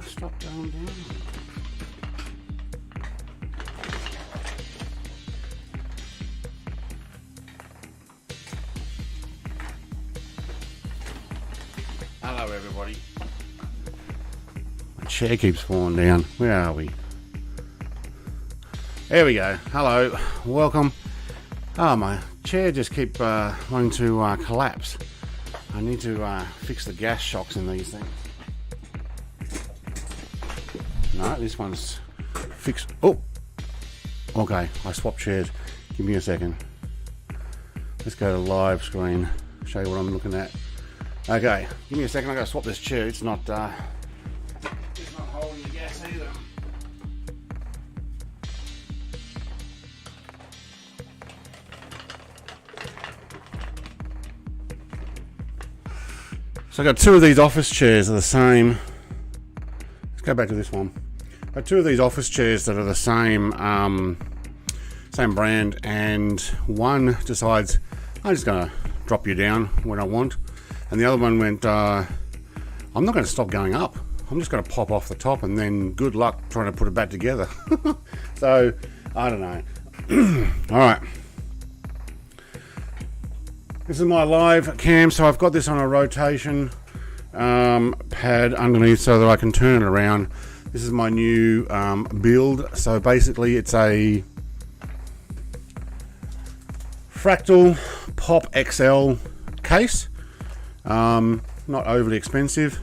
stop going down. Hello everybody. My chair keeps falling down. Where are we? There we go. Hello. Welcome. Oh, my chair just keeps wanting to collapse. I need to fix the gas shocks in these things. No, this one's fixed. Oh! Okay, I swapped chairs. Give me a second. Let's go to live screen. Show you what I'm looking at. Okay, give me a second. I gotta swap this chair. It's not holding the gas either. So I got two of these office chairs that are the same. Let's go back to this one. I got two of these office chairs that are the same same brand, and one decides I'm just gonna drop you down when I want. And the other one went, I'm not going to stop going up. I'm just going to pop off the top, and then good luck trying to put it back together. So, I don't know. All right. This is my live cam. So I've got this on a rotation pad underneath so that I can turn it around. This is my new build. So basically it's a Fractal Pop XL case. Not overly expensive,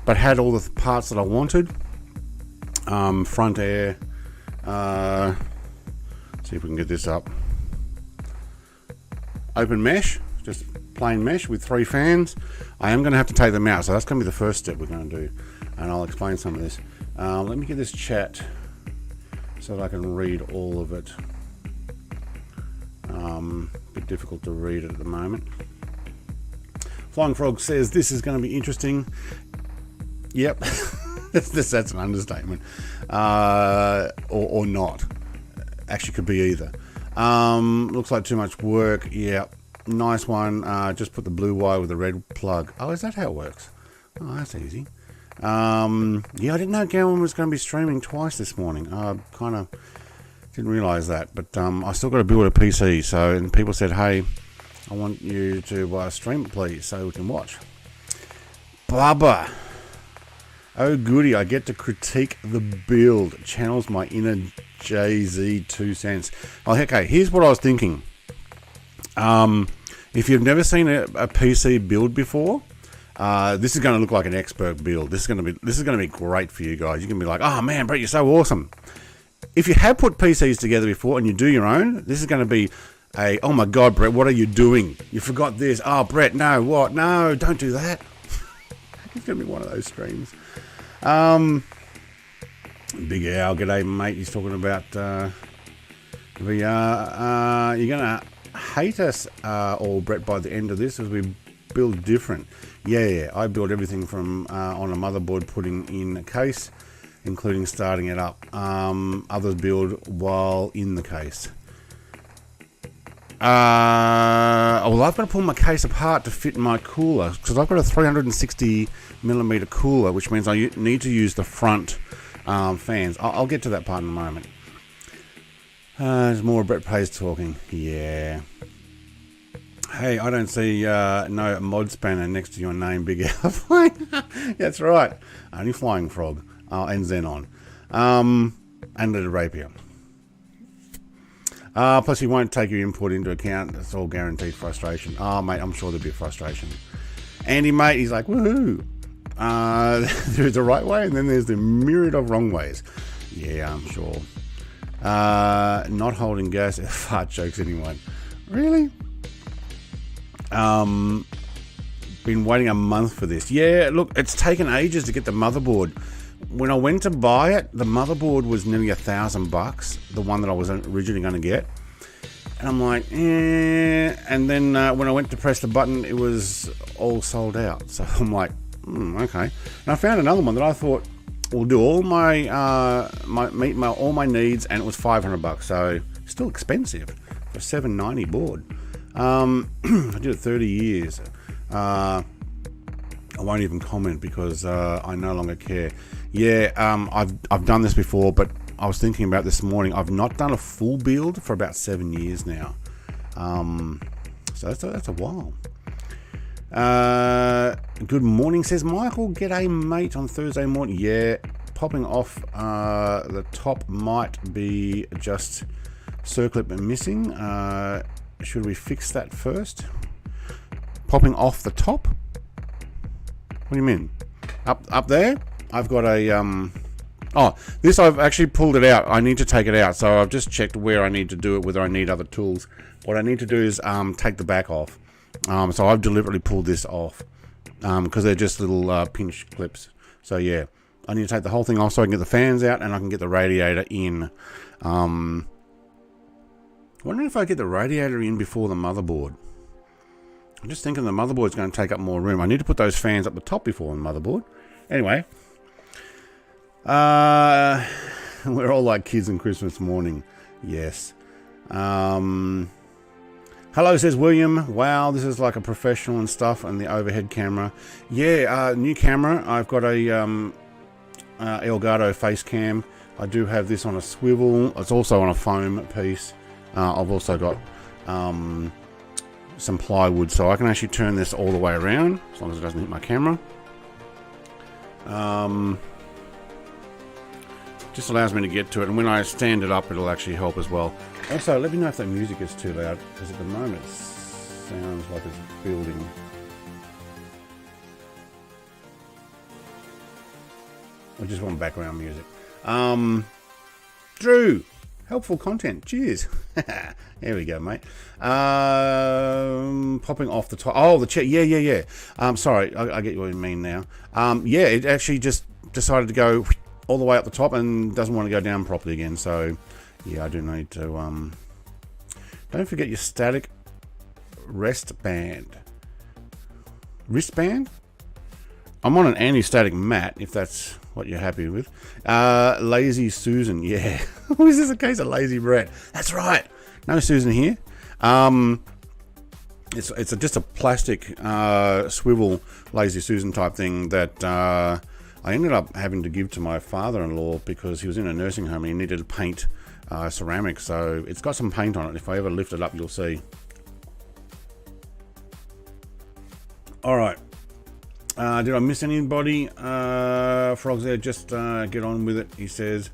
but had all the parts that I wanted. Front air. See if we can get this up. Open mesh, just plain mesh with 3 fans. I am going to have to take them out, so that's going to be the first step we're going to do, and I'll explain some of this. Let me get this chat so that I can read all of it. A bit difficult to read it at the moment. Flying Frog says this is going to be interesting. Yep, that's an understatement, or not. Actually, could be either. Looks like too much work. Yeah, nice one. Just put the blue wire with the red plug. Oh, is that how it works? Oh, that's easy. Yeah, I didn't know Gowan was going to be streaming twice this morning. I kind of didn't realise that, but I still got to build a PC. So, and people said, hey, I want you to stream it, please, so we can watch. Bubba. Oh, goody. I get to critique the build. Channels my inner JZ 2 cents. Oh, okay. Here's what I was thinking. If you've never seen a PC build before, this is going to look like an expert build. This is going to be great for you guys. You can be like, oh, man, Brett, you're so awesome. If you have put PCs together before and you do your own, this is going to be oh my God, Brett, what are you doing? You forgot this. Oh, Brett, no, what? No, don't do that. It's going to be one of those streams. Big Al, g'day, mate. He's talking about VR. You're going to hate us all, Brett, by the end of this as we build different. Yeah, I build everything from on a motherboard, putting in a case, including starting it up. Others build while in the case. Well, I've got to pull my case apart to fit my cooler because I've got a 360mm cooler, which means I need to use the front fans. I'll get to that part in a moment. There's more Brett Pays talking. Yeah. Hey, I don't see no mod spanner next to your name, Big Al. That's right. Only Flying Frog and Xenon. And the Rapier. Plus, he won't take your input into account. That's all guaranteed frustration. Oh, mate, I'm sure there'll be frustration. Andy, mate, he's like, woohoo. There's a right way, and then there's the myriad of wrong ways. Yeah, I'm sure. Not holding gas. Fart jokes, anyone. Really? Been waiting a month for this. Yeah, look, it's taken ages to get the motherboard. When I went to buy it, the motherboard was nearly $1,000, the one that I was originally going to get. And I'm like, eh. And then when I went to press the button, it was all sold out. So I'm like, okay. And I found another one that I thought will do all my meet all my needs, and it was $500. So still expensive for a $790 board. I did it 30 years. I won't even comment because I no longer care. Yeah, I've done this before, but I was thinking about this morning. I've not done a full build for about 7 years now. So that's a while. Good morning, says Michael. G'day, mate, on Thursday morning. Yeah, popping off the top might be just circlip missing. Should we fix that first? Popping off the top? What do you mean? Up there? I've got a oh, this I've actually pulled it out. I need to take it out, so I've just checked where I need to do it, whether I need other tools. What I need to do is take the back off. So I've deliberately pulled this off because they're just little pinch clips. So yeah, I need to take the whole thing off so I can get the fans out and I can get the radiator in. Wondering if I get the radiator in before the motherboard. I'm just thinking the motherboard's going to take up more room. I need to put those fans up the top before the motherboard. Anyway, we're all like kids on Christmas morning. Yes. Hello, says William. Wow, this is like a professional and stuff, and the overhead camera. Yeah, new camera. I've got a Elgato face cam. I do have this on a swivel. It's also on a foam piece. I've also got some plywood, so I can actually turn this all the way around as long as it doesn't hit my camera. Just allows me to get to it, and when I stand it up, it'll actually help as well. Also, let me know if that music is too loud, because at the moment it sounds like it's building. I just want background music. Drew, helpful content. Cheers. There we go, mate. Popping off the top. Oh, the chair. Yeah. Sorry, I get what you mean now. Yeah, it actually just decided to go all the way up the top and doesn't want to go down properly again. So, yeah, I do need to. Don't forget your static wristband. Wristband? I'm on an anti-static mat, if that's what you're happy with. Lazy Susan, yeah. Is this a case of lazy Brett? That's right. No Susan here. It's just a plastic swivel Lazy Susan type thing that I ended up having to give to my father-in-law because he was in a nursing home and he needed to paint ceramic. So it's got some paint on it. If I ever lift it up, you'll see. All right. Did I miss anybody? Frogs there, just get on with it, he says.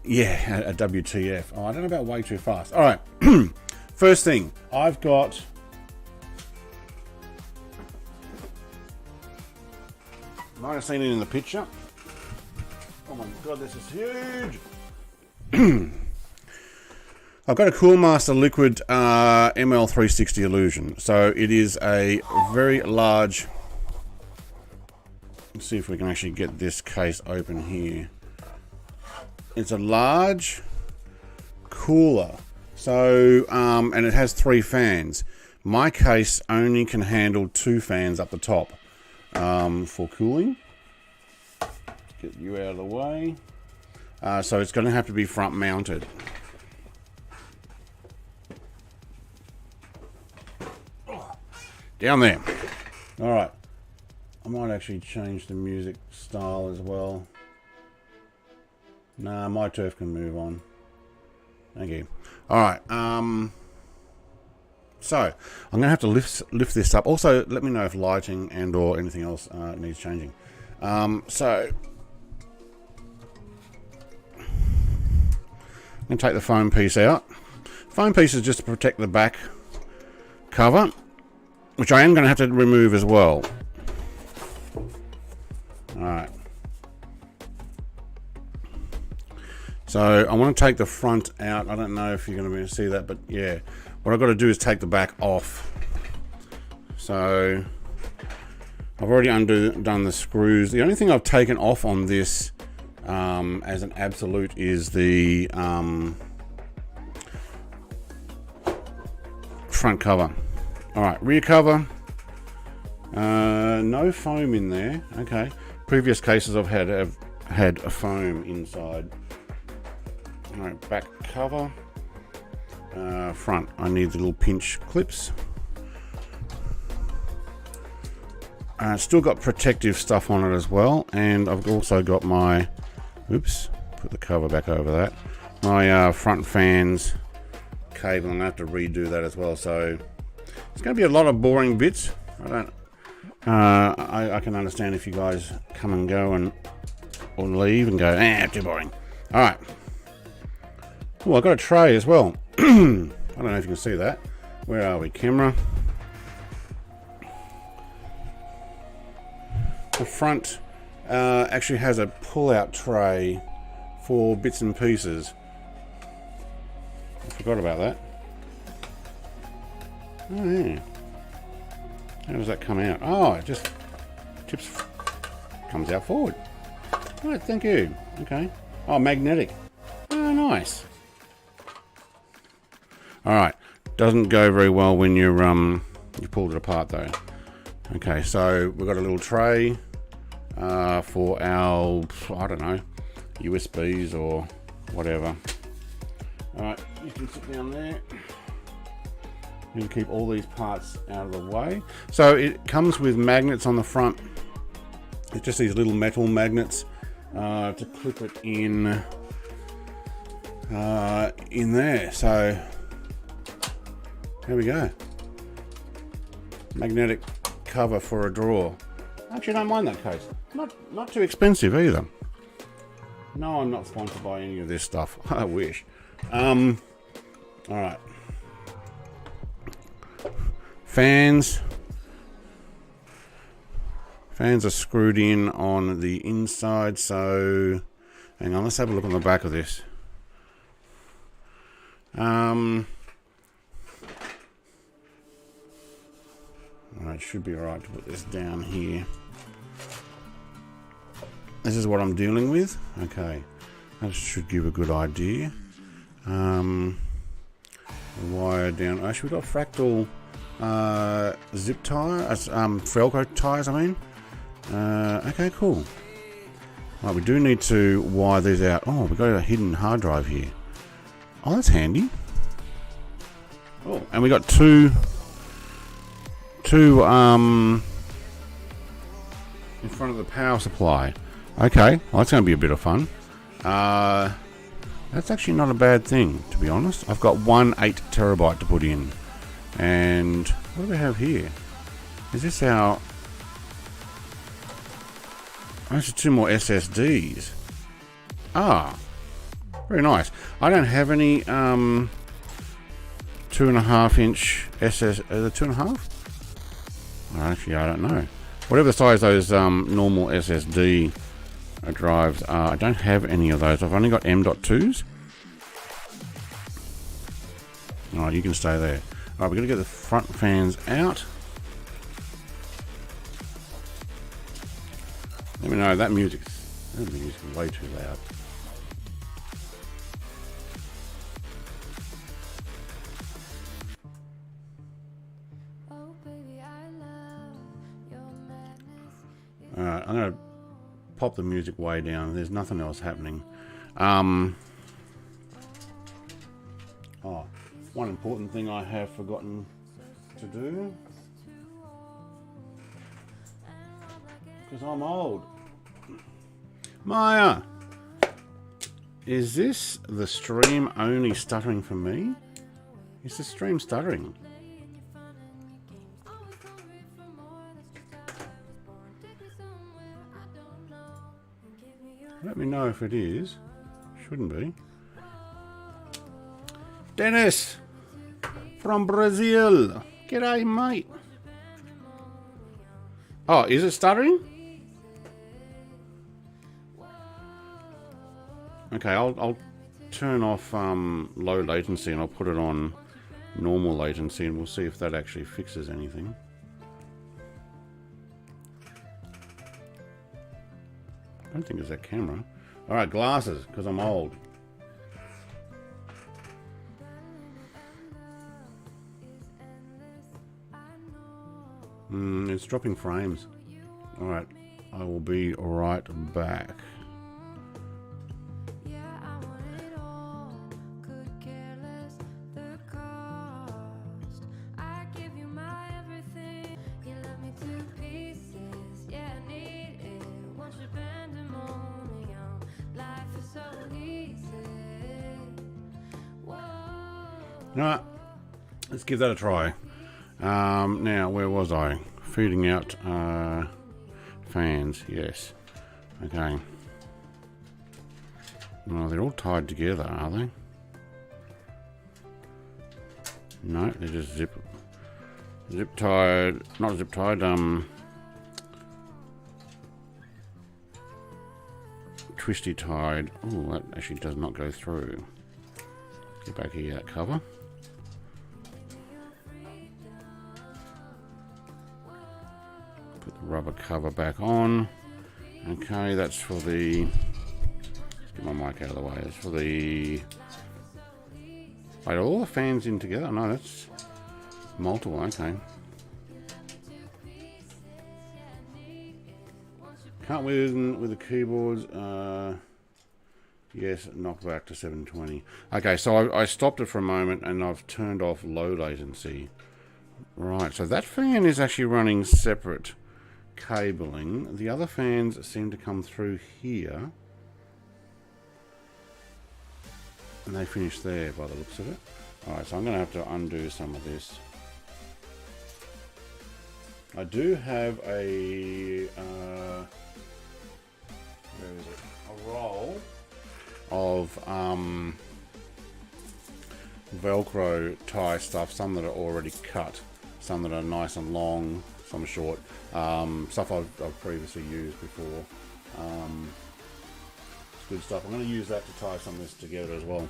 Yeah, a WTF. Oh, I don't know about way too fast. All right. First thing, I've got... Might have seen it in the picture. Oh my God, this is huge. I've got a Coolmaster Liquid ML360 Illusion. So it is a very large... Let's see if we can actually get this case open here. It's a large cooler. So, and it has 3 fans. My case only can handle 2 fans up the top for cooling. Get you out of the way. So it's going to have to be front mounted. Down there. All right. I might actually change the music style as well. Nah, my turf can move on. Thank you. All right. So I'm going to have to lift this up. Also, let me know if lighting and or anything else needs changing. So I'm going to take the foam piece out. Foam piece is just to protect the back cover, which I am going to have to remove as well. All right. So I want to take the front out. I don't know if you're going to be able to see that, but yeah. What I've got to do is take the back off. So I've already done the screws. The only thing I've taken off on this as an absolute is the front cover. All right, rear cover. No foam in there. Okay. Previous cases I've had have had a foam inside. All right, back cover. Front, I need the little pinch clips. Still got protective stuff on it as well, and I've also got my, oops, put the cover back over that, my front fans cable. I'm going to have to redo that as well, so it's going to be a lot of boring bits. I can understand if you guys come and go and or leave and go, too boring. Alright. Oh, I've got a tray as well. I don't know if you can see that. Where are we? Camera. The front actually has a pull-out tray for bits and pieces. I forgot about that. Oh yeah. How does that come out? Oh, it just comes out forward. Right, thank you. Okay. Oh, magnetic. Oh, nice. All right. Doesn't go very well when you pulled it apart though. Okay, so we've got a little tray for our, I don't know, USBs or whatever. All right, you can sit down there. You can keep all these parts out of the way. So it comes with magnets on the front. It's just these little metal magnets to clip it in there. So there we go. Magnetic cover for a drawer. Actually, I don't mind that case. Not too expensive either. No, I'm not sponsored by any of this stuff. I wish. All right. Fans are screwed in on the inside, so hang on, let's have a look on the back of this. Alright, should be alright to put this down here. This is what I'm dealing with. Okay, that should give a good idea. The wire down. Actually, we've got fractal zip tie, Velcro ties, I mean. Okay, cool. Right, we do need to wire these out. Oh, we've got a hidden hard drive here. Oh, that's handy. Oh, and we got two in front of the power supply. Okay, well, that's going to be a bit of fun. That's actually not a bad thing, to be honest. I've got one 8 terabyte to put in. And what do we have here? Is this our... Actually, 2 more SSDs. Ah, very nice. I don't have any 2.5 inch SS... Are they 2.5? Actually, I don't know. Whatever the size those normal SSD drives are, I don't have any of those. I've only got M.2s. Alright, you can stay there. Alright, we're going to get the front fans out. Let me know, that music's way too loud. Alright, I'm going to pop the music way down. There's nothing else happening. Oh, one important thing I have forgotten to do, because I'm old. Maya, is this the stream only stuttering for me? Is the stream stuttering? Let me know if it is. Shouldn't be. Dennis from Brazil. G'day, mate. Oh, is it stuttering? Okay, I'll turn off low latency and I'll put it on normal latency and we'll see if that actually fixes anything. I don't think it's that camera. Alright, glasses, because I'm old. It's dropping frames. Alright, I will be right back. Alright, let's give that a try. Now, where was I? Feeding out fans, yes. Okay. Oh, they're all tied together, are they? No, they're just zip tied, not zip tied, twisty tied. Oh, that actually does not go through. Get back here, that cover. Put the rubber cover back on. Okay, that's for the, let's get my mic out of the way. That's for the, wait, are all the fans in together? No, that's multiple, okay. Can't win with the keyboards. Yes, knock back to 720. Okay, so I stopped it for a moment and I've turned off low latency. Right, so that fan is actually running separate cabling. The other fans seem to come through here. And they finish there by the looks of it. Alright, so I'm going to have to undo some of this. I do have a, where is it? A roll of Velcro tie stuff, some that are already cut, some that are nice and long, some short, stuff I've previously used before. It's good stuff. I'm going to use that to tie some of this together as well.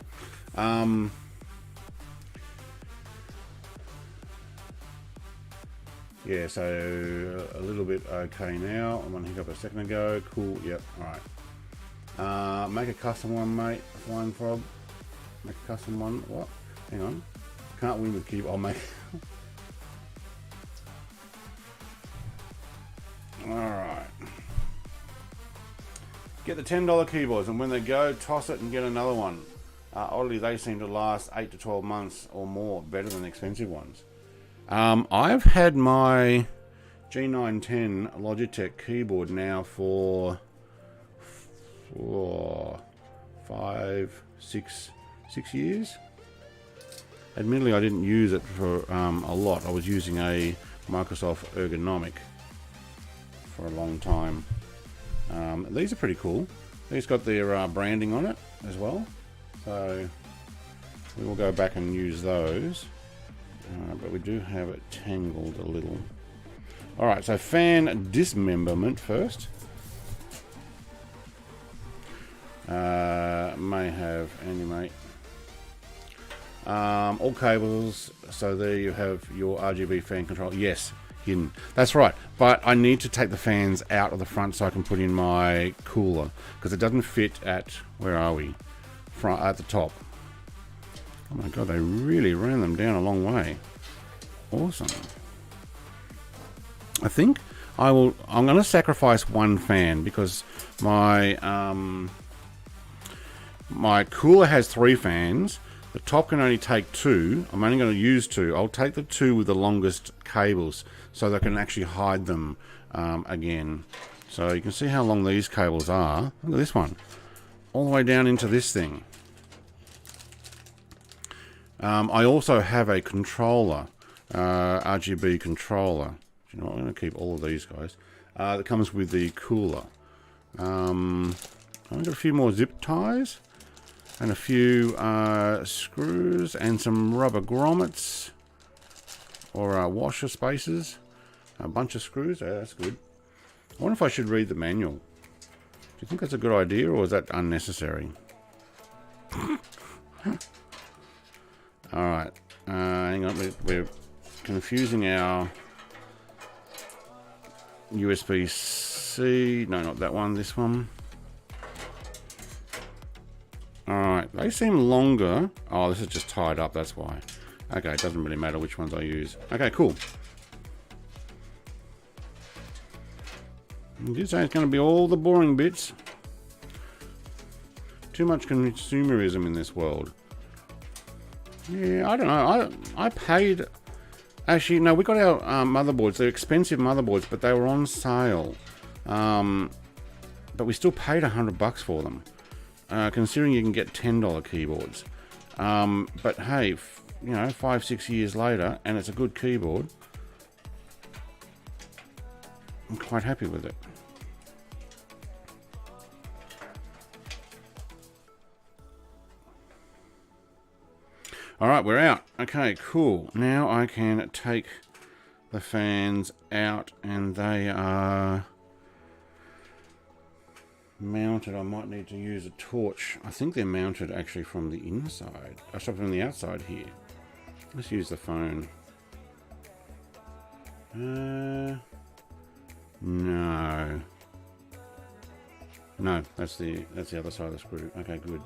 Yeah, so a little bit okay now. I'm on hiccup a second ago. Cool, yep, alright. Make a custom one, mate. Flying frog. Make a custom one. What? Hang on. Can't win with keyboard. I'll make. Alright. Get the $10 keyboards, and when they go, toss it and get another one. Oddly, they seem to last 8 to 12 months or more, better than the expensive ones. I've had my G910 Logitech keyboard now for 6 years. Admittedly, I didn't use it for a lot. I was using a Microsoft Ergonomic for a long time. These are pretty cool. These got their branding on it as well, so we will go back and use those. But we do have it tangled a little. Alright, so fan dismemberment first. May have animate. All cables, so there you have your RGB fan control. Yes, hidden. That's right, but I need to take the fans out of the front so I can put in my cooler, because it doesn't fit at, where are we? Front, at the top. Oh my god, they really ran them down a long way. Awesome. I think I'm going to sacrifice one fan because my my cooler has 3 fans. The top can only take 2. I'm only going to use 2. I'll take the 2 with the longest cables so that I can actually hide them again. So you can see how long these cables are. Look at this one. All the way down into this thing. I also have a controller, RGB controller. You know what, I'm going to keep all of these guys. That comes with the cooler. I've got a few more zip ties and a few screws and some rubber grommets or washer spacers. A bunch of screws. Yeah, that's good. I wonder if I should read the manual. Do you think that's a good idea, or is that unnecessary? Alright, hang on, we're confusing our USB-C, no, not that one, this one. Alright, they seem longer. Oh, this is just tied up, that's why. Okay, it doesn't really matter which ones I use. Okay, cool. I did say it's going to be all the boring bits. Too much consumerism in this world. Yeah, I don't know. I paid... Actually, no, we got our motherboards. They're expensive motherboards, but they were on sale. But we still paid $100 for them. Considering you can get $10 keyboards. But hey, you know, 5-6 years later, and it's a good keyboard. I'm quite happy with it. All right, we're out. Okay, cool. Now I can take the fans out, and they are mounted. I might need to use a torch. I think they're mounted actually from the inside. Sorry, from the outside here. Let's use the phone. No. No, that's the other side of the screw. Okay, good.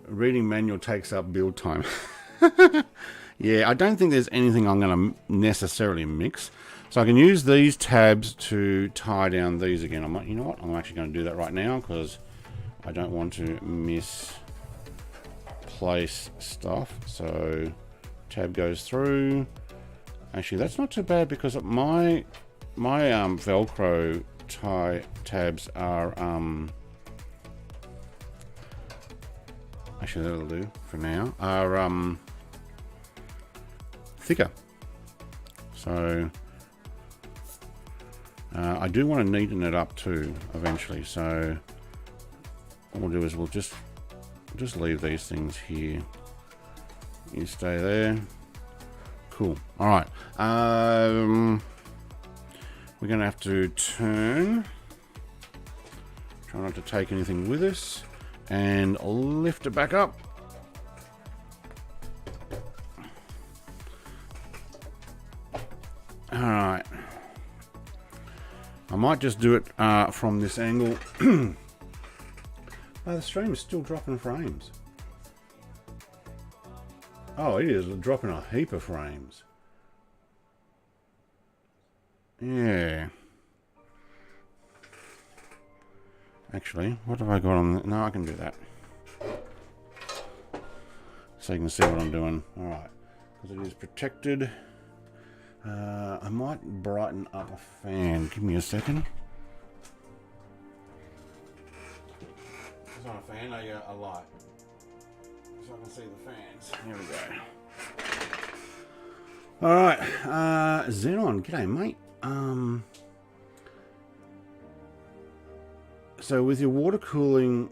Reading manual takes up build time. Yeah, I don't think there's anything I'm going to necessarily mix. So I can use these tabs to tie down these again. You know what? I'm actually going to do that right now because I don't want to misplace stuff. So tab goes through. Actually, that's not too bad because my Velcro tie tabs are actually that'll do for now, are thicker. So I do want to neaten it up too eventually. So what we'll do is we'll just leave these things here. You stay there. Cool. All right. We're going to have to turn. Try not to take anything with us. And lift it back up. All right. I might just do it from this angle. Oh, the stream is still dropping frames. Oh, it is dropping a heap of frames. Yeah. Actually, what have I got on? No, I can do that. So you can see what I'm doing. All right, because it is protected. I might brighten up a fan. Give me a second. It's not a fan, a light. So I can see the fans. Here we go. All right, Xenon, g'day, mate. So with your water cooling,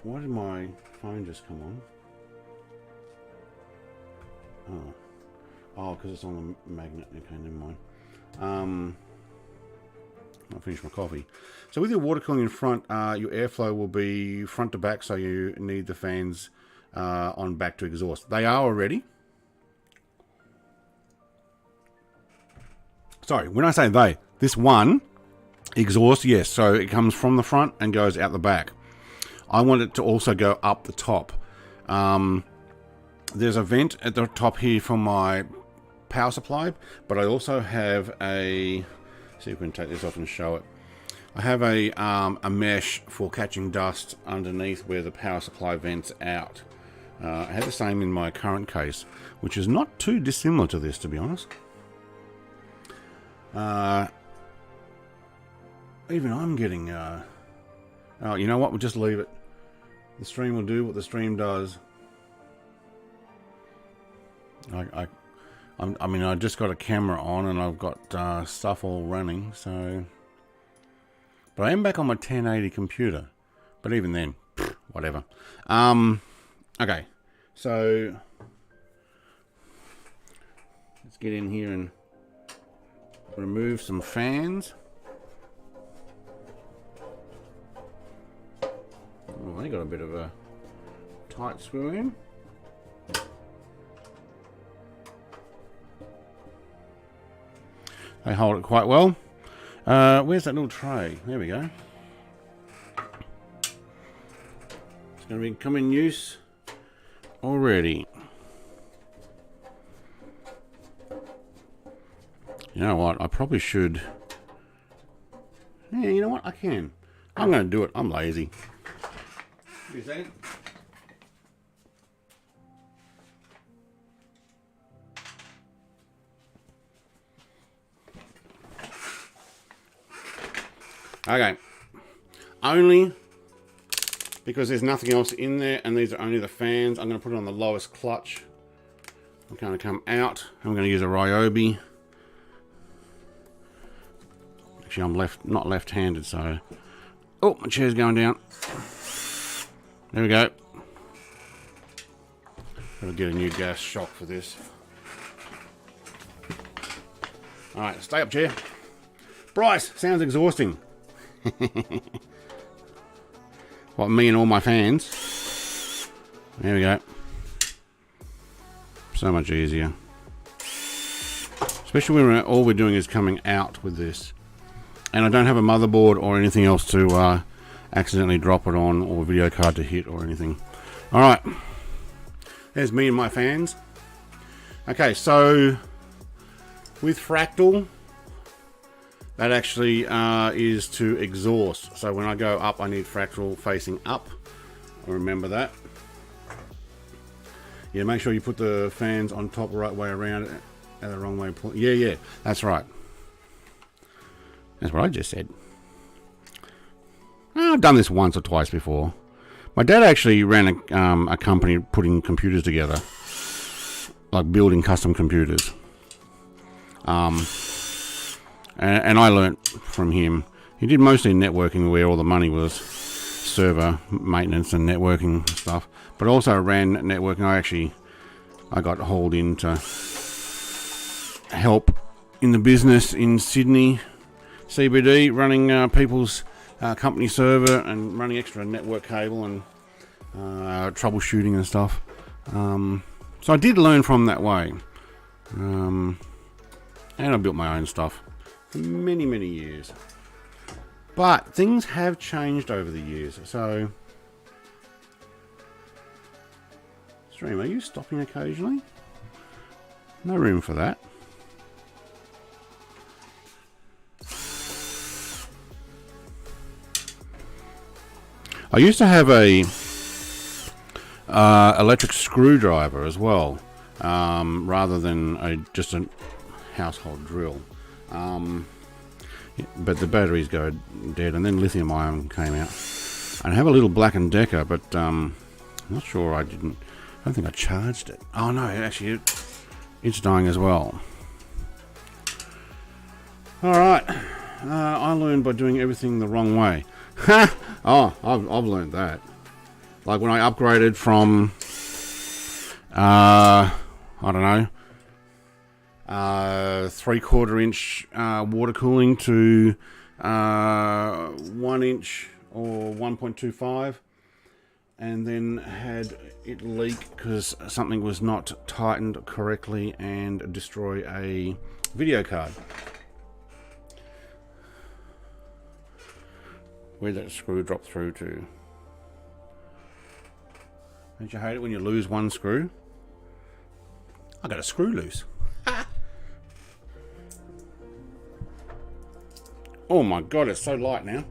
why did my phone just come on? Oh, because it's on the magnet. Okay, never mind. I'll finish my coffee. So with your water cooling in front, your airflow will be front to back, so you need the fans on back to exhaust. They are already. Sorry, when I say they, this one exhaust, yes, so it comes from the front and goes out the back. I want it to also go up the top. There's a vent at the top here for my power supply, but I also have a, see if we can take this off and show it. I have a mesh for catching dust underneath where the power supply vents out. I have the same in my current case, which is not too dissimilar to this, to be honest. Even I'm getting oh, you know what, we'll just leave it. The stream will do what the stream does. I mean, I just got a camera on and I've got stuff all running, so. But I am back on my 1080 computer. But even then, whatever. Okay, so let's get in here and remove some fans. Oh, they got a bit of a tight screw in. They hold it quite well. Where's that little tray? There we go. It's going to be come in use already. You know what? I probably should. Yeah, you know what? I can. I'm going to do it. I'm lazy. Give me a second. Okay. Only because there's nothing else in there, and these are only the fans. I'm going to put it on the lowest clutch. I'm going to come out. I'm going to use a Ryobi. Actually, I'm not left-handed, so... Oh, my chair's going down. There we go. Gotta get a new gas shock for this. Alright, stay up, chair. Bryce, sounds exhausting. What, me and all my fans? There we go. So much easier. Especially when all we're doing is coming out with this. And I don't have a motherboard or anything else to accidentally drop it on, or a video card to hit or anything. Alright. There's me and my fans. Okay, so with Fractal, that actually is to exhaust. So when I go up, I need Fractal facing up. Remember that. Yeah, make sure you put the fans on top the right way around it. The wrong way. Yeah, that's right. That's what I just said. I've done this once or twice before. My dad actually ran a company putting computers together, like building custom computers. And I learnt from him. He did mostly networking, where all the money was, server maintenance and networking stuff. But also ran networking. I got hauled in to help in the business in Sydney CBD, running people's company server and running extra network cable and troubleshooting and stuff. So I did learn from that way. And I built my own stuff for many, many years. But things have changed over the years. So, Stream, are you stopping occasionally? No room for that. I used to have a electric screwdriver as well, rather than just a household drill. But the batteries go dead, and then lithium ion came out. And I have a little Black & Decker, but I'm not sure I don't think I charged it. Oh no, actually it's dying as well. Alright, I learned by doing everything the wrong way. Oh, I've learned that. Like when I upgraded from, I don't know, 3/4 inch water cooling to 1 inch or 1.25, and then had it leak because something was not tightened correctly and destroy a video card. Where'd that screw drop through to? Don't you hate it when you lose one screw? I got a screw loose. Oh my god, it's so light now.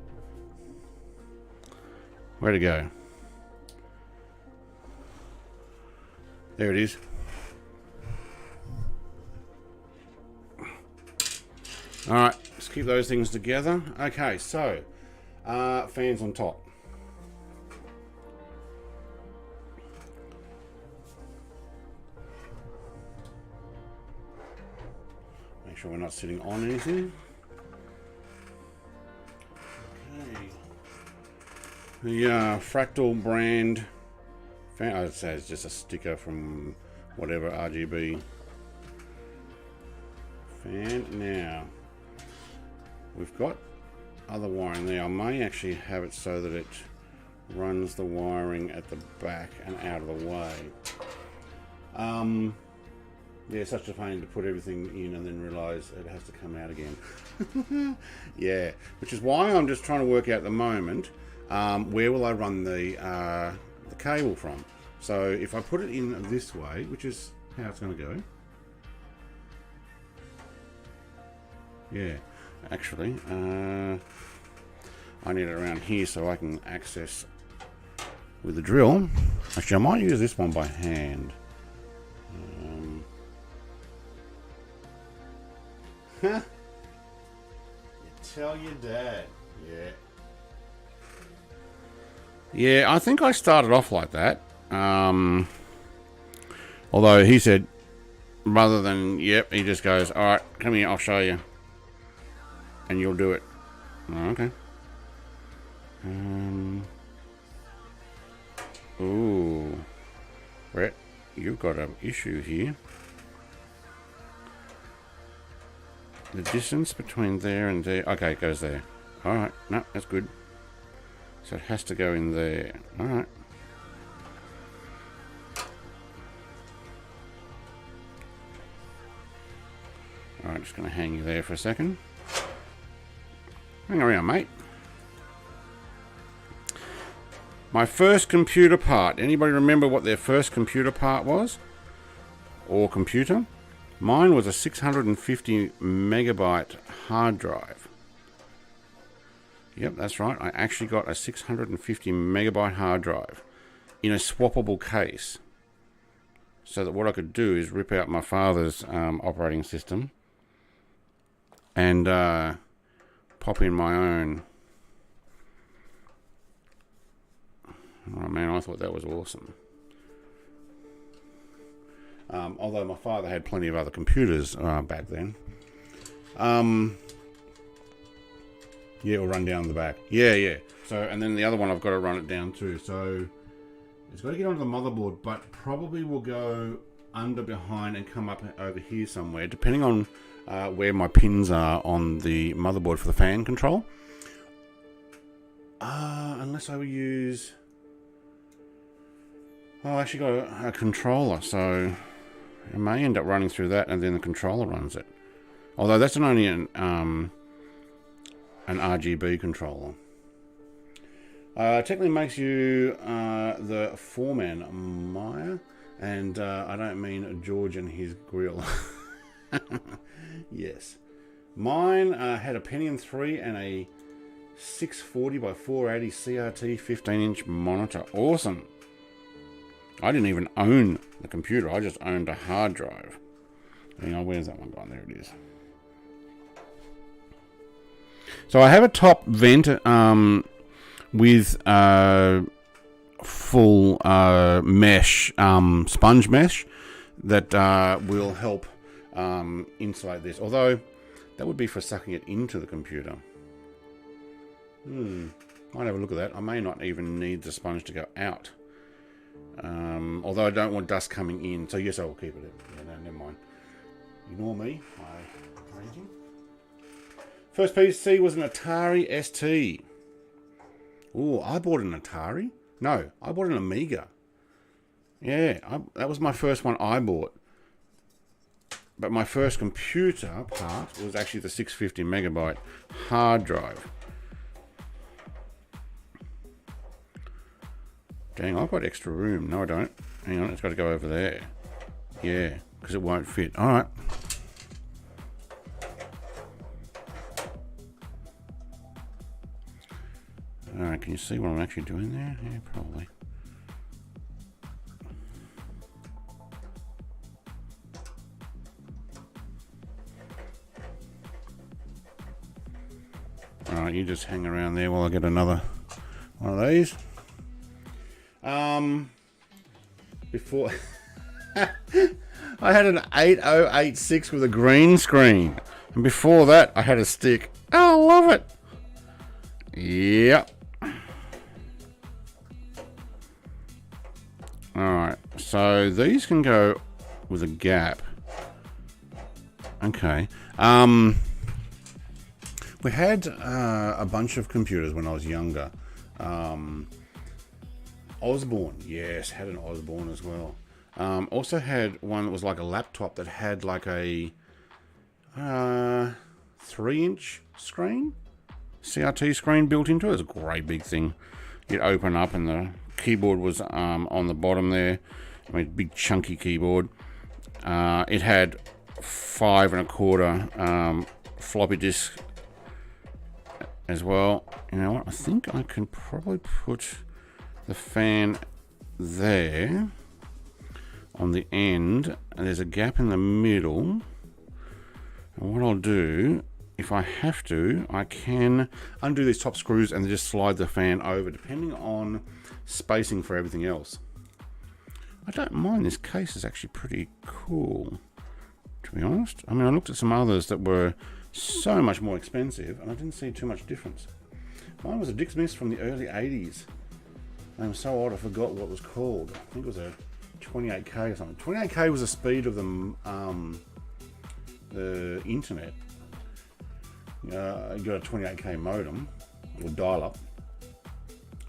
Where'd it go? There it is. Alright, let's keep those things together. Okay, so fans on top. Make sure we're not sitting on anything. Okay. The Fractal brand fan, I'd say it's just a sticker from whatever RGB fan. Now we've got other wiring there. I may actually have it so that it runs the wiring at the back and out of the way. Yeah, such a pain to put everything in and then realize it has to come out again. Yeah, which is why I'm just trying to work out at the moment where will I run the cable from. So if I put it in this way, which is how it's going to go. Yeah, actually, I need it around here so I can access with the drill. Actually, I might use this one by hand. You tell your dad. Yeah. Yeah, I think I started off like that. Although he said, rather than, yep, he just goes, all right, come here, I'll show you. And you'll do it. Oh, okay. Ooh. Brett, you've got an issue here. The distance between there and there. Okay, it goes there. Alright, no, that's good. So it has to go in there. Alright. Alright, just going to hang you there for a second. Hang around, mate. My first computer part. Anybody remember what their first computer part was? Or computer? Mine was a 650 megabyte hard drive. Yep, that's right. I actually got a 650 megabyte hard drive in a swappable case. So that what I could do is rip out my father's operating system and pop in my own. Oh man, I thought that was awesome. Although my father had plenty of other computers back then. Yeah, it'll run down the back. Yeah. So, and then the other one I've got to run it down too. So it's got to get onto the motherboard, but probably will go under, behind, and come up over here somewhere, depending on where my pins are on the motherboard for the fan control. Unless I will use... Oh, I actually got a controller, so it may end up running through that, and then the controller runs it. Although that's only an RGB controller. Technically makes you the foreman, Maya, and I don't mean George and his grill. Yes. Mine had a Pentium 3 and a 640 by 480 CRT 15-inch monitor. Awesome. I didn't even own the computer. I just owned a hard drive. Hang on, where's that one gone? There it is. So I have a top vent with full mesh, sponge mesh that will help insulate this. Although that would be for sucking it into the computer. Might have a look at that. I may not even need the sponge to go out. Although I don't want dust coming in, so yes, I will keep it in. Yeah, no, never mind. Ignore me. My raging. First PC was an Atari ST. Ooh, I bought an Atari. No, I bought an Amiga. Yeah, that was my first one I bought. But my first computer part was actually the 650 megabyte hard drive. Dang, I've got extra room. No, I don't. Hang on, it's got to go over there. Yeah, because it won't fit. All right. All right, can you see what I'm actually doing there? Yeah, probably. All right, you just hang around there while I get another one of these. Before I had an 8086 with a green screen, and before that I had a stick. Oh, I love it. Yep. Alright, so these can go with a gap. Okay. We had a bunch of computers when I was younger. Osborne, yes, had an Osborne as well. Also had one that was like a laptop that had like a 3-inch screen, CRT screen built into it. It was a great big thing. You'd open up and the keyboard was on the bottom there. I mean, big chunky keyboard. It had 5 1/4 floppy disk as well. You know what? I think I can probably put the fan there on the end, and there's a gap in the middle. And what I'll do if I have to, I can undo these top screws and just slide the fan over, depending on spacing for everything else. I don't mind. This case is actually pretty cool, to be honest. I mean, I looked at some others that were so much more expensive, and I didn't see too much difference. Mine was a Dixmist from the early 80s. I'm so old I forgot what it was called. I think it was a 28K or something. 28K was the speed of the internet. You got a 28K modem, or dial-up.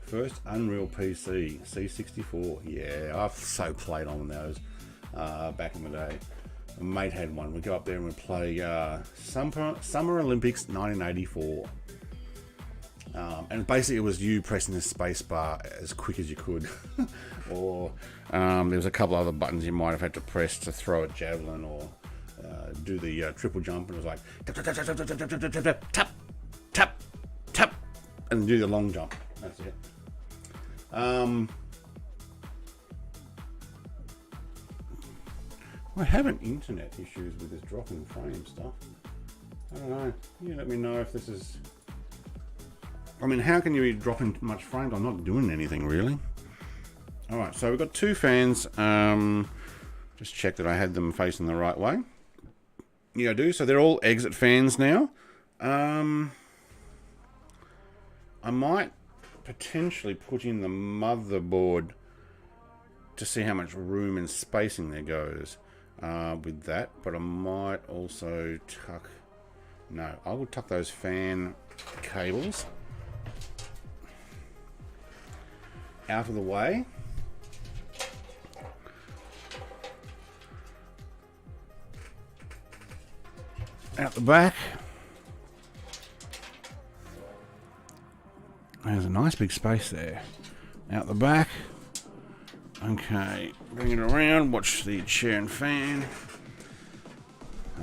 First Unreal PC, C64. Yeah, I've so played on those back in the day. A mate had one. We'd go up there and we'd play Summer Olympics 1984. And basically it was you pressing the space bar as quick as you could. Or there was a couple other buttons you might have had to press to throw a javelin or do the triple jump, and it was like tap, tap, tap, and do the long jump. That's it. We're having internet issues with this dropping frame stuff. I don't know. You let me know if this is... I mean, how can you be dropping much frames? I'm not doing anything really. Alright, so we've got two fans. Just check that I had them facing the right way. Yeah, I do. So they're all exit fans now. I might potentially put in the motherboard to see how much room and spacing there goes with that, but I might also tuck... No, I will tuck those fan cables out of the way. Out the back. There's a nice big space there. Out the back. Okay, bring it around. Watch the chair and fan.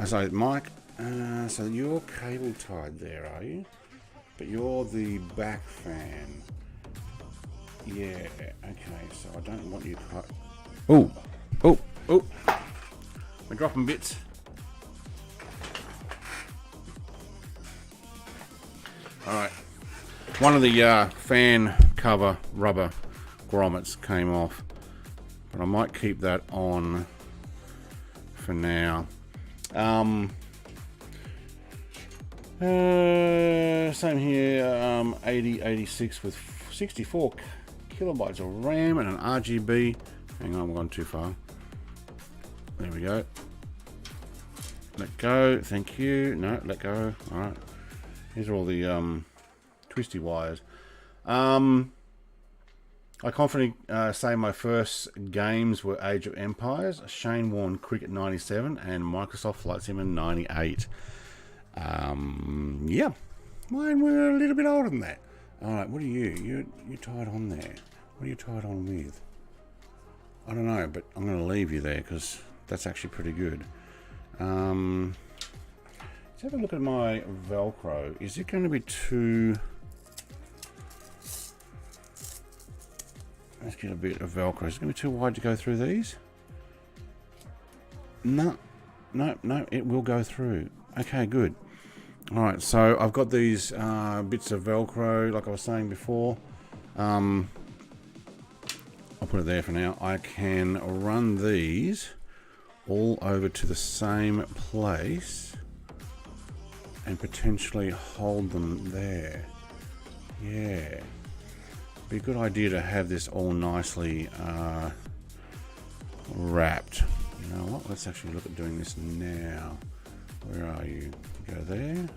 So, Mike, so you're cable tied there, are you? But you're the back fan. Yeah, okay, so I don't want you to... Oh, oh, oh. We're dropping bits. Alright. One of the fan cover rubber grommets came off, but I might keep that on for now. Same here, 8086 with 64 kilobytes of RAM and an RGB. Hang on, we've gone too far. There we go. Let go, thank you. No, let go. Alright. These are all the twisty wires. I confidently say my first games were Age of Empires, Shane Warne Cricket 97, and Microsoft Flight Sim 98. Yeah, mine were a little bit older than that. Alright, what are you? You tied on there. What are you tied on with? I don't know, but I'm going to leave you there because that's actually pretty good. Let's have a look at my Velcro. Is it going to be too... Let's get a bit of Velcro. Is it going to be too wide to go through these? No, it will go through. Okay, good. Alright, so I've got these bits of Velcro, like I was saying before. I'll put it there for now. I can run these all over to the same place and potentially hold them there. Yeah. Be a good idea to have this all nicely wrapped. You know what? Let's actually look at doing this now. Where are you? Go there.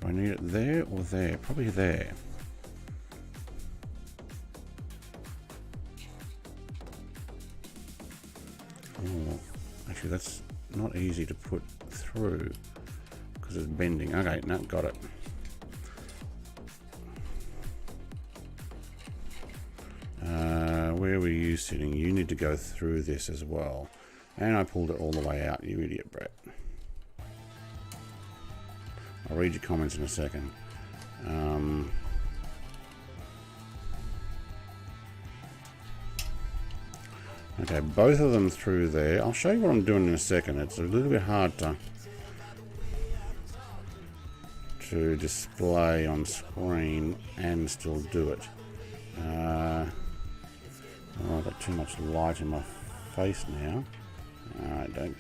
Do I need it there or there? Probably there. Oh, actually that's not easy to put through because it's bending. Okay, no, got it. Where were you sitting? You need to go through this as well. And I pulled it all the way out, you idiot, Brett. I'll read your comments in a second. Okay, both of them through there. I'll show you what I'm doing in a second. It's a little bit hard to to display on screen and still do it. Oh, I've got too much light in my face now. Don't.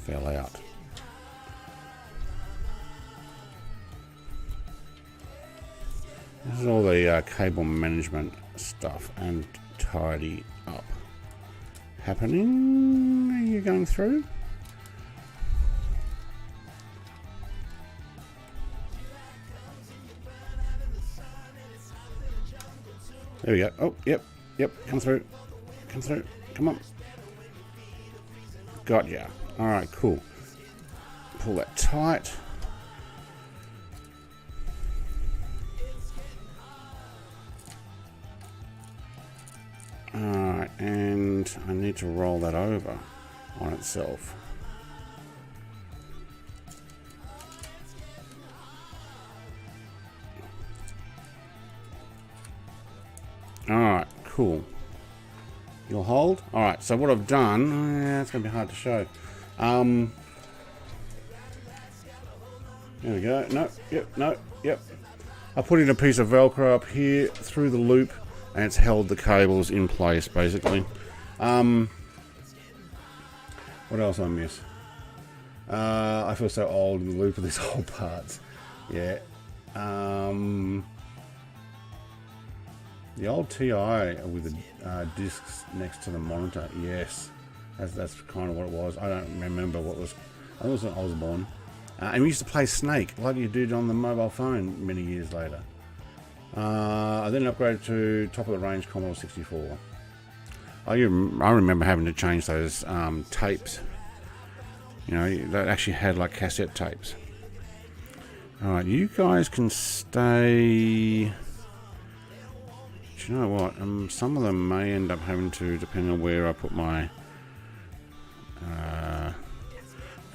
Fell out. This is all the cable management stuff and tidy up happening. Are you going through? There we go. Oh, yep. Come through. Come through. Come on. Got ya. All right, cool. Pull that tight. All right, and I need to roll that over on itself. Alright, cool. You'll hold? Alright, so what I've done... yeah, it's going to be hard to show. There we go. No, yep. I put in a piece of Velcro up here through the loop, and it's held the cables in place, basically. What else I miss? I feel so old in the loop of these old parts. Yeah. The old TI with the discs next to the monitor, yes, that's kind of what it was. I don't remember what was. I was an Osborne, and we used to play Snake like you did on the mobile phone many years later. I then upgraded to top of the range Commodore 64. I remember having to change those tapes. You know, that actually had like cassette tapes. All right, you guys can stay. Do you know what? Some of them may end up having to, depending on where I put my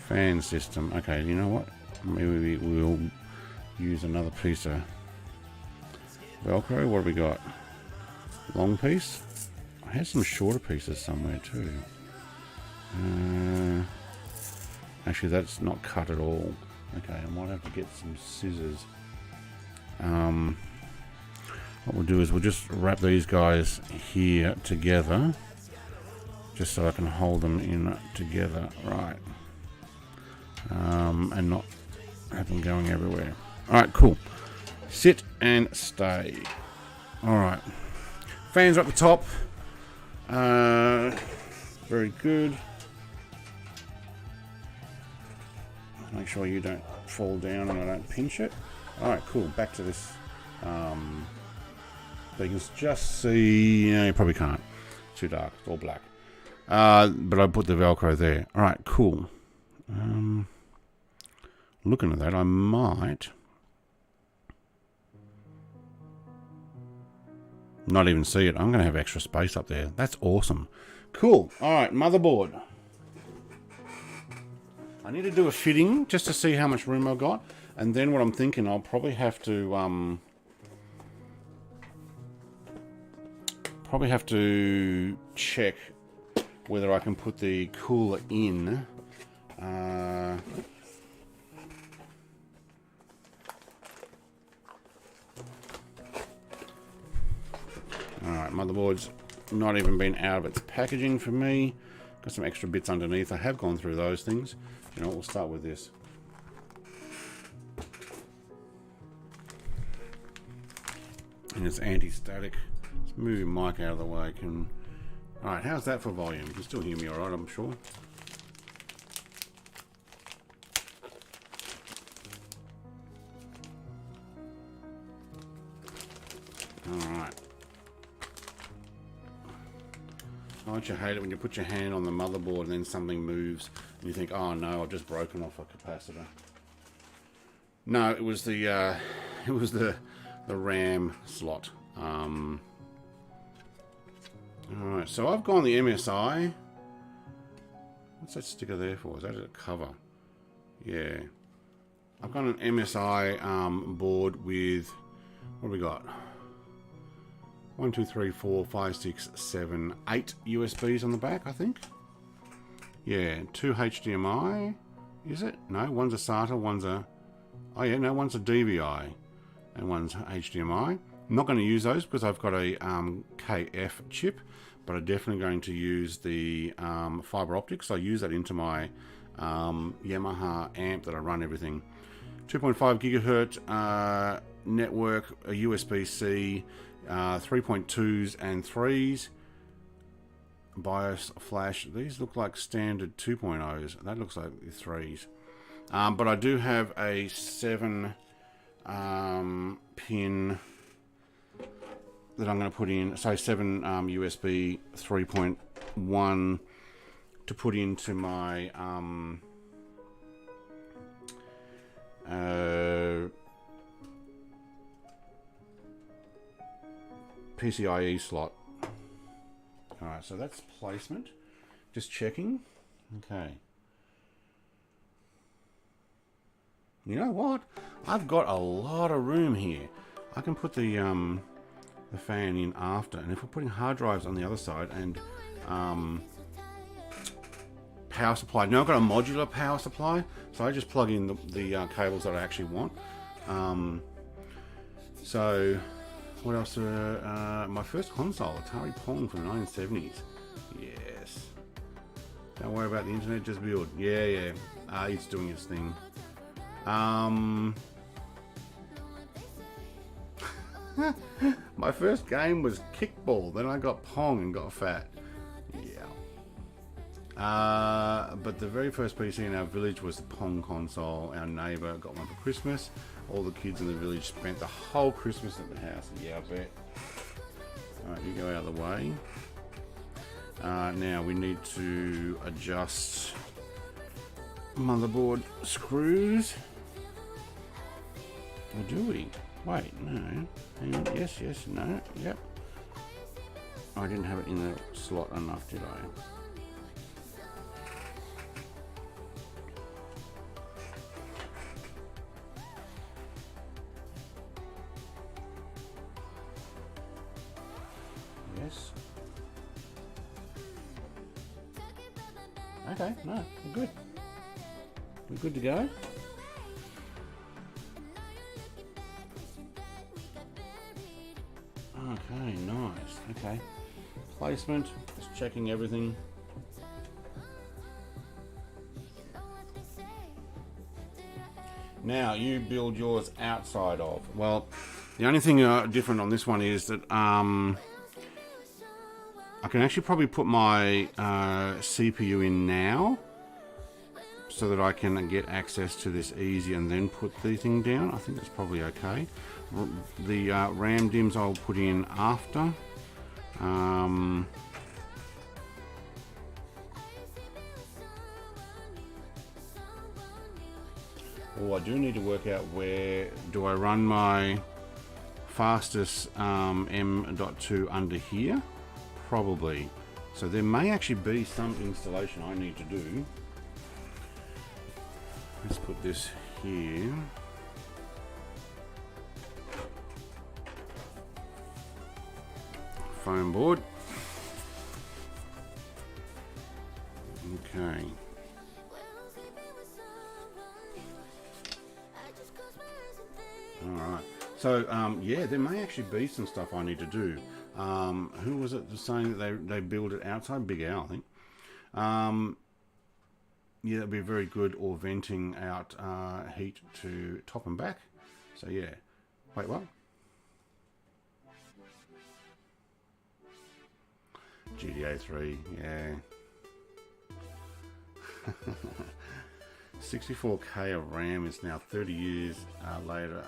fan system. Okay, you know what? Maybe we'll use another piece of Velcro. What have we got? Long piece? I had some shorter pieces somewhere too. Actually, that's not cut at all. Okay, I might have to get some scissors. What we'll do is we'll just wrap these guys here together, just so I can hold them in together, right? And not have them going everywhere. All right, cool. Sit and stay. All right. Fans are at the top. Very good. Make sure you don't fall down and I don't pinch it. All right, cool. Back to this. So you can just see, you probably can't. It's too dark. It's all black. But I put the Velcro there. All right, cool. Looking at that, I might not even see it. I'm going to have extra space up there. That's awesome. Cool. All right, motherboard. I need to do a fitting just to see how much room I've got. And then what I'm thinking, I'll probably have to... check whether I can put the cooler in. Alright, motherboard's not even been out of its packaging for me. Got some extra bits underneath. I have gone through those things. You know, we'll start with this. And it's anti-static. Let's move your mic out of the way. Alright, how's that for volume? You can still hear me alright, I'm sure. Alright. Don't you hate it when you put your hand on the motherboard and then something moves and you think, oh no, I've just broken off a capacitor. No, it was the RAM slot. Alright, so I've gone the MSI. What's that sticker there for? Is that a cover? Yeah. I've got an MSI board with, what have we got? 1, 2, 3, 4, 5, 6, 7, 8 USBs on the back, I think. Yeah, 2 HDMI. Is it? No, one's a SATA, one's a... Oh yeah, no, one's a DVI and one's HDMI. I'm not going to use those because I've got a KF chip, but I'm definitely going to use the fiber optics. So I use that into my Yamaha amp that I run everything. 2.5 gigahertz network, a USB-C, 3.2s and 3s. BIOS flash. These look like standard 2.0s. That looks like the 3s. But I do have a 7 pin that I'm going to put in, so 7 USB 3.1 to put into my PCIe slot. Alright, so that's placement. Just checking. Okay. You know what? I've got a lot of room here. I can put the fan in after, and if we're putting hard drives on the other side and power supply. Now I've got a modular power supply, so I just plug in the cables that I actually want. So what else? My first console, Atari Pong from the 1970s. Yes. Don't worry about the internet, just build. Yeah. It's doing its thing. My first game was kickball, then I got Pong and got fat. Yeah. But the very first PC in our village was the Pong console. Our neighbour got one for Christmas. All the kids in the village spent the whole Christmas at the house. Yeah, I bet. Alright, you go out of the way. Now we need to adjust motherboard screws. Or do we? Wait, no. Hang on. Yes, no. Yep. I didn't have it in the slot enough, did I? Yes. Okay, no, we're good. We're good to go. Okay, nice. Okay. Placement, just checking everything. Now, you build yours outside of. Well, the only thing different on this one is that I can actually probably put my CPU in now so that I can get access to this easy and then put the thing down. I think that's probably okay. The RAM DIMMs I'll put in after. Oh, I do need to work out where do I run my fastest M.2 under here? Probably. So there may actually be some installation I need to do. Let's put this here. Foam board. Okay. Alright. So, yeah, there may actually be some stuff I need to do. Who was it saying that they build it outside? Big Al, I think. Yeah, that'd be very good, or venting out heat to top and back. So, yeah. Wait, what? GTA 3, yeah. 64K of RAM is now 30 years later.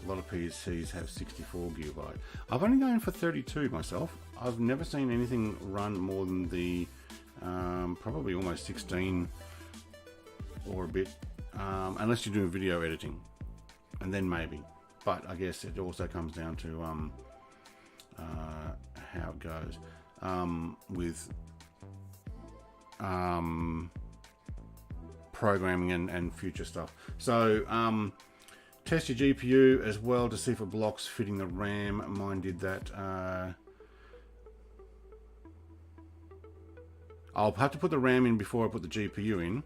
A lot of PCs have 64 gigabyte. I've only gone for 32 myself. I've never seen anything run more than the probably almost 16 or a bit, unless you're doing video editing, and then maybe. But I guess it also comes down to how it goes with programming and future stuff. So test your GPU as well to see if it blocks fitting the RAM. Mine did that. I'll have to put the RAM in before I put the GPU in.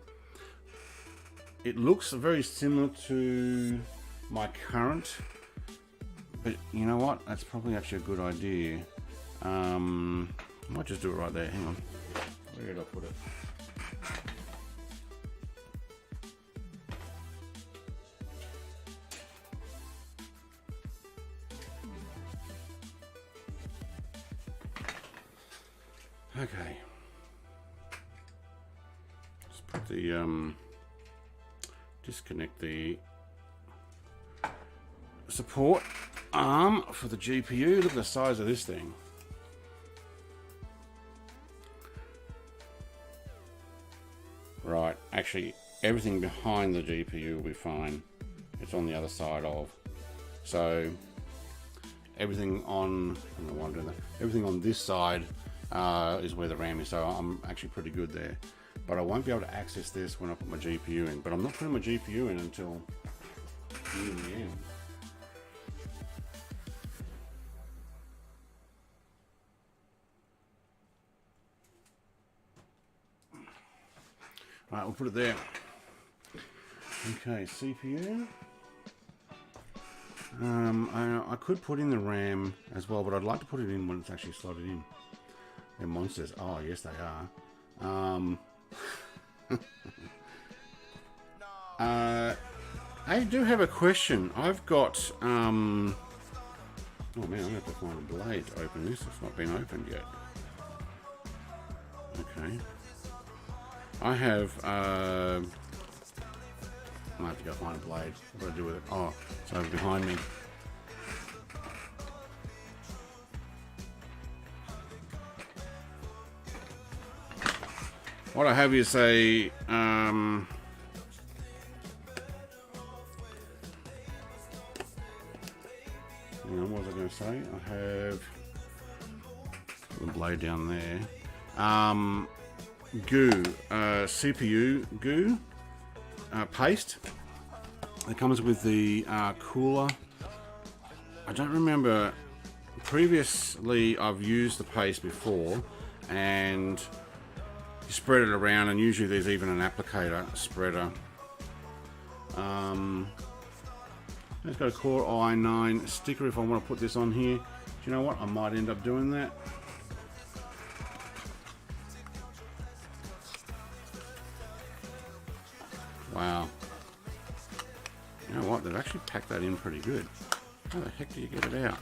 It looks very similar to my current, but you know what? That's probably actually a good idea. I might just do it right there. Hang on. Where did I put it? Okay. Just put the disconnect the support arm for the GPU. Look at the size of this thing. Right, actually everything behind the GPU will be fine. It's on the other side of. So everything on, I don't know why I'm doing that. Everything on this side is where the RAM is, so I'm actually pretty good there. But I won't be able to access this when I put my GPU in. But I'm not putting my GPU in until near the end. Alright, we'll put it there. Okay, CPU. I could put in the RAM as well, but I'd like to put it in when it's actually slotted in. They're monsters. Oh, yes, they are. I do have a question. I've got oh man, I'm gonna have to find a blade to open this. It's not been opened yet. Okay. I have I have to go find a blade. What do I do with it? Oh, it's over behind me. What I have is a what was I going to say? I have the blade down there. Goo, CPU goo paste. It comes with the cooler. I don't remember. Previously, I've used the paste before, and you spread it around, and usually there's even an applicator spreader. It's got a Core i9 sticker if I want to put this on here. Do you know what? I might end up doing that. Wow. You know what? They've actually packed that in pretty good. How the heck do you get it out?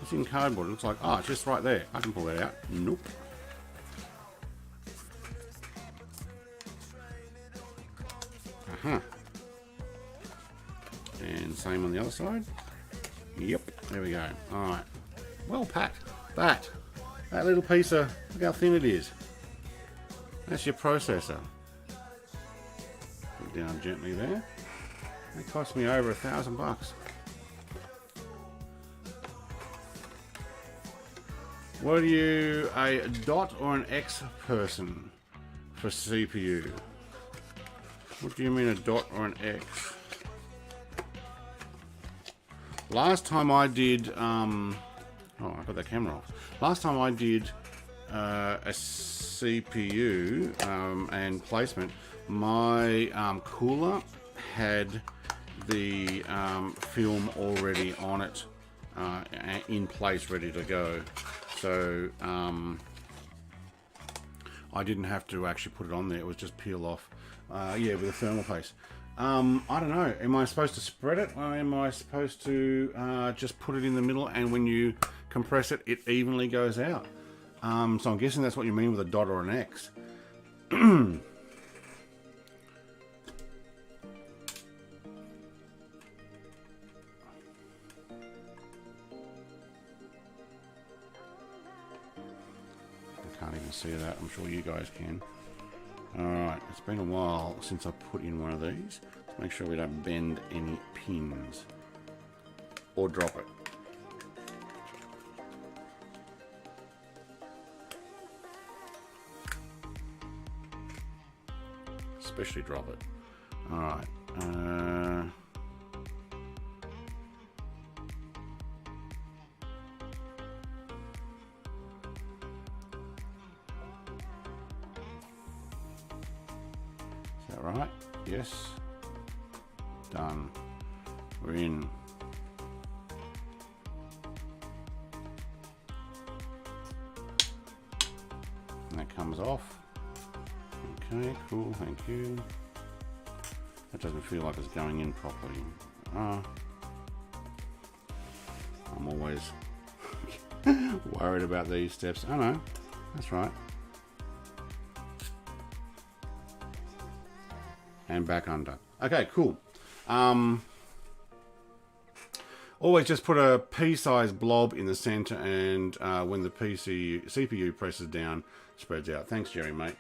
It's in cardboard. It looks like, oh, it's just right there. I can pull that out. Nope. And same on the other side. Yep, there we go. Alright. Well packed. That little piece of, look how thin it is. That's your processor. Put it down gently there. That cost me over $1,000. What are you, a dot or an X person for CPU? What do you mean a dot or an X? Last time I did, oh, I got that camera off. Last time I did a CPU and placement, my cooler had the film already on it, in place, ready to go. So I didn't have to actually put it on there. It was just peel off. Yeah, with a thermal paste. I don't know. Am I supposed to spread it, or am I supposed to just put it in the middle, and when you compress it, it evenly goes out? So I'm guessing that's what you mean with a dot or an X. Can't even see that. I'm sure you guys can. Alright, it's been a while since I put in one of these. Let's make sure we don't bend any pins or drop it. Especially drop it. Alright. that right? Yes. Done. We're in. And that comes off. Okay, cool, thank you. That doesn't feel like it's going in properly. I'm always worried about these steps. Oh no, that's right. And back under. Okay, cool. Always just put a pea-sized blob in the center, and when the CPU presses down, spreads out. Thanks, Jerry, mate.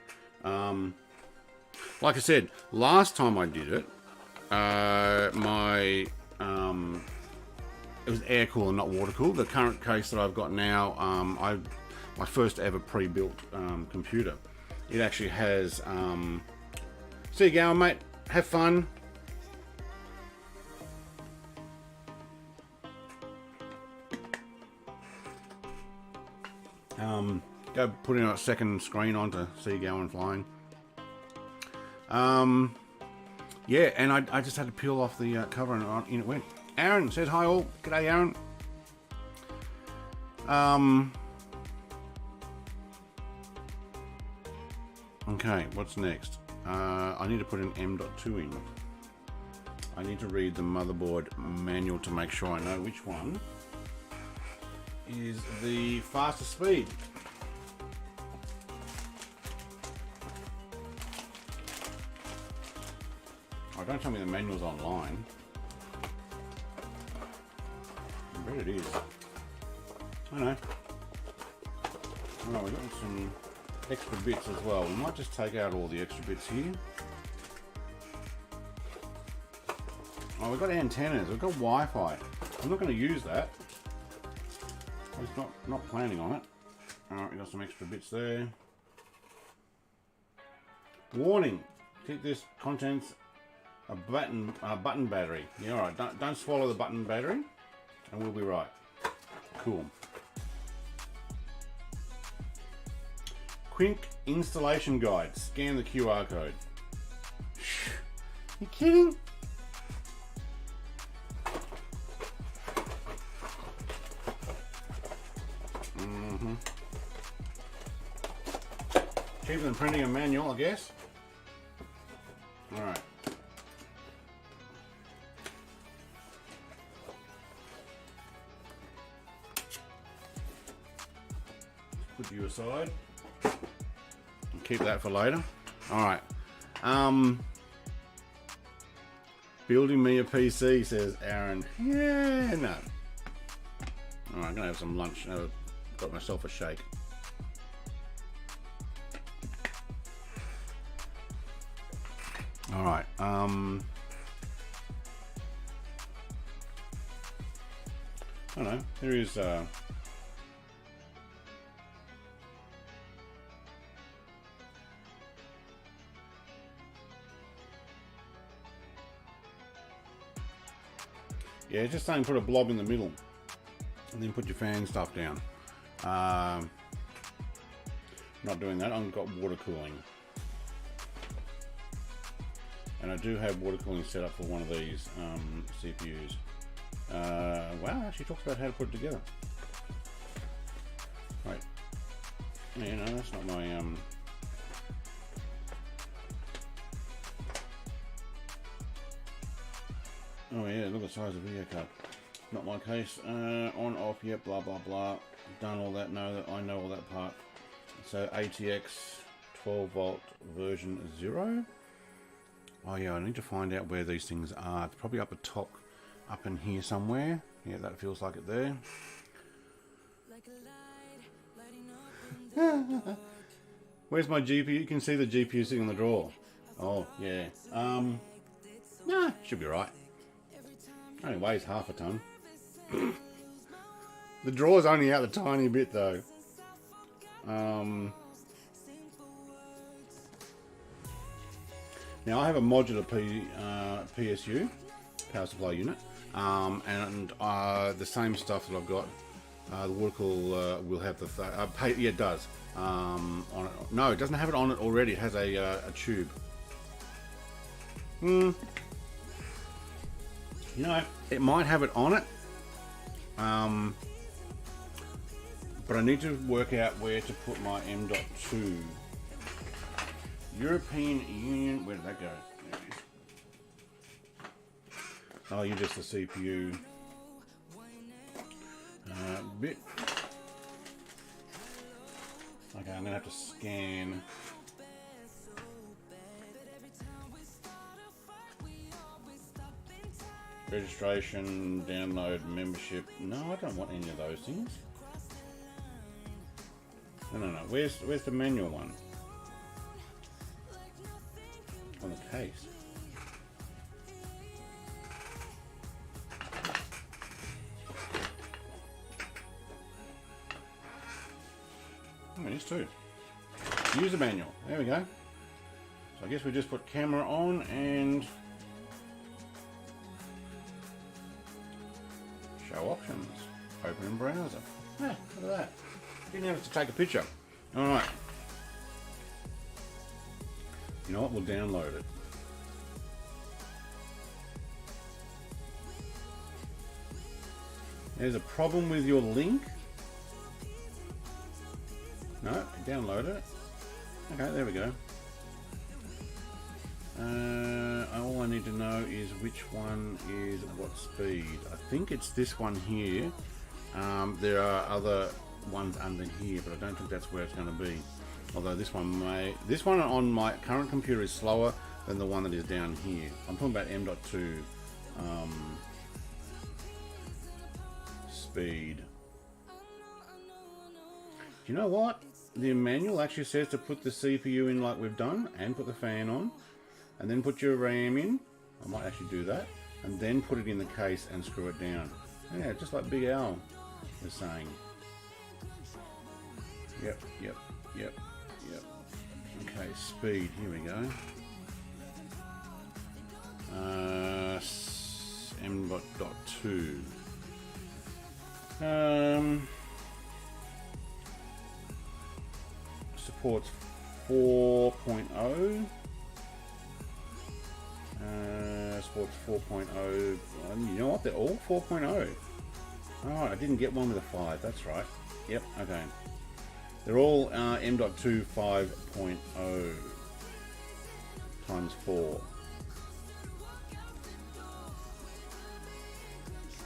Like I said, last time I did it, it was air cooled and not water cooled. The current case that I've got now, my first ever pre-built computer. It actually has. See you going, mate. Have fun. Go put in a second screen on to see you going flying. Yeah, and I just had to peel off the cover and in it went. Aaron says hi all. G'day, Aaron. Okay, what's next? I need to put an M.2 in. I need to read the motherboard manual to make sure I know which one is the fastest speed. Oh, don't tell me the manual's online. I bet it is. I know. Alright, we've got some extra bits as well. We might just take out all the extra bits here. Oh, we've got antennas, we've got Wi-Fi. I'm not going to use that. I'm just not planning on it. Alright, we've got some extra bits there. Warning! Keep this contents a button battery. Yeah, alright, don't swallow the button battery and we'll be right. Cool. Quick installation guide. Scan the QR code. You kidding? Cheaper than printing a manual, I guess. Alright. Put you aside. Keep that for later. Alright. Building me a PC, says Aaron. Yeah, no. Alright, I'm gonna have some lunch. I've got myself a shake. Alright, I don't know, there is yeah, just saying put a blob in the middle and then put your fan stuff down. Not doing that, I've got water cooling. And I do have water cooling set up for one of these CPUs. Wow, it actually talks about how to put it together. Right. Yeah, no, that's not my oh yeah, look at the size of the video card. Not my case. On, off, yep, blah, blah, blah. Done all that, I know all that part. So ATX 12 volt version 0. Oh yeah, I need to find out where these things are. It's probably up the top, up in here somewhere. Yeah, that feels like it there. Where's my GPU? You can see the GPU sitting in the drawer. Oh, yeah. Nah, should be right. Only weighs half a ton. The drawer's only out the tiny bit though. Now I have a modular PSU, power supply unit, and the same stuff that I've got. The water cool will have the yeah, it does. On it. No, it doesn't have it on it already. It has a tube. You know, it might have it on it. But I need to work out where to put my M.2. European Union, where did that go? There it is. Oh, you're just the CPU bit. Okay, I'm gonna have to scan. Registration, download, membership. No, I don't want any of those things. No. Where's the manual one? On the case. Oh, it is too. User manual. There we go. So I guess we just put camera on and show options. Open in browser. Yeah, look at that. Didn't have to take a picture. Alright. You know what? We'll download it. There's a problem with your link. No, download it. Okay, there we go. All I need to know is which one is what speed. I think it's this one here. There are other ones under here, but I don't think that's where it's going to be. Although this one on my current computer is slower than the one that is down here. I'm talking about M.2 speed. Do you know what? The manual actually says to put the CPU in like we've done, and put the fan on, and then put your RAM in. I might actually do that, and then put it in the case and screw it down. Yeah, just like Big Al was saying. Yep. Okay, speed, here we go. M.2. Supports 4.0. Supports 4.0. You know what? They're all 4.0. Oh, I didn't get one with a 5. That's right. Yep. Okay. They're all M.2 5.0 times 4.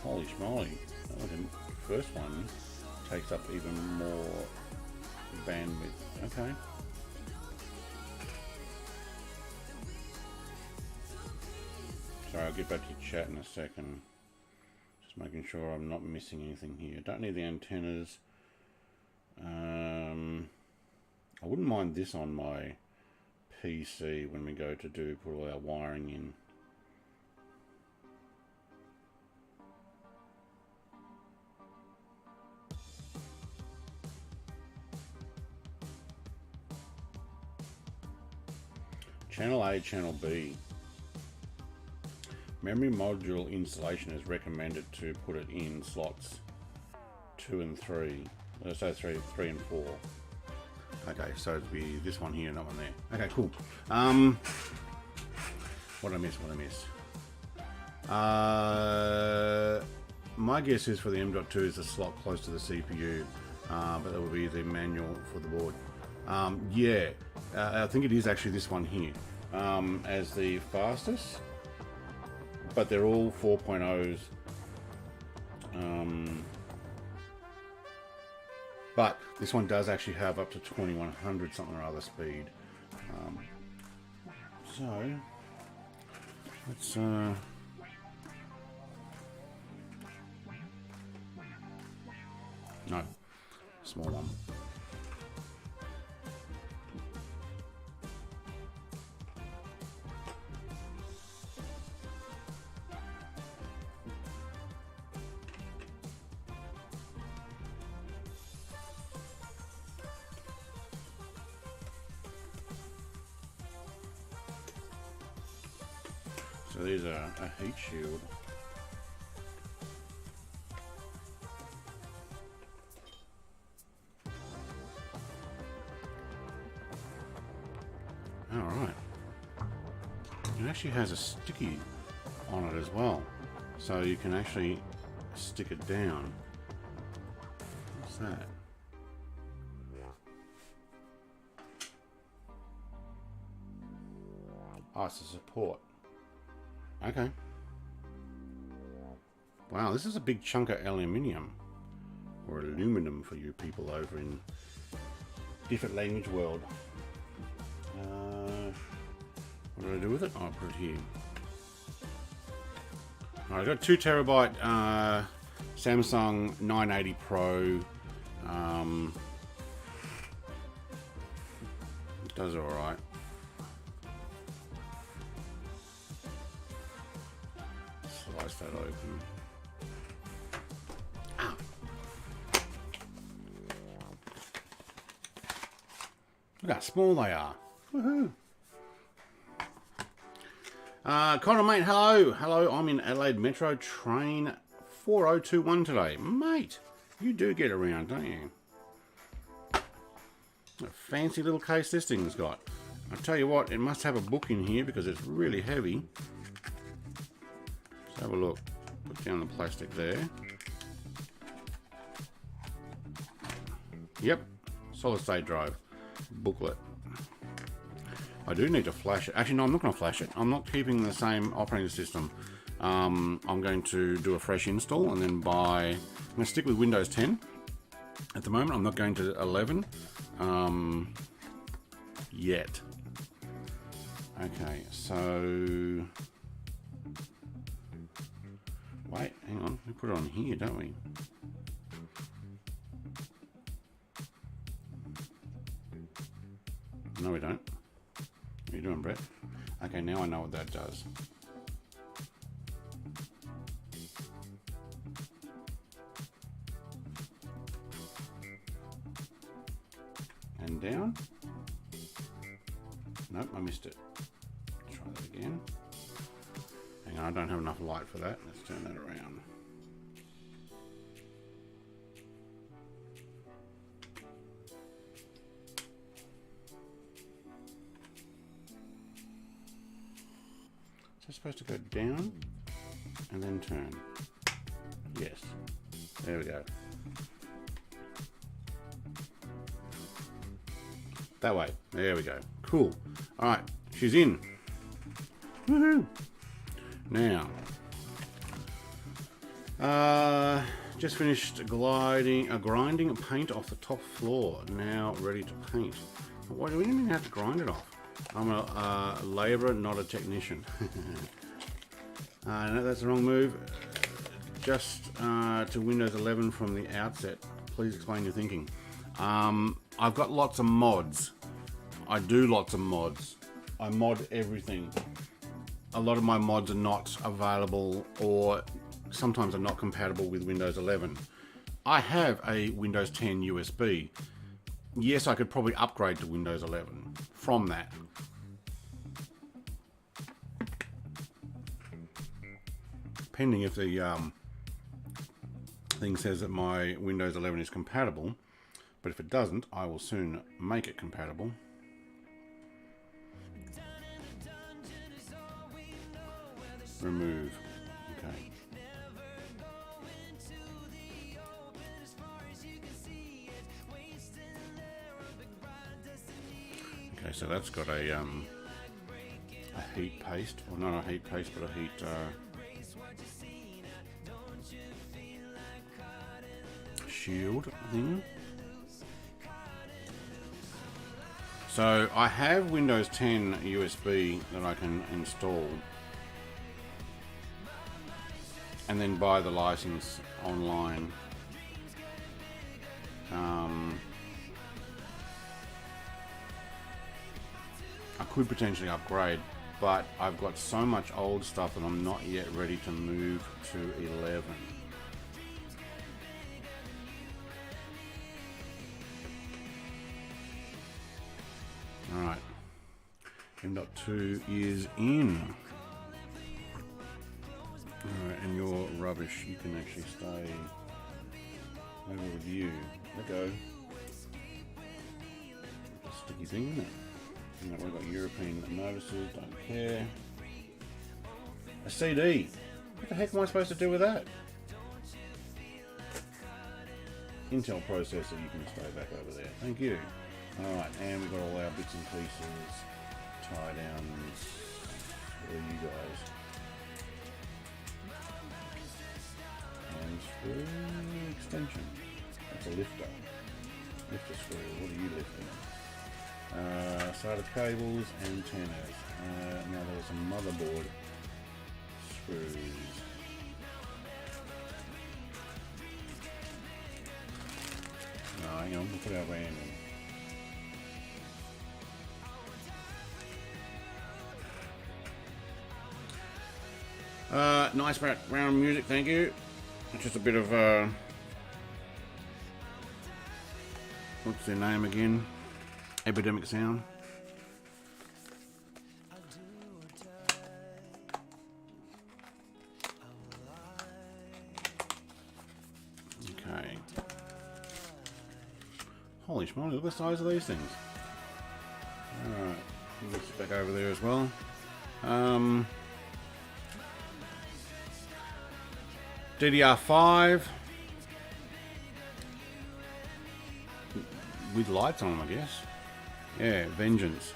Holy schmoly! The first one takes up even more bandwidth. Okay. Sorry, I'll get back to chat in a second. Just making sure I'm not missing anything here. Don't need the antennas. I wouldn't mind this on my PC when we go to put all our wiring in. Channel A, Channel B. Memory module installation is recommended to put it in slots 2 and 3. Let's say 3 and 4. Okay, so it'd be this one here and that one there. Okay, cool. What did I miss? My guess is for the M.2 is a slot close to the CPU, but that will be the manual for the board. Yeah, I think it is actually this one here as the fastest, but they're all 4.0s. But this one does actually have up to 2100 something or other speed. So let's no, small one. So these are a heat shield. Alright. It actually has a sticky on it as well, so you can actually stick it down. What's that? Oh, it's a support. Okay. Wow, this is a big chunk of aluminium, or aluminum for you people over in different language world. What do I do with it? I'll put it here. Alright, I've got 2 terabyte Samsung 980 Pro. It does alright. Slice that open. Ah. Look how small they are. Woohoo! Connor, mate, hello. Hello, I'm in Adelaide Metro train 4021 today. Mate, you do get around, don't you? A fancy little case this thing's got. I'll tell you what, it must have a book in here because it's really heavy. Let's have a look. Put down the plastic there. Yep, solid state drive booklet. I do need to flash it. Actually, no, I'm not going to flash it. I'm not keeping the same operating system. I'm going to do a fresh install and then I'm going to stick with Windows 10. At the moment, I'm not going to 11 yet. Okay, so wait, hang on. We put it on here, don't we? No, we don't. What are you doing, Brett? Okay, now I know what that does. And down. Nope, I missed it. Try that again. Hang on, I don't have enough light for that. Let's turn that around. So it's supposed to go down and then turn. Yes. There we go. That way. There we go. Cool. Alright, she's in. Woohoo! Now, just finished grinding paint off the top floor. Now ready to paint. Why do we even have to grind it off? I'm a labourer, not a technician. No, that's the wrong move. Just to Windows 11 from the outset. Please explain your thinking. I've got lots of mods. I do lots of mods. I mod everything. A lot of my mods are not available or sometimes are not compatible with Windows 11. I have a Windows 10 USB. Yes, I could probably upgrade to Windows 11 from that. Pending if the thing says that my Windows 11 is compatible, but if it doesn't, I will soon make it compatible. Remove. Okay. Okay, so that's got a heat paste, well not a heat paste, but a heat shield thing. So I have Windows 10 USB that I can install and then buy the license online. I could potentially upgrade, but I've got so much old stuff that I'm not yet ready to move to 11. Alright, M.2 is in. Alright, and your rubbish, you can actually stay over with you. Let go. A sticky thing, isn't it? And we've got European notices, don't care. A CD. What the heck am I supposed to do with that? Intel processor, you can stay back over there. Thank you. Alright, and we've got all our bits and pieces, tie downs, for you guys. And screw extension. That's a lifter. Lifter screw. What are you lifting? SATA cables, antennas. Now there's some motherboard screws. No, hang on, we'll put our RAM in. Nice background music, thank you. It's just a bit of what's their name again? Epidemic Sound. Okay. Holy schmoly, look at the size of these things. Alright, let's back over there as well. DDR5 with lights on them, I guess. Yeah, Vengeance,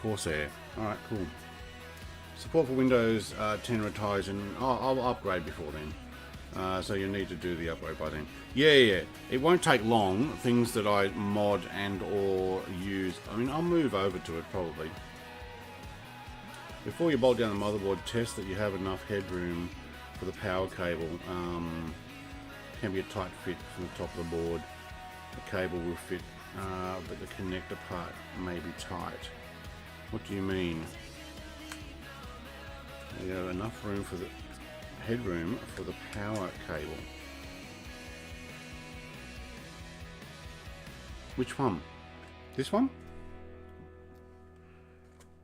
Corsair. Alright, cool. Support for Windows 10 retires, and I'll upgrade before then. So you need to do the upgrade by then. Yeah, it won't take long. Things that I mod and or use, I mean, I'll move over to it probably. Before you bolt down the motherboard, test that you have enough headroom for the power cable. Can be a tight fit from the top of the board. The cable will fit, but the connector part may be tight. What do you mean? You have enough room for the headroom for the power cable. Which one? This one?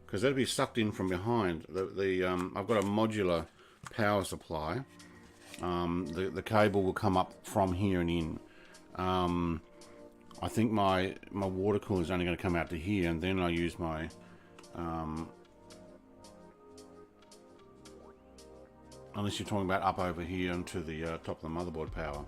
Because that'll be sucked in from behind. I've got a modular power supply. The cable will come up from here and in. I think my water cooler is only going to come out to here, and then I use my unless you're talking about up over here onto the top of the motherboard power.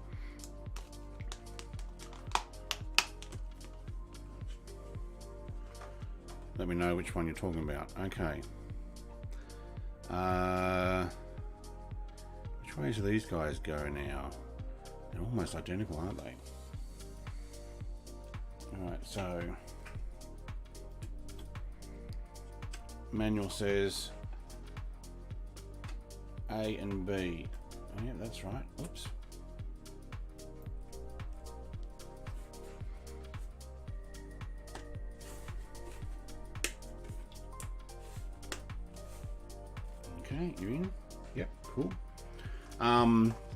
Let me know which one you're talking about. Okay. Which ways do these guys go now? They're almost identical, aren't they? Alright, so manual says A and B. Oh, yeah, that's right. Oops. Okay, you in? Yep, cool.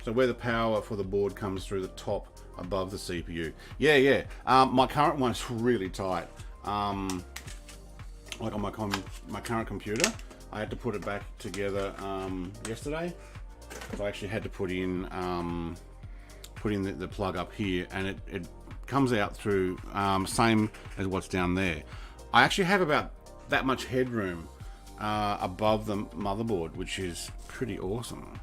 So where the power for the board comes through the top above the CPU. Yeah. My current one's really tight. Like on my current computer, I had to put it back together yesterday. So I actually had to put in the plug up here, and it comes out through same as what's down there. I actually have about that much headroom above the motherboard, which is pretty awesome.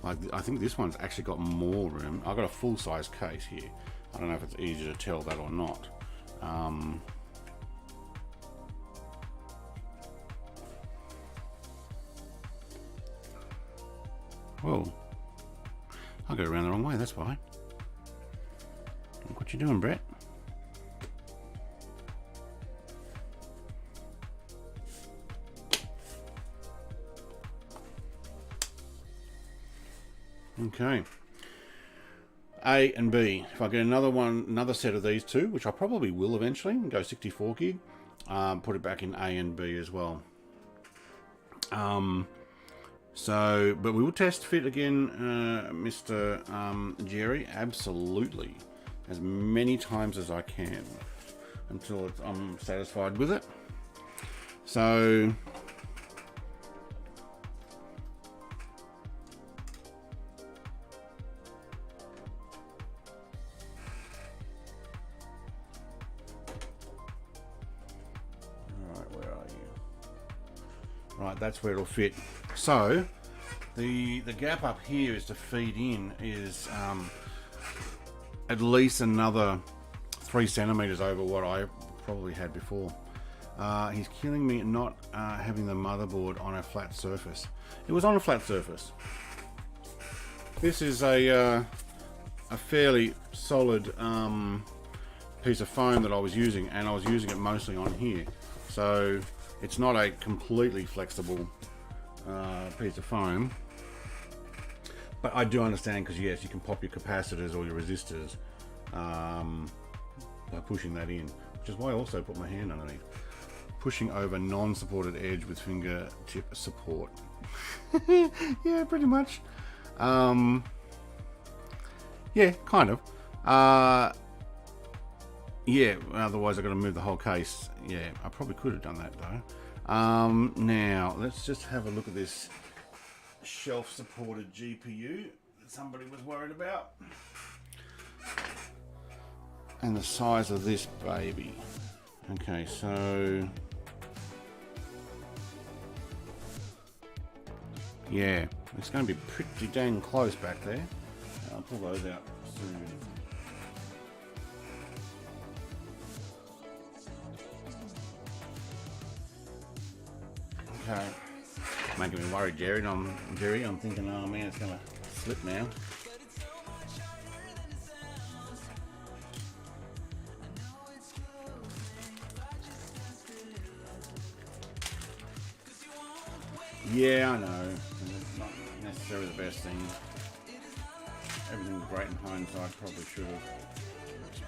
Like, I think this one's actually got more room. I've got a full-size case here. I don't know if it's easy to tell that or not. Whoa. I'll go around the wrong way, that's why. Look what you're doing, Brett. Okay, A and B. If I get another set of these two, which I probably will eventually, and go 64 gig, put it back in A and B as well. So, but we will test fit again, Mr. Jerry, absolutely, as many times as I can, until I'm satisfied with it. So, right, that's where it'll fit. So the gap up here is to feed in is at least another 3 centimeters over what I probably had before. He's killing me not having the motherboard on a flat surface. It was on a flat surface. This is a fairly solid piece of foam that I was using, and I was using it mostly on here. So it's not a completely flexible piece of foam. But I do understand, because yes, you can pop your capacitors or your resistors by pushing that in, which is why I also put my hand underneath. Pushing over non-supported edge with fingertip support. Yeah, pretty much. Yeah, kind of. Yeah, otherwise I've got to move the whole case. Yeah, I probably could have done that though. Now, let's just have a look at this shelf-supported GPU that somebody was worried about. And the size of this baby. Okay, so... yeah, it's going to be pretty dang close back there. I'll pull those out soon. Okay. Making me worried, Jerry. I'm thinking, oh man, it's going to slip now. Yeah, I know. It's not necessarily the best thing. Everything's great in hindsight, probably should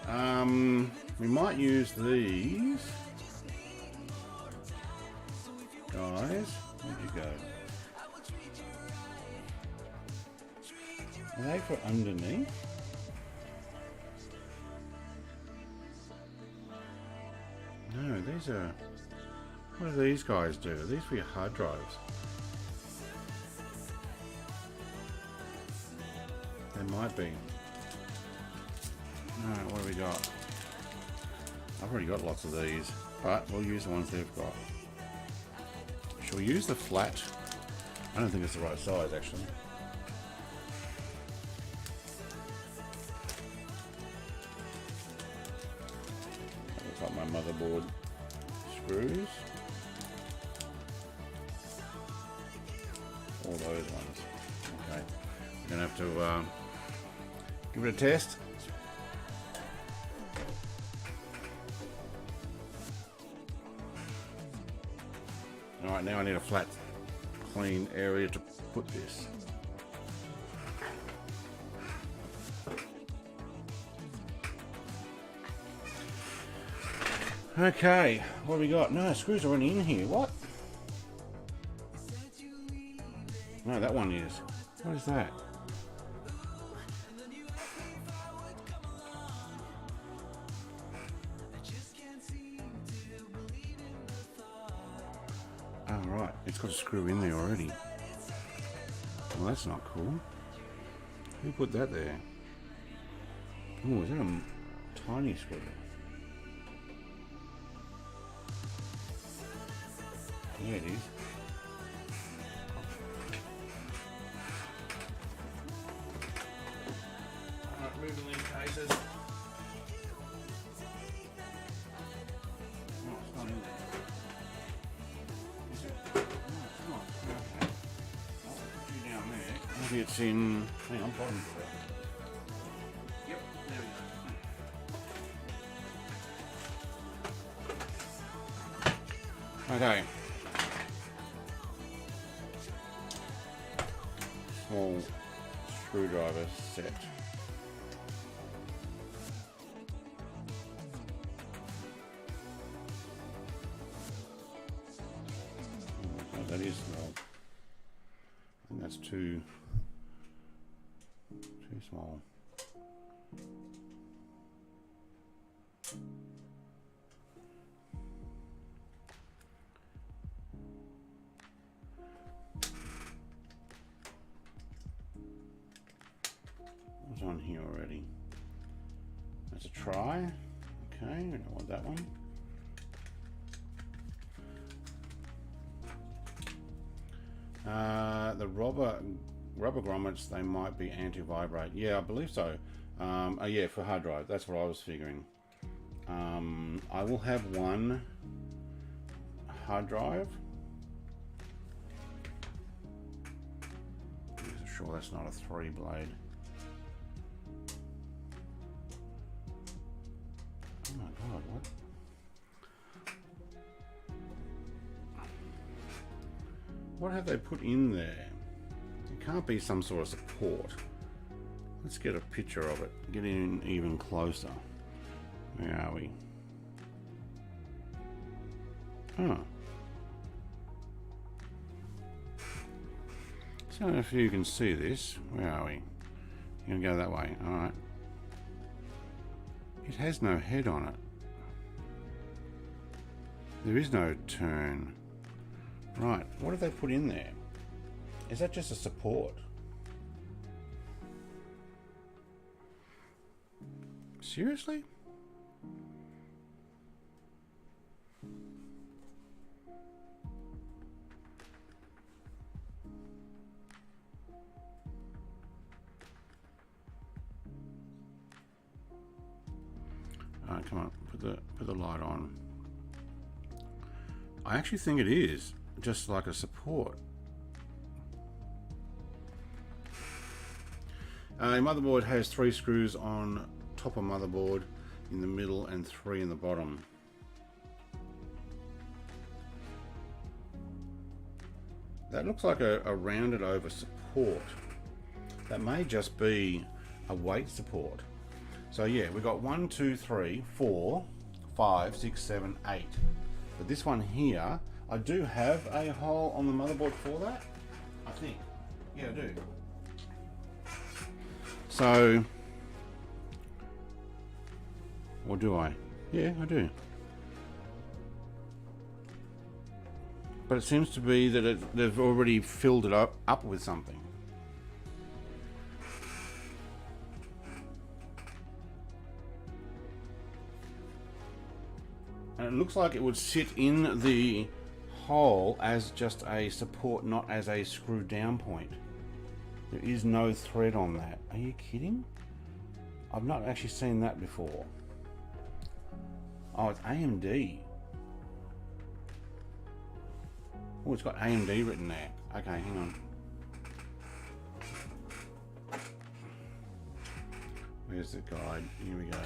have. We might use these. Guys, where'd you go? Are they for underneath? No, these are... what do these guys do? Are these for your hard drives? They might be. Alright, what have we got? I've already got lots of these, but we'll use the ones they've got. Shall we use the flat? I don't think it's the right size, actually. That looks like my motherboard screws. All those ones. Okay. We're going to have to give it a test. Alright, now I need a flat, clean area to put this. Okay, what have we got? No, screws are already in here. What? No, that one is. What is that? Oh, right. It's got a screw in there already. Well, that's not cool. Who put that there? Oh, is that a tiny screw? Yeah, it is. Alright, moving these cases. No, it's not in there. Is it? No, it's not. Okay. I'll put you down there. Maybe it's in... hang on, bottom of it. Yep, there we go. Okay. Small screwdriver set. Oh, that is small. I think that's too small. What's on here already? That's a try. Okay, we don't want that one. The rubber grommets, they might be anti-vibrate. Yeah, I believe so. Oh yeah, for hard drive. That's what I was figuring. I will have one hard drive. I'm sure that's not a 3-blade. Oh my god, what? What have they put in there? It can't be some sort of support. Let's get a picture of it. Get in even closer. Where are we? Oh. So I don't know if you can see this. Where are we? You're gonna go that way. Alright. It has no head on it. There is no turn. Right, what have they put in there? Is that just a support? Seriously? Alright, come on, put the light on. I actually think it is just like a support. Motherboard has 3 screws on top of motherboard, in the middle, and 3 in the bottom. That looks like a rounded over support. That may just be a weight support. So yeah, we've got 1, 2, 3, 4, 5, 6, 7, 8. But this one here, I do have a hole on the motherboard for that, I think. Yeah, I do. So, or do I? Yeah, I do. But it seems to be that they've already filled it up with something. And it looks like it would sit in the hole as just a support, not as a screw down point. There is no thread on that. Are you kidding? I've not actually seen that before. Oh, it's AMD. Oh, it's got AMD written there. Okay, hang on. Where's the guide? Here we go.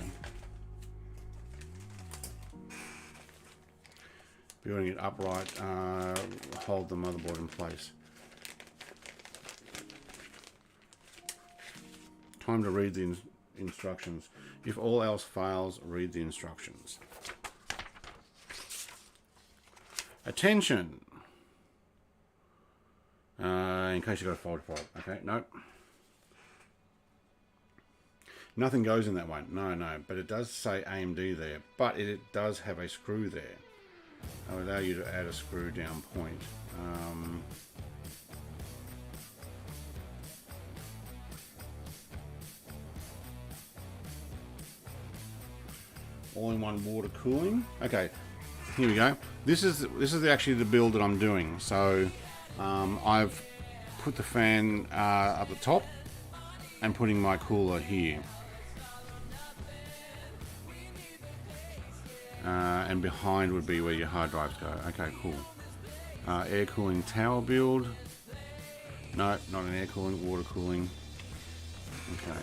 Building it upright, hold the motherboard in place. Time to read the instructions. If all else fails, read the instructions. Attention! In case you got a fault. Okay, nope. Nothing goes in that one. No, but it does say AMD there. But it does have a screw there. I'll allow you to add a screw down point. All-in-one water cooling. Okay, here we go. This is actually the build that I'm doing. So I've put the fan up the top and putting my cooler here. And behind would be where your hard drives go. Okay, cool. Air cooling tower build. No, not an air cooling, water cooling. Okay.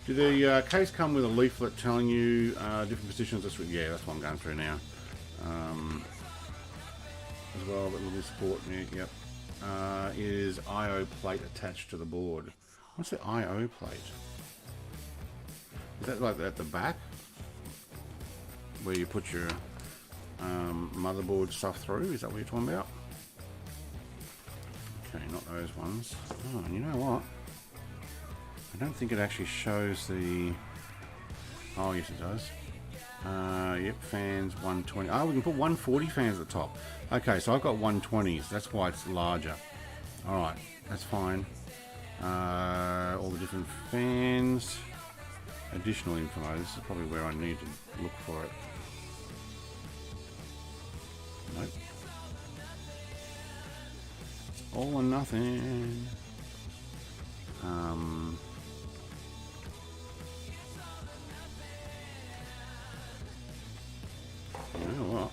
Did the case come with a leaflet telling you different positions? Yeah, that's what I'm going through now. As well, but with this support, yep. Is I/O plate attached to the board. What's the I/O plate? Is that like at the back? Where you put your motherboard stuff through? Is that what you're talking about? Okay, not those ones. Oh, and you know what? I don't think it actually shows the... Oh, yes it does. Yep, fans 120. Oh, we can put 140 fans at the top. Okay, so I've got 120s. That's why it's larger. Alright, that's fine. All the different fans. Additional info. This is probably where I need to look for it. Nope. All or nothing. You know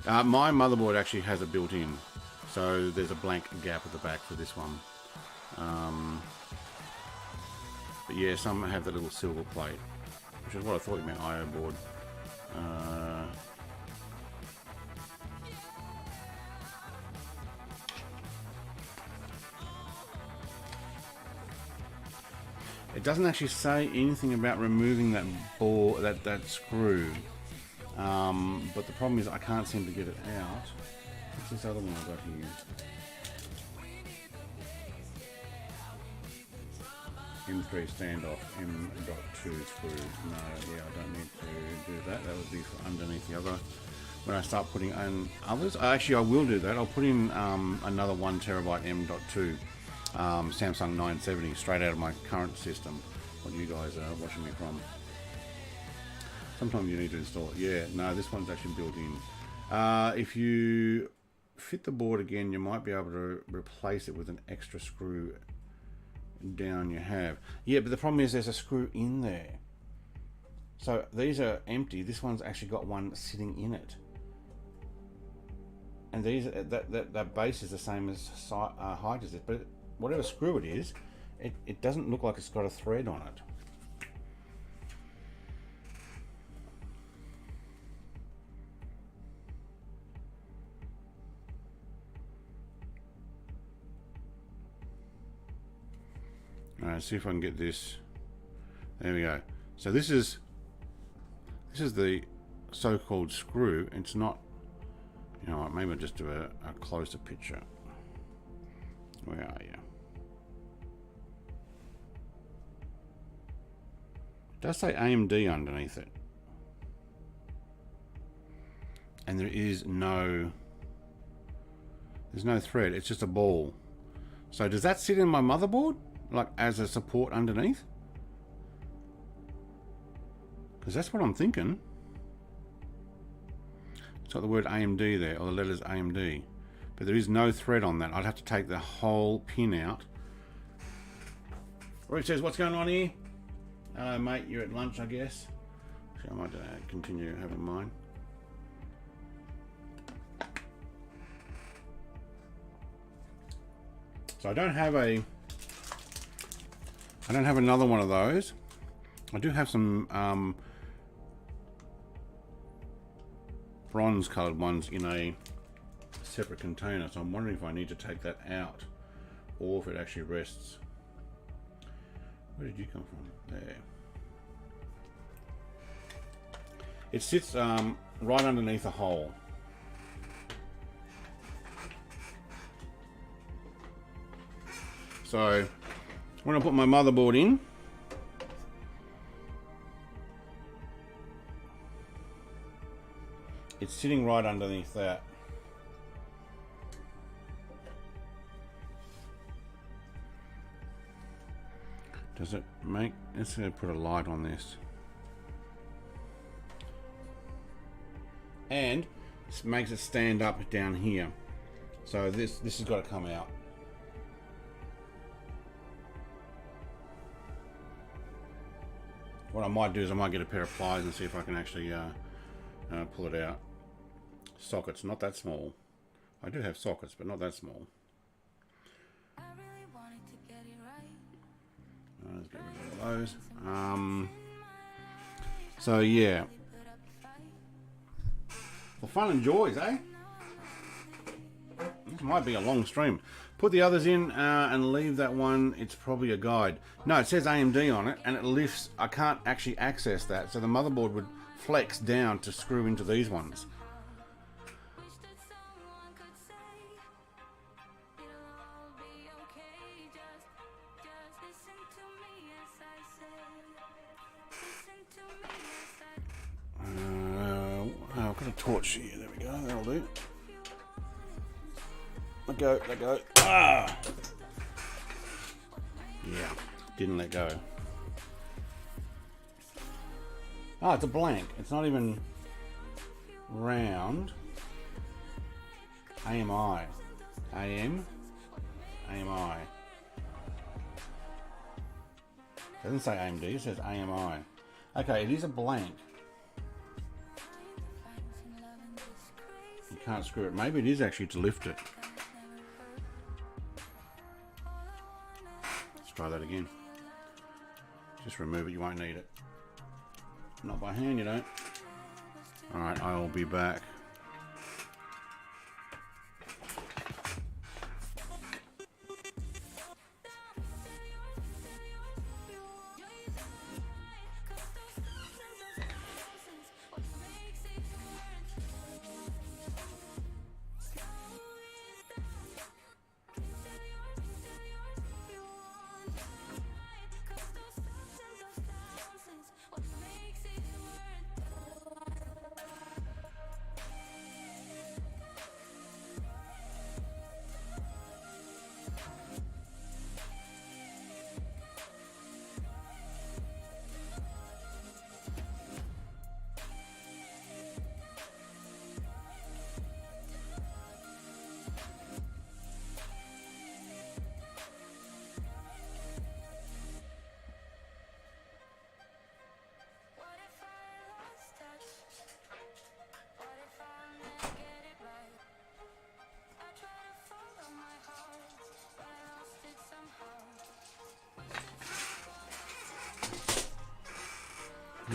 what? My motherboard actually has a built-in, so there's a blank gap at the back for this one. But yeah, some have the little silver plate, which is what I thought you meant, IO board. It doesn't actually say anything about removing that board, that screw. But the problem is I can't seem to get it out. What's this other one I've got here? M3 standoff, M.2 screw. No, yeah, I don't need to do that. That would be for underneath the other. When I start putting in others, actually I will do that. I'll put in another 1TB M.2 Samsung 970 straight out of my current system. What you guys are watching me from. Sometimes you need to install it. Yeah, no, this one's actually built in. If you fit the board again, you might be able to replace it with an extra screw down you have. Yeah, but the problem is there's a screw in there. So these are empty. This one's actually got one sitting in it. And these that base is the same as height as this, but whatever screw it is, it doesn't look like it's got a thread on it. Alright, see if I can get this. There we go. So this is the so-called screw. It's not, you know what, maybe I'll just do a closer picture. Where are you? It does say AMD underneath it. And there's no thread, it's just a ball. So does that sit in my motherboard? Like as a support underneath? Because that's what I'm thinking. It's got the word AMD there, or the letters AMD. But there is no thread on that. I'd have to take the whole pin out. Roy says, what's going on here? Hello mate, you're at lunch I guess. So I might continue having mine. So I don't have another one of those. I do have some bronze colored ones in a separate container, so I'm wondering if I need to take that out or if it actually rests. Where did you come from? There. It sits right underneath a hole. So when I put my motherboard in, it's sitting right underneath that. Does it make, let's put a light on this. And this makes it stand up down here. So this has got to come out. What I might do is I might get a pair of pliers and see if I can actually pull it out. Sockets, not that small. I do have sockets, but not that small. Let's get rid of those. So yeah, for fun and joys, eh? This might be a long stream. Put the others in and leave that one. It's probably a guide. No, it says AMD on it, and it lifts. I can't actually access that, so the motherboard would flex down to screw into these ones. I've got a torch here. There we go. That'll do. Let go. Let go. Ah! Yeah, didn't let go. Ah, it's a blank. It's not even round. AMI. AM, AMI. Doesn't say AMD, it says AMI. Okay, it is a blank. You can't screw it. Maybe it is actually to lift it. Let's try that again. Just remove it, you won't need it. Not by hand, you don't. Alright, I will be back.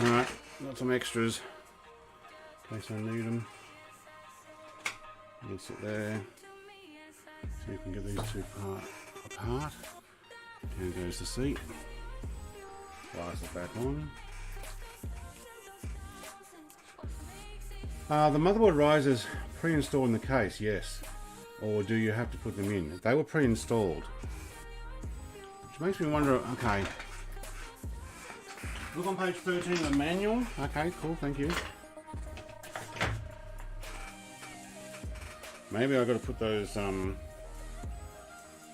Alright, got some extras in case I need them. You can sit there, so you can get these two apart. Down goes the seat. Glass is back on. The motherboard risers pre-installed in the case, yes. Or do you have to put them in? They were pre-installed. Which makes me wonder, okay. Look on page 13 of the manual. Okay, cool, thank you. Maybe I've got to put those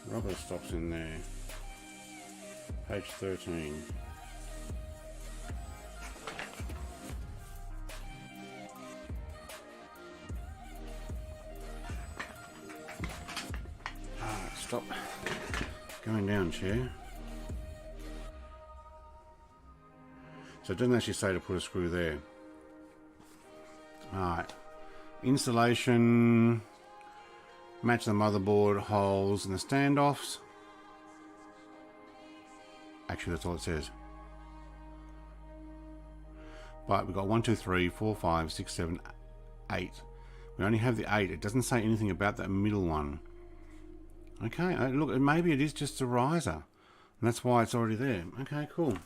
rubber stops in there. Page 13. Stop going down, chair. So it doesn't actually say to put a screw there. Alright. Installation. Match the motherboard holes in the standoffs. Actually, that's all it says. But we've got 1, 2, 3, 4, 5, 6, 7, 8. We only have the 8. It doesn't say anything about that middle one. Okay, look, maybe it is just a riser. And that's why it's already there. Okay, cool.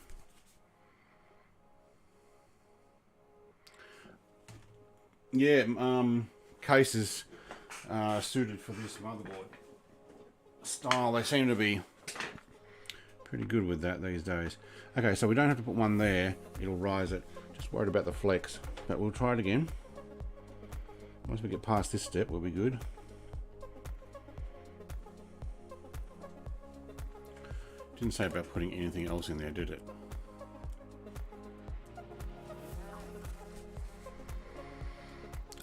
Yeah, cases suited for this motherboard style. They seem to be pretty good with that these days. Okay, so we don't have to put one there. It'll rise it. Just worried about the flex. But we'll try it again. Once we get past this step, we'll be good. Didn't say about putting anything else in there, did it?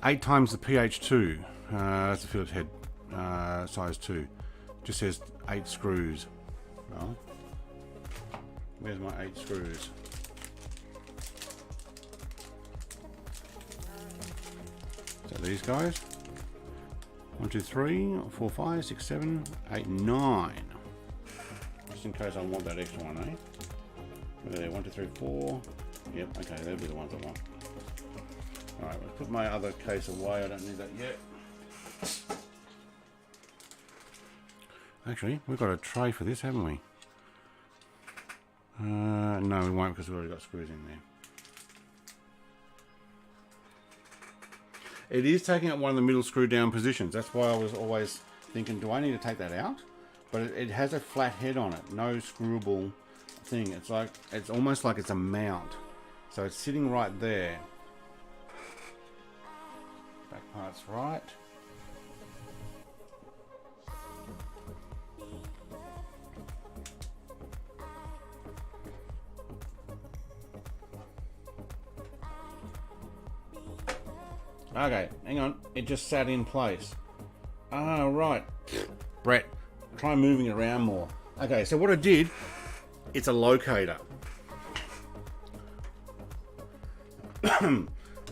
Eight times the PH2. That's the Phillips head, size 2. Just says 8 screws. Well, where's my 8 screws? So these guys. 1, 2, 3, 4, 5, 6, 7, 8, 9. Just in case I want that extra one, eh? There, 1, 2, 3, 4. Yep, okay, that'll be the ones I want. Alright, let's put my other case away. I don't need that yet. Actually, we've got a tray for this, haven't we? No, we won't because we've already got screws in there. It is taking up one of the middle screw down positions. That's why I was always thinking, do I need to take that out? But it has a flat head on it, no screwable thing. It's like, it's almost like it's a mount. So it's sitting right there. Back part's right. Okay, hang on. It just sat in place. Ah, right. Brett, try moving it around more. Okay, so what I did, it's a locator. I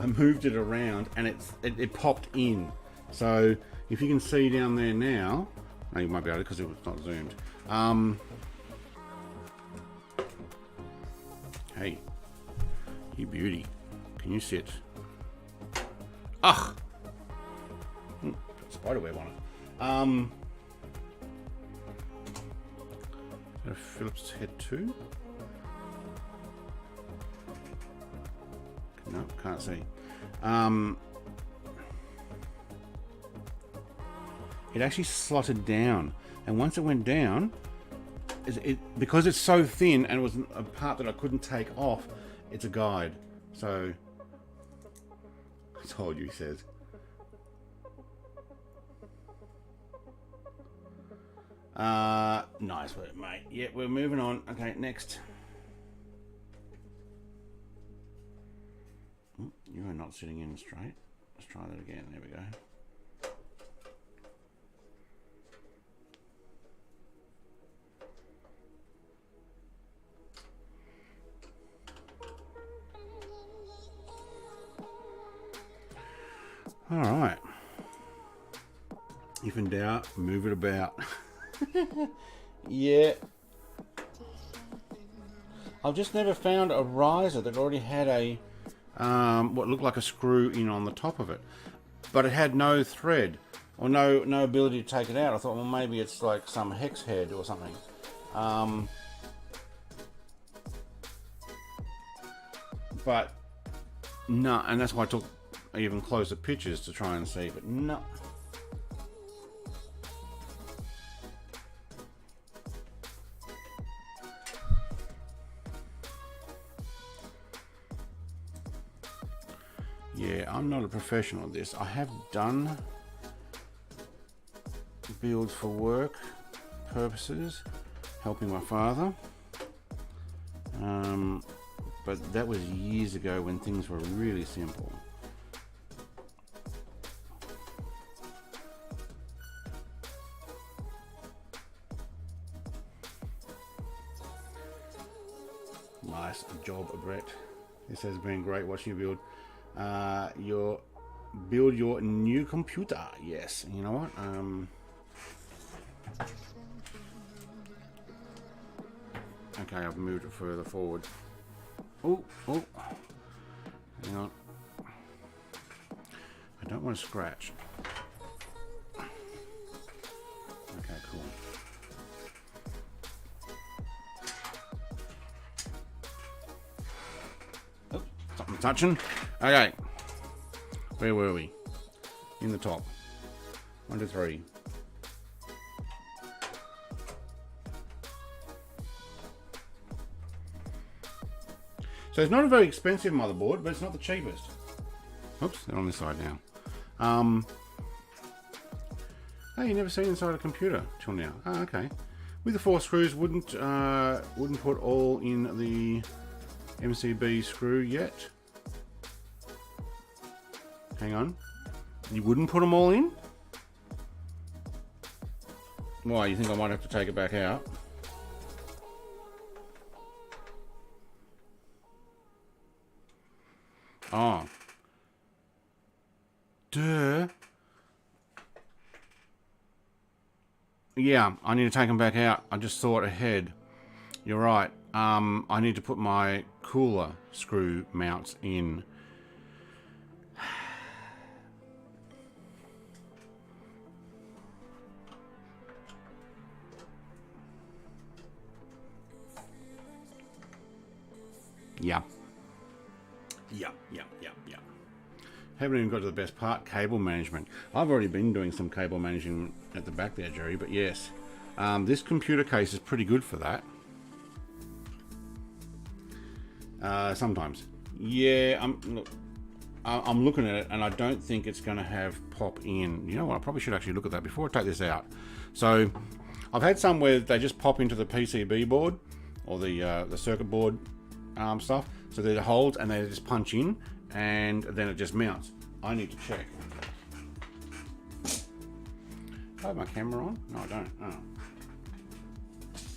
moved it around and it popped in. So if you can see down there now, no, you might be able to because it was not zoomed. Hey, you beauty, can you sit? Ugh, spiderweb on it. A Phillips head 2. No, can't see. It actually slotted down, and once it went down, because it's so thin and it was a part that I couldn't take off, it's a guide. So I told you, he says. Nice work, mate. Yeah, we're moving on. Okay, next. You are not sitting in straight. Let's try that again. There we go. All right. If in doubt, move it about. Yeah. I've just never found a riser that already had a what looked like a screw in on the top of it, but it had no thread or no ability to take it out. I thought, well, maybe it's like some hex head or something. But no, and that's why I even closed the pictures to try and see, but no. Yeah, I'm not a professional at this. I have done builds for work purposes, helping my father. But that was years ago when things were really simple. Nice job, Brett. This has been great watching you build your new computer. Yes, you know what? Okay, I've moved it further forward. Oh, hang on. I don't want to scratch. Okay, cool. Oh, something touching. Okay, where were we? In the top. 1 to 3. So it's not a very expensive motherboard, but it's not the cheapest. Oops, they're on this side now. Hey, you never seen inside a computer till now. Oh, okay. With the 4 screws, wouldn't put all in the MCB screw yet. Hang on. You wouldn't put them all in? Why, you think I might have to take it back out? Oh. Duh. Yeah, I need to take them back out. I just thought ahead. You're right. I need to put my cooler screw mounts in. Yeah. Haven't even got to the best part, cable management. I've already been doing some cable management at the back there, Jerry, but yes. This computer case is pretty good for that. Sometimes. Yeah, I'm looking at it and I don't think it's going to have pop in. You know what, I probably should actually look at that before I take this out. So, I've had some where they just pop into the PCB board or the circuit board stuff. So they're the holes and they just punch in and then it just mounts. I need to check. I have my camera on? No, I don't. Oh.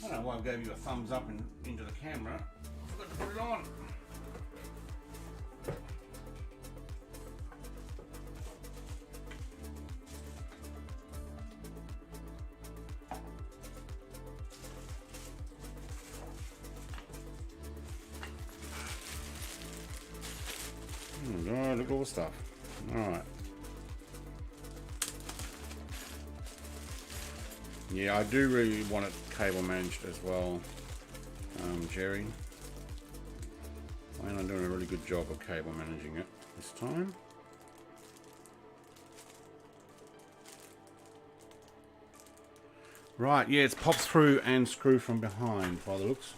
I don't know why I gave you a thumbs up into the camera. I forgot to put it on. Oh, look at all the stuff. Alright. Yeah, I do really want it cable managed as well, Jerry. And I'm doing a really good job of cable managing it this time. Right, yeah, it's popped through and screw from behind by the looks.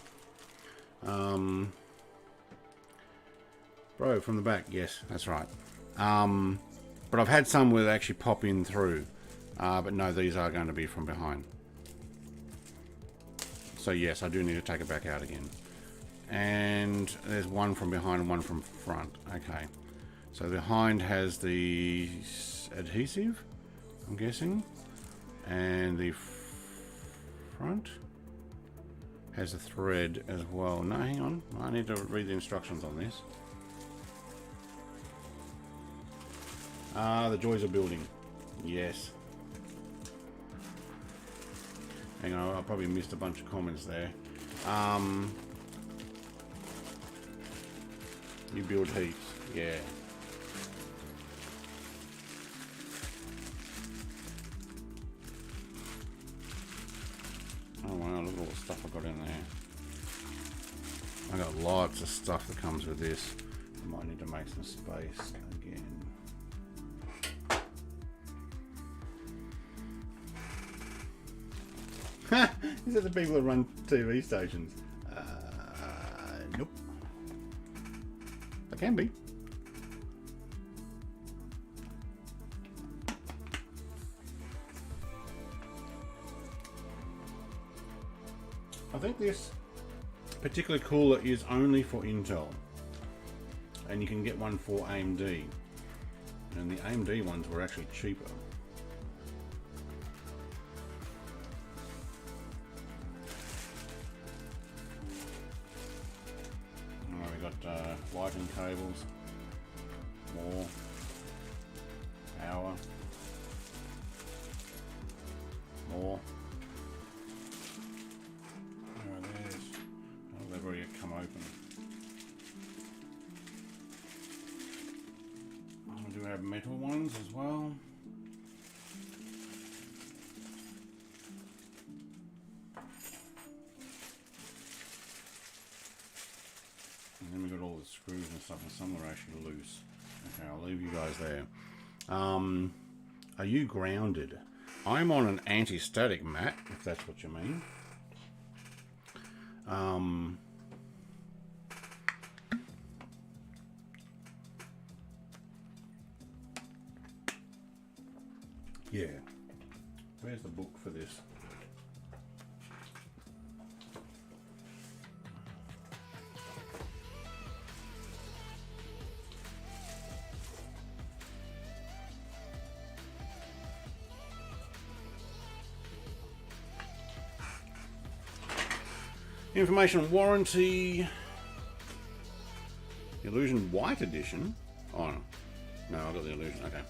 Bro, from the back, yes, that's right. But I've had some where they actually pop in through. But no, these are going to be from behind. So yes, I do need to take it back out again. And there's one from behind and one from front. Okay. So behind has the adhesive, I'm guessing. And the front has a thread as well. No, hang on. I need to read the instructions on this. The joys of building. Yes. Hang on, I probably missed a bunch of comments there. You build heaps, yeah. Oh wow, look at all the stuff I got in there. I got lots of stuff that comes with this. I might need to make some space again. These are the people that run TV stations. Nope. They can be. I think this particular cooler is only for Intel. And you can get one for AMD. And the AMD ones were actually cheaper. Lighting cables, more power, more. Oh, there's. Oh, they've already come open. I do have metal ones as well. And then we've got all the screws and stuff, and some are actually loose. Okay, I'll leave you guys there. Are you grounded? I'm on an anti-static mat, if that's what you mean. Yeah. Where's the book for this? Information warranty. Illusion White Edition. Oh no, I got the Illusion. Okay.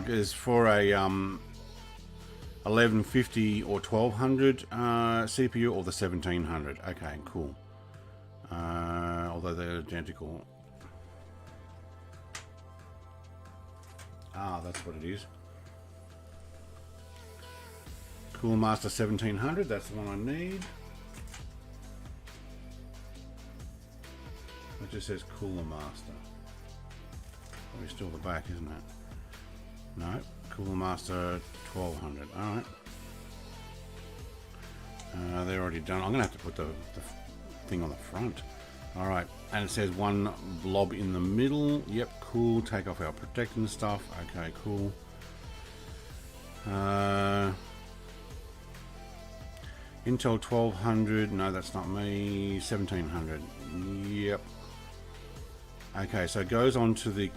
It's for a 1150 or 1200 CPU or the 1700. Okay, cool. Although they're identical. Ah, that's what it is. Cooler Master 1700, that's the one I need. It just says Cooler Master. Probably still the back, isn't it? No, Cooler Master 1200. Alright. They're already done. I'm going to have to put the thing on the front. Alright, and it says one blob in the middle. Yep, cool. Take off our protecting stuff. Okay, cool. Intel 1200, no that's not me, 1700, yep. Okay, so it goes on to the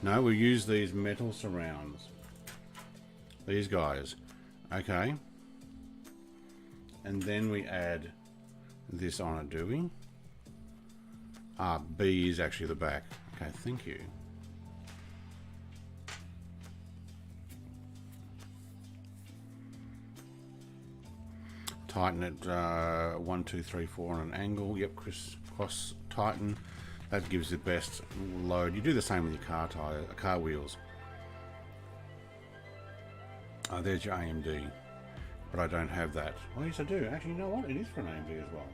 No, we'll use these metal surrounds. These guys. Okay. And then we add this on it, do we? Ah, B is actually the back. Okay, thank you. Tighten it 1, 2, 3, 4 on an angle. Yep, cross tighten. That gives the best load. You do the same with your car wheels. Oh, there's your AMD, but I don't have that. Oh, yes, I do. Actually, you know what? It is for an AMD as well.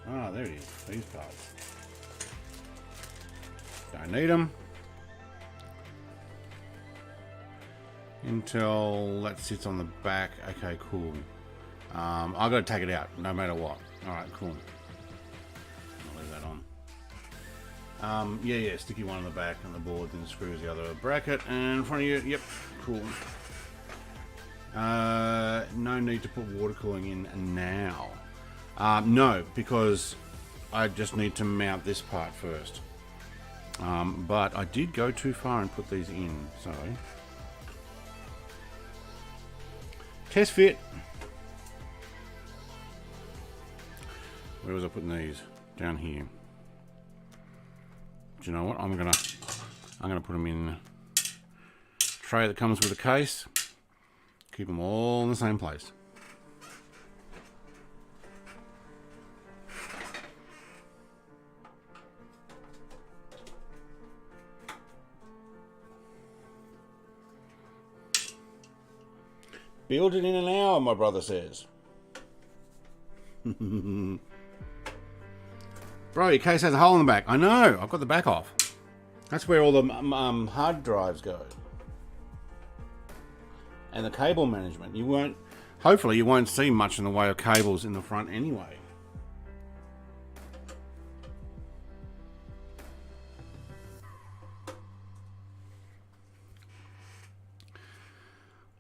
Ah, there it is. These parts. Don't need them. Intel, that sits on the back. Okay, cool. I've got to take it out, no matter what. Alright, cool. I'll leave that on. Yeah, sticky one on the back on the board, then screws the other bracket, and in front of you, yep, cool. No need to put water cooling in now. No, because I just need to mount this part first. But I did go too far and put these in, so. Test fit. Where was I putting these? Down here. Do you know what? I'm gonna put them in a tray that comes with a case. Keep them all in the same place. Build it in an hour, my brother says. Bro, your case has a hole in the back. I know, I've got the back off. That's where all the hard drives go. And the cable management. Hopefully you won't see much in the way of cables in the front anyway.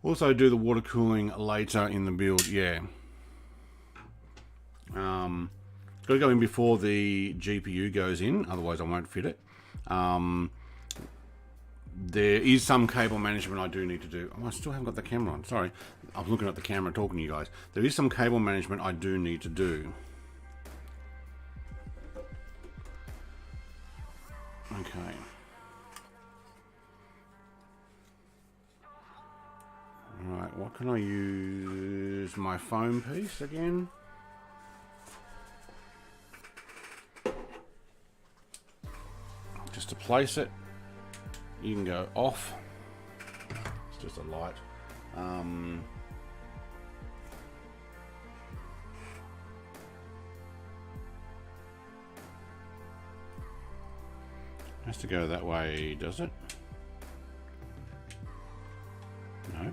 Also do the water cooling later in the build, yeah. Got to go in before the GPU goes in, otherwise I won't fit it. There is some cable management I do need to do. Oh, I still haven't got the camera on, sorry. I'm looking at the camera talking to you guys. There is some cable management I do need to do. Okay. Alright, what can I use? My foam piece again. Just to place it. You can go off. It's just a light. Has to go that way, does it? No.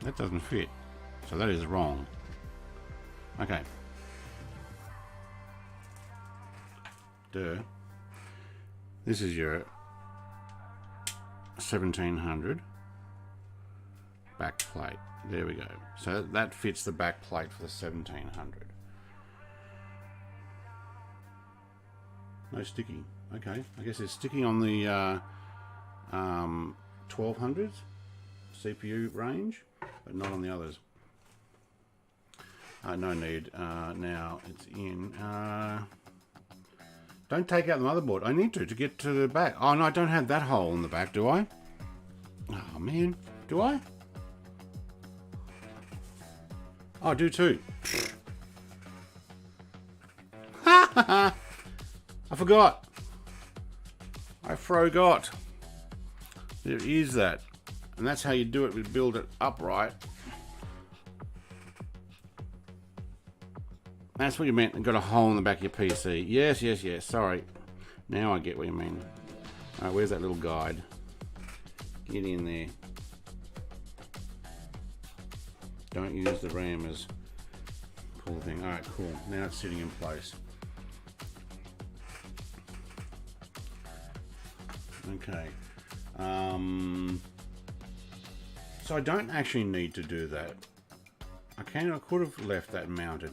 That doesn't fit, so that is wrong. Okay. Duh. This is your 1700 back plate. There we go. So that fits the back plate for the 1700. No sticky. Okay. I guess it's sticky on the 1200s CPU range, but not on the others. No need. Now it's in. Don't take out the motherboard. I need to get to the back. Oh no, I don't have that hole in the back, do I? Oh man, do I? Oh, I do too. I forgot. I forgot. There is that. And that's how you do it. We build it upright. That's what you meant. You've got a hole in the back of your PC. Yes, yes, yes. Sorry. Now I get what you mean. Alright, where's that little guide? Get in there. Don't use the RAM as pull thing. Alright, cool. Now it's sitting in place. Okay. So I don't actually need to do that. I could have left that mounted.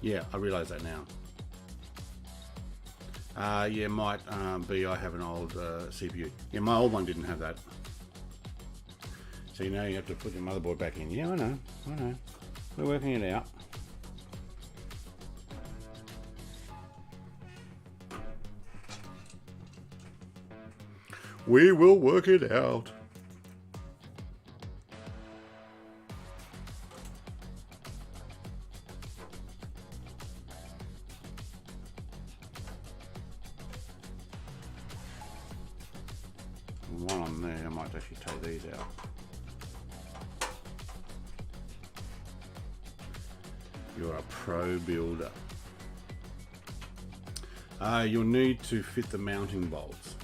Yeah, I realise that now. Yeah, might be I have an old CPU. Yeah, my old one didn't have that. So you know you have to put your motherboard back in. Yeah, I know. We're working it out. We will work it out. One on there, I might actually take these out. You're a pro builder. You'll need to fit the mounting bolts.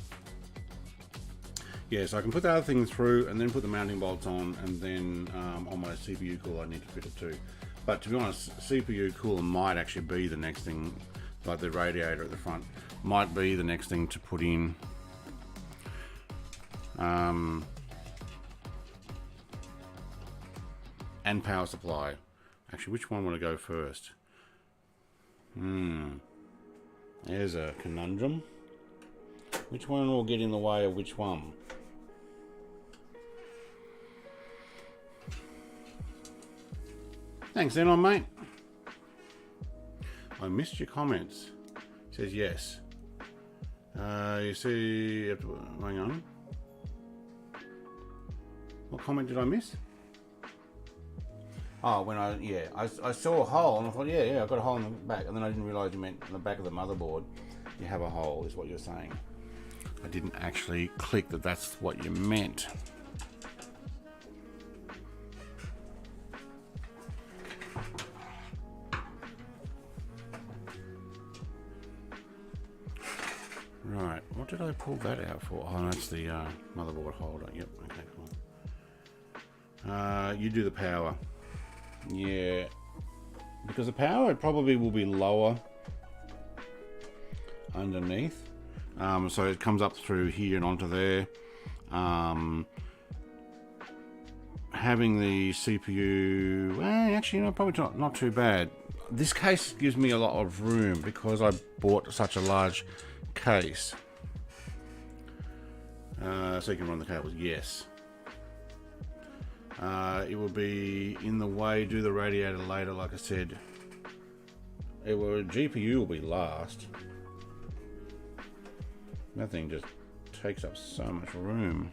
Yeah, so I can put the other thing through and then put the mounting bolts on, and then on my CPU cooler I need to fit it too. But to be honest, CPU cooler might actually be the next thing, like the radiator at the front, might be the next thing to put in. And power supply. Actually, which one will I go first? There's a conundrum. Which one will get in the way of which one? Thanks, Zenon, mate. I missed your comments. It says yes. You see, hang on. What comment did I miss? Oh, when I saw a hole and I thought, yeah, I've got a hole in the back, and then I didn't realise you meant in the back of the motherboard you have a hole, is what you're saying. I didn't actually click that that's what you meant. Right, what did I pull that out for? Oh, that's the motherboard holder. Yep, okay, cool. You do the power. Yeah, because the power probably will be lower underneath. So it comes up through here and onto there. Having the CPU, well, actually, no, probably not too bad. This case gives me a lot of room because I bought such a large case. So you can run the cables, yes. It will be in the way, do the radiator later, like I said. GPU will be last. That thing just takes up so much room.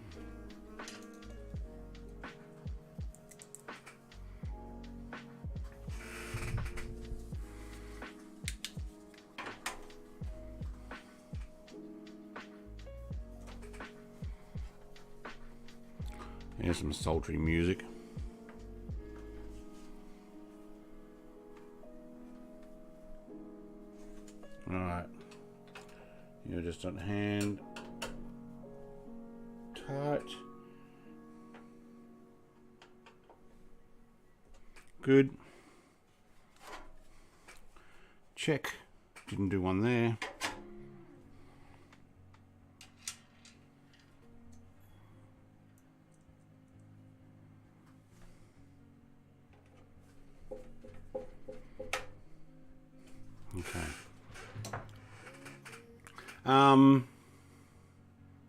Here's some sultry music. Alright. You're just on hand. Tight. Good. Check. Didn't do one there.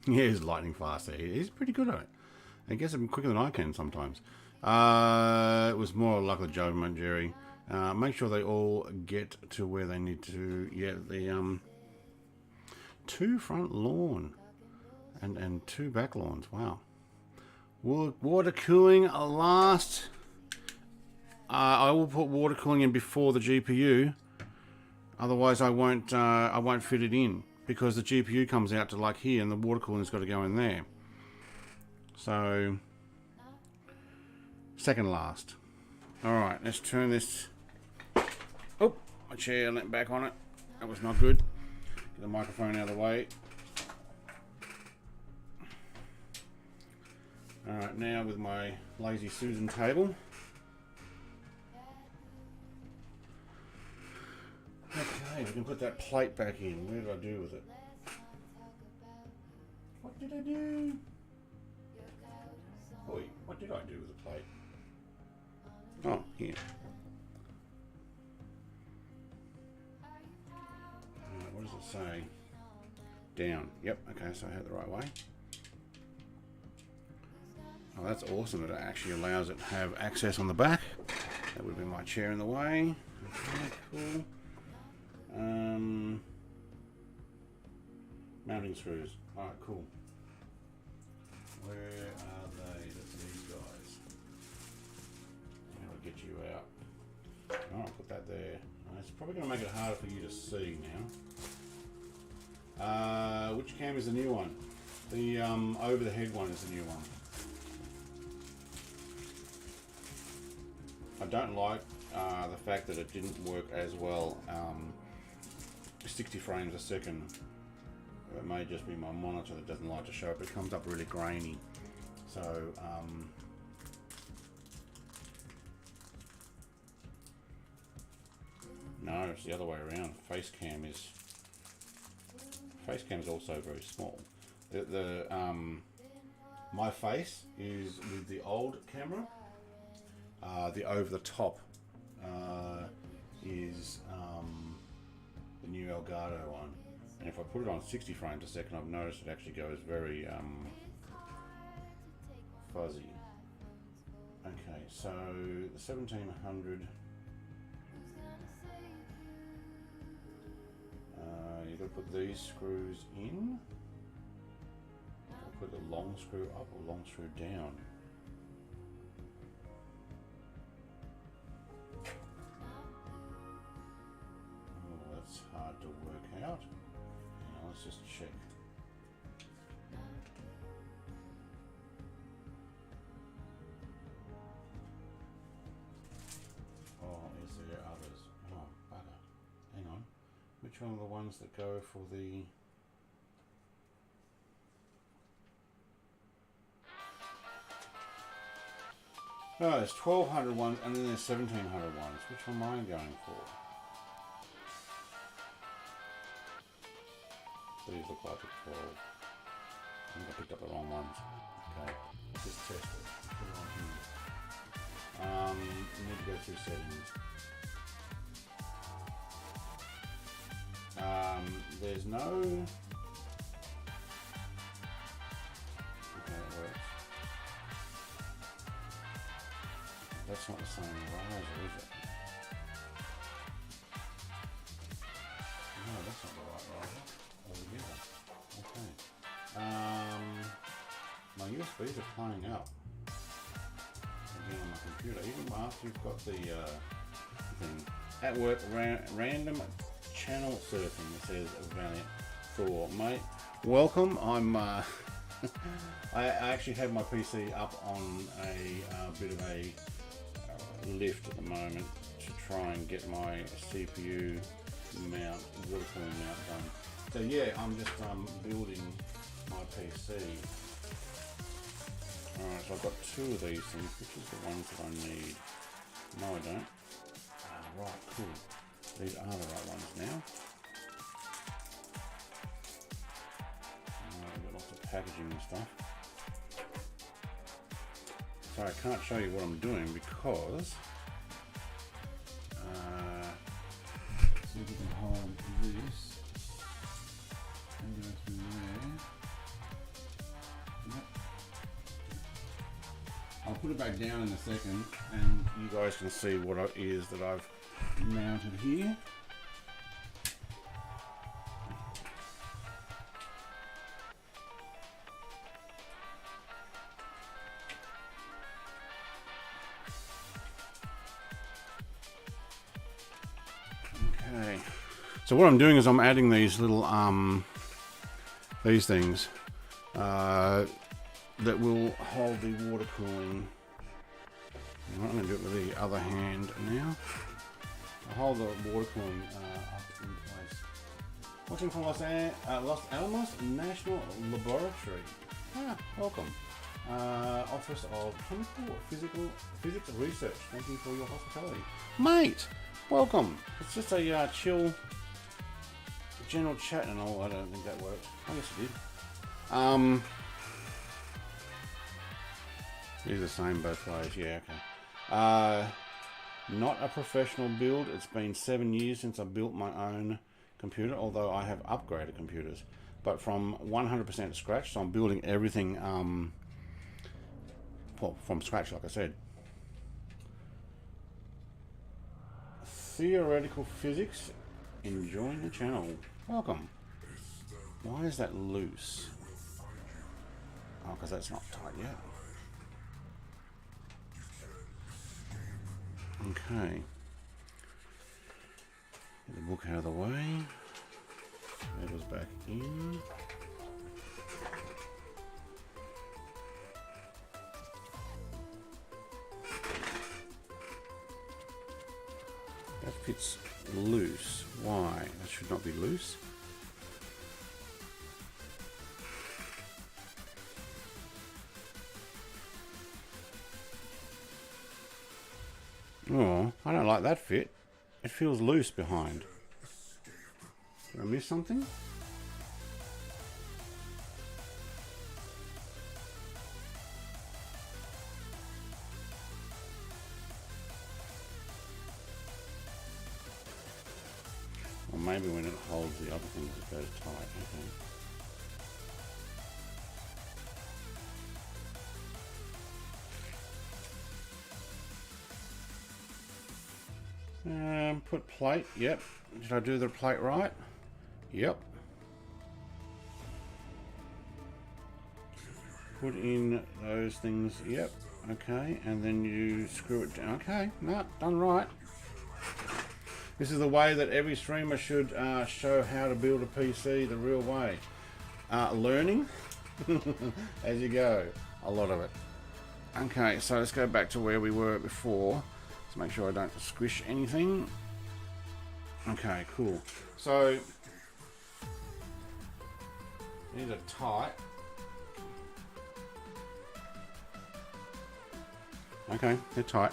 Yeah, he's lightning fast there. He's pretty good at it. I guess I'm quicker than I can sometimes. It was more luck of judgment, Jerry. Make sure they all get to where they need to. Yeah, the 2 front lawn and 2 back lawns. Wow. Water cooling last. I will put water cooling in before the GPU. Otherwise, I won't fit it in, because the GPU comes out to like here and the water cooling's got to go in there. So, second last. Alright, let's turn this. Oh, my chair leant back on it. That was not good. Get the microphone out of the way. Alright, now with my Lazy Susan table. Okay. Hey, we can put that plate back in. What did I do with it? What did I do? Oi, what did I do with the plate? Oh, here. What does it say? Down. Yep, okay, so I had it the right way. Oh, that's awesome that it actually allows it to have access on the back. That would be my chair in the way. Okay, cool. Mounting screws. Alright, cool. Where are they? That's these guys. How do I get you out? Alright, put that there. It's probably going to make it harder for you to see now. Which cam is the new one? The over the head one is the new one. I don't like the fact that it didn't work as well 60 frames a second. It may just be my monitor that doesn't like to show up. It comes up really grainy. So no, it's the other way around. Face cam is also very small. My face is with the old camera. The over the top is the new Elgato one, and if I put it on 60 frames a second, I've noticed it actually goes very fuzzy. Okay, so the 1700. You've got to put these screws in. Put the long screw up or long screw down. Oh, that's hard to work out. Now let's just check. Oh, is there others? Oh, bugger. Hang on. Which one are the ones that go for the... Oh, there's 1200 ones and then there's 1700 ones. Which one am I going for? These look like the 12. I think I picked up the wrong ones. Okay, let's just test it. Put it on here. You need to go through settings. There's no... Okay, it works. That's not the same riser, is it? No, that's not the right riser altogether. Okay. My USBs are playing up again on my computer, even after you've got the thing. At work, random channel surfing, it says Valiant Thor. Mate, welcome. I'm I actually have my PC up on a bit of a lift at the moment to try and get my CPU mount, water cooling mount done. So yeah, I'm just building my PC. Alright, so I've got two of these things. Which is the ones that I need? No, I don't. Right, cool. These are the right ones now. I've got lots of packaging and stuff. Sorry, I can't show you what I'm doing because see if we can hold this and go through there. Yep. I'll put it back down in a second and you guys can see what it is that I've mounted here. Okay, so what I'm doing is I'm adding these little these things that will hold the water cooling. I'm going to do it with the other hand now. I'll hold the water cooling up in place. Watching from Los Alamos National Laboratory. Welcome. Office of Chemical Physics Research. Thank you for your hospitality. Mate, welcome. It's just a chill general chat and all. I don't think that worked. I guess it did. These are the same both ways. Yeah, okay. Not a professional build. It's been 7 years since I built my own computer, although I have upgraded computers. But from 100% scratch, so I'm building everything well, from scratch, like I said. Theoretical physics. Enjoying the channel. Welcome. Why is that loose? Oh, because that's not tight yet. Okay. Get the book out of the way. It was back in. That fits loose. Why? That should not be loose. Oh, I don't like that fit. It feels loose behind. Did I miss something? Or maybe when it holds the other things it goes tight. Okay. Put plate. Yep. Did I do the plate right? Yep. Put in those things. Yep. Okay. And then you screw it down. Okay. No, done right. This is the way that every streamer should show how to build a PC the real way. Learning as you go. A lot of it. Okay, so let's go back to where we were before. Let's make sure I don't squish anything. Okay, cool. So these are tight. Okay, they're tight.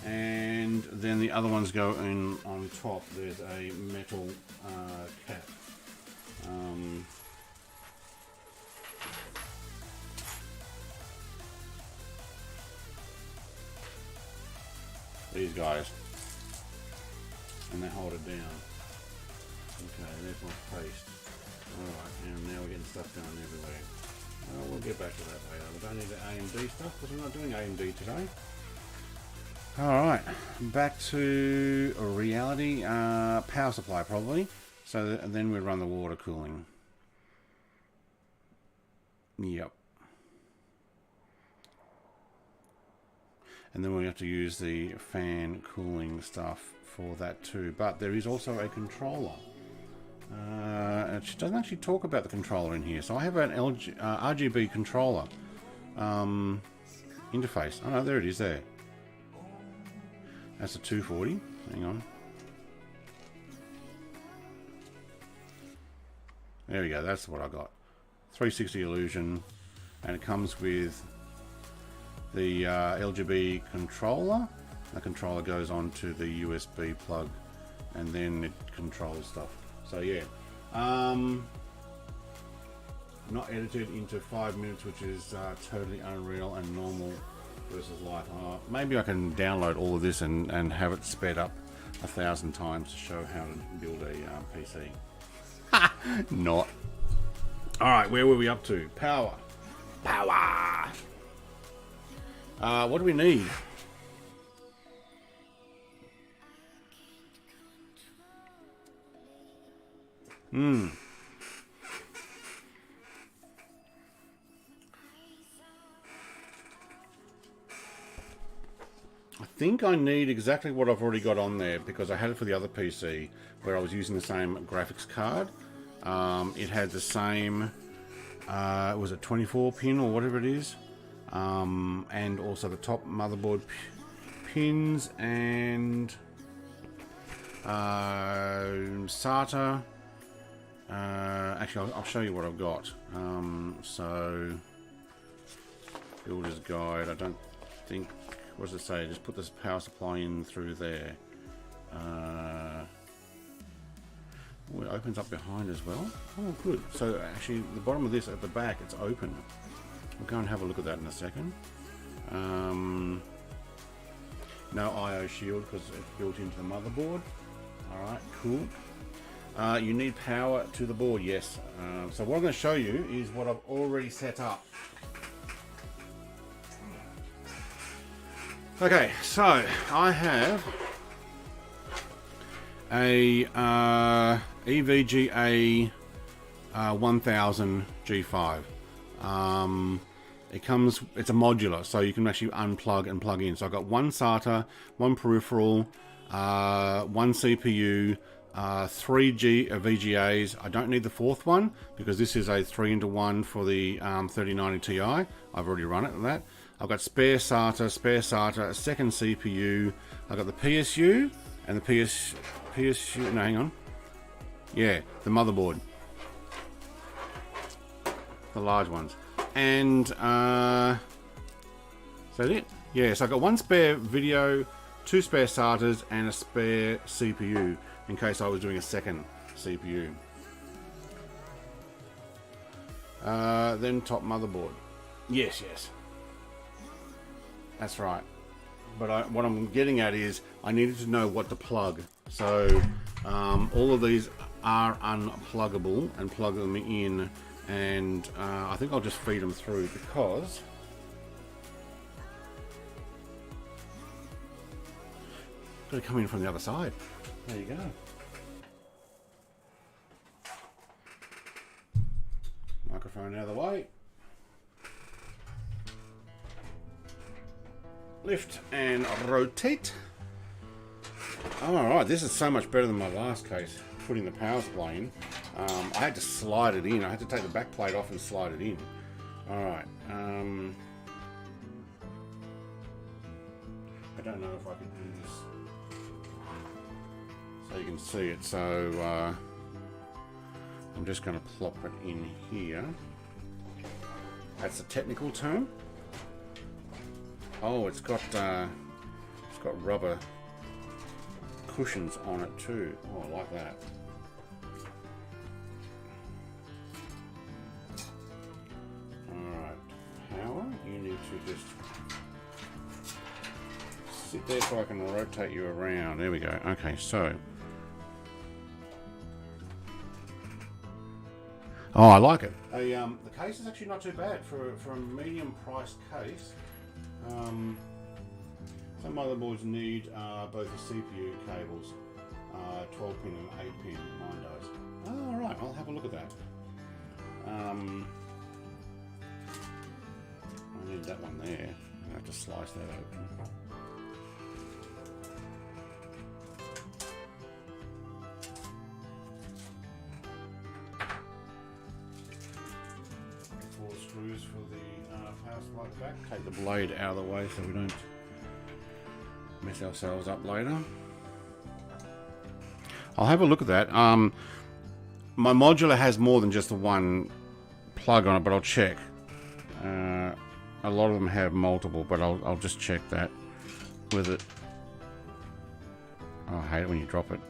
And then the other ones go in on top. There's a metal cap. These guys, and they hold it down. Okay, there's my paste. Alright, and now we're getting stuff going everywhere. We'll get back to that later. We don't need the AMD stuff because we're not doing AMD today. Alright, back to reality. Power supply probably. So then we run the water cooling. Yep. And then we have to use the fan cooling stuff for that too. But there is also a controller. It doesn't actually talk about the controller in here. So I have an RGB controller interface. Oh no, there it is there. That's a 240. Hang on. There we go. That's what I got. 360 Illusion. And it comes with the LGB controller. The controller goes on to the USB plug and then it controls stuff. So yeah, not edited into 5 minutes, which is totally unreal and normal versus life. Maybe I can download all of this and have it sped up 1,000 times to show how to build a PC. Not. Alright, where were we up to? Power. Power! What do we need? I think I need exactly what I've already got on there because I had it for the other PC where I was using the same graphics card. It had the same, was it 24 pin or whatever it is? And also the top motherboard pins and SATA. Actually, I'll show you what I've got. So, builder's guide. I don't think. What does it say? Just put this power supply in through there. Oh, it opens up behind as well. Oh, good. So actually, the bottom of this at the back, it's open. We'll go and have a look at that in a second. No I/O shield because it's built into the motherboard. Alright, cool. You need power to the board, yes. So what I'm going to show you is what I've already set up. Okay, so I have a EVGA 1000 G5. It's a modular, so you can actually unplug and plug in. So I've got one SATA, one peripheral, one CPU, 3 VGAs. I don't need the fourth one because this is a 3-into-1 for the 3090 Ti. I've already run it at that. I've got spare SATA, a second CPU. I've got the PSU and the PSU. No, hang on. Yeah, the motherboard, the large ones. And is that it? Yeah, so I've got one spare video, 2 spare SATAs, and a spare CPU in case I was doing a second CPU. Then top motherboard. Yes, that's right. But what I'm getting at is I needed to know what to plug. So all of these are unpluggable and plug them in. And I think I'll just feed them through because got to come in from the other side. There you go. Microphone out of the way. Lift and rotate. Alright, this is so much better than my last case, putting the power supply in. I had to slide it in. I had to take the back plate off and slide it in. Alright. I don't know if I can do this so you can see it. So I'm just going to plop it in here. That's a technical term. Oh, it's got rubber cushions on it too. Oh, I like that. Alright, power, you need to just sit there so I can rotate you around. There we go. Okay, so. Oh, I like it. The case is actually not too bad for a medium priced case. Some motherboards need both the CPU cables, 12 pin and 8 pin, mine does. Oh, alright, I'll have a look at that. I need that one there. I have to slice that open. Screws for the power supply at the back. Take the blade out of the way so we don't mess ourselves up later. I'll have a look at that. My modular has more than just the one plug on it, but I'll check. A lot of them have multiple, but I'll just check that with it. Oh, I hate it when you drop it.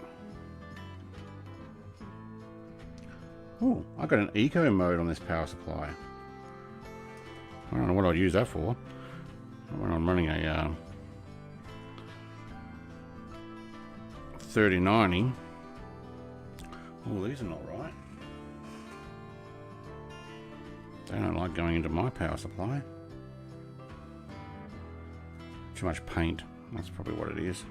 Oh, I've got an eco mode on this power supply. I don't know what I'd use that for. When I'm running a 3090. Oh, these are not right. They don't like going into my power supply. Too much paint. That's probably what it is.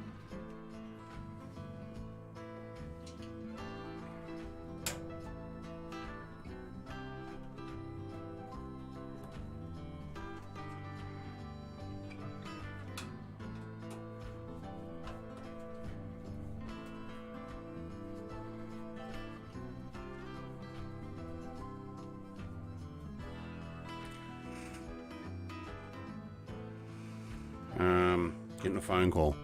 Getting a phone call.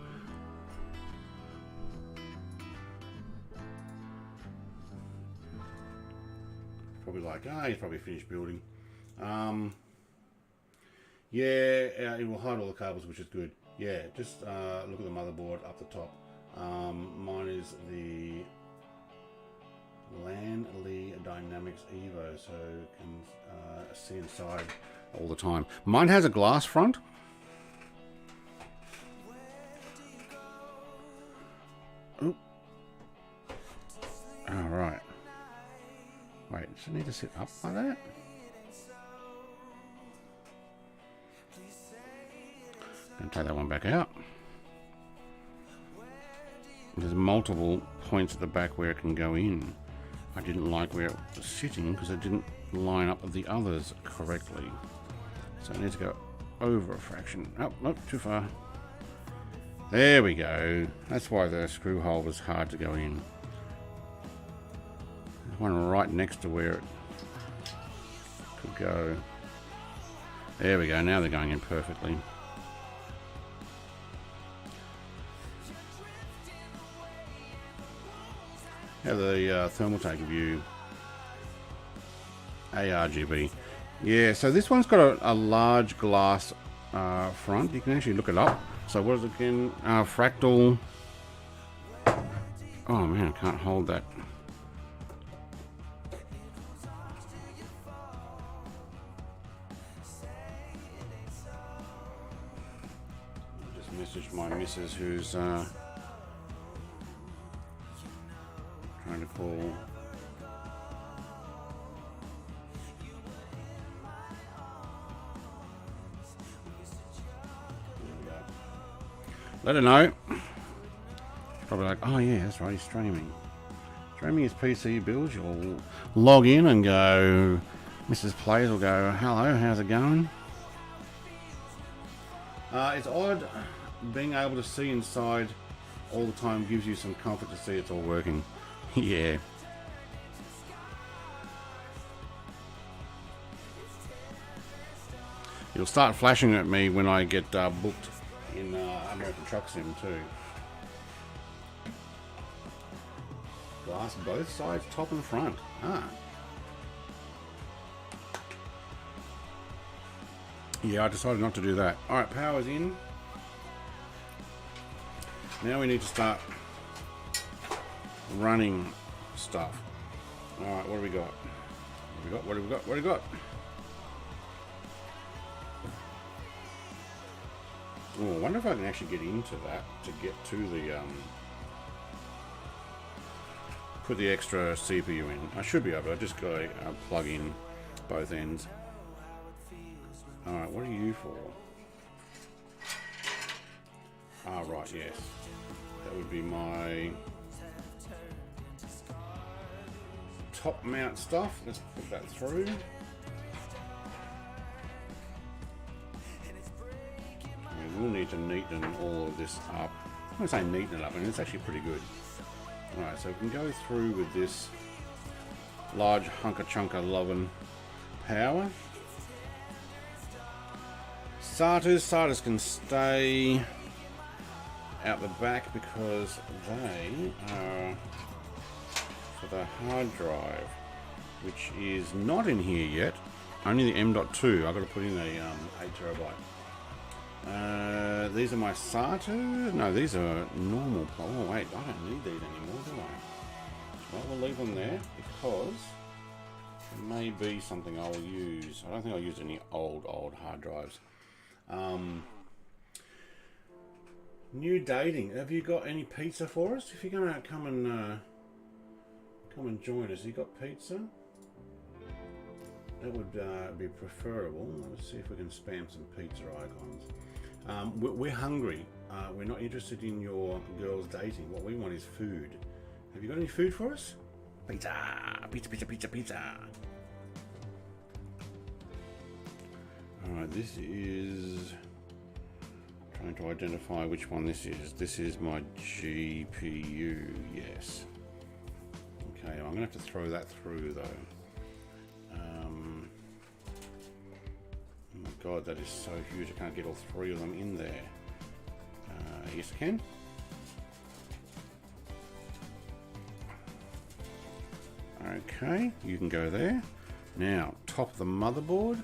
Probably like, he's probably finished building. Yeah, it will hide all the cables, which is good. Yeah, just look at the motherboard up the top. Mine is the LAN Lee Dynamics Evo, so you can see inside all the time. Mine has a glass front. Oop. All right. Wait, does it need to sit up like that? Gonna take that one back out. There's multiple points at the back where it can go in. I didn't like where it was sitting because it didn't line up with the others correctly. So I need to go over a fraction. Oh, nope, too far. There we go. That's why the screw hole was hard to go in. There's one right next to where it could go. There we go. Now they're going in perfectly. Have the thermal take view. ARGB. Yeah, so this one's got a large glass front. You can actually look it up. So what is it again? Fractal. Oh man, I can't hold that. I just messaged my missus who's trying to call. Let her know. Probably like, oh yeah, that's right, he's streaming. Streaming his PC builds, you'll log in and go, Mrs. Plays will go, hello, how's it going? It's odd being able to see inside all the time gives you some comfort to see it's all working. Yeah. You'll start flashing at me when I get booked in American Truck Sim too. Glass both sides, top and front. Yeah, I decided not to do that. Alright, power's in. Now we need to start running stuff. Alright, what do we got? What do we got? Oh, I wonder if I can actually get into that to get to the put the extra CPU in. I should be able to. I just got to plug in both ends. Alright, what are you for? Ah, right, yes. That would be my top mount stuff. Let's put that through. We'll need to neaten all of this up. I'm going to say neaten it up, and it's actually pretty good. Alright, so we can go through with this large hunker chunker loving power. SATAs can stay out the back because they are for the hard drive, which is not in here yet. Only the M.2. I've got to put in a 8TB. These are my SATA. No, these are normal. Oh wait, I don't need these anymore, do I? Well, we'll leave them there because it may be something I'll use. I don't think I'll use any old hard drives. New dating. Have you got any pizza for us? If you're gonna come and join us, you got pizza? That would be preferable. Let's see if we can spam some pizza icons. We're hungry. We're not interested in your girls dating. What we want is food. Have you got any food for us? Pizza! Pizza, pizza, pizza, pizza! Alright, this is... trying to identify which one this is. This is my GPU, yes. Okay, I'm going to have to throw that through though. Oh my god, that is so huge, I can't get all three of them in there. Yes, I can. Okay, you can go there. Now, top of the motherboard.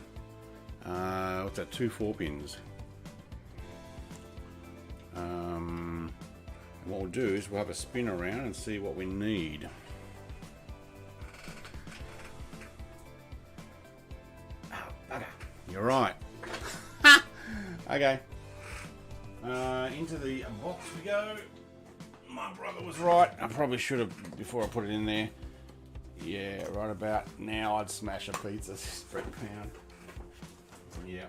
What's that, 2 4-pins? What we'll do is we'll have a spin around and see what we need. Oh, bugger. You're right. Okay. Into the box we go. My brother was right. I probably should have, before I put it in there. Yeah, right about now I'd smash a pizza. £3. Yeah.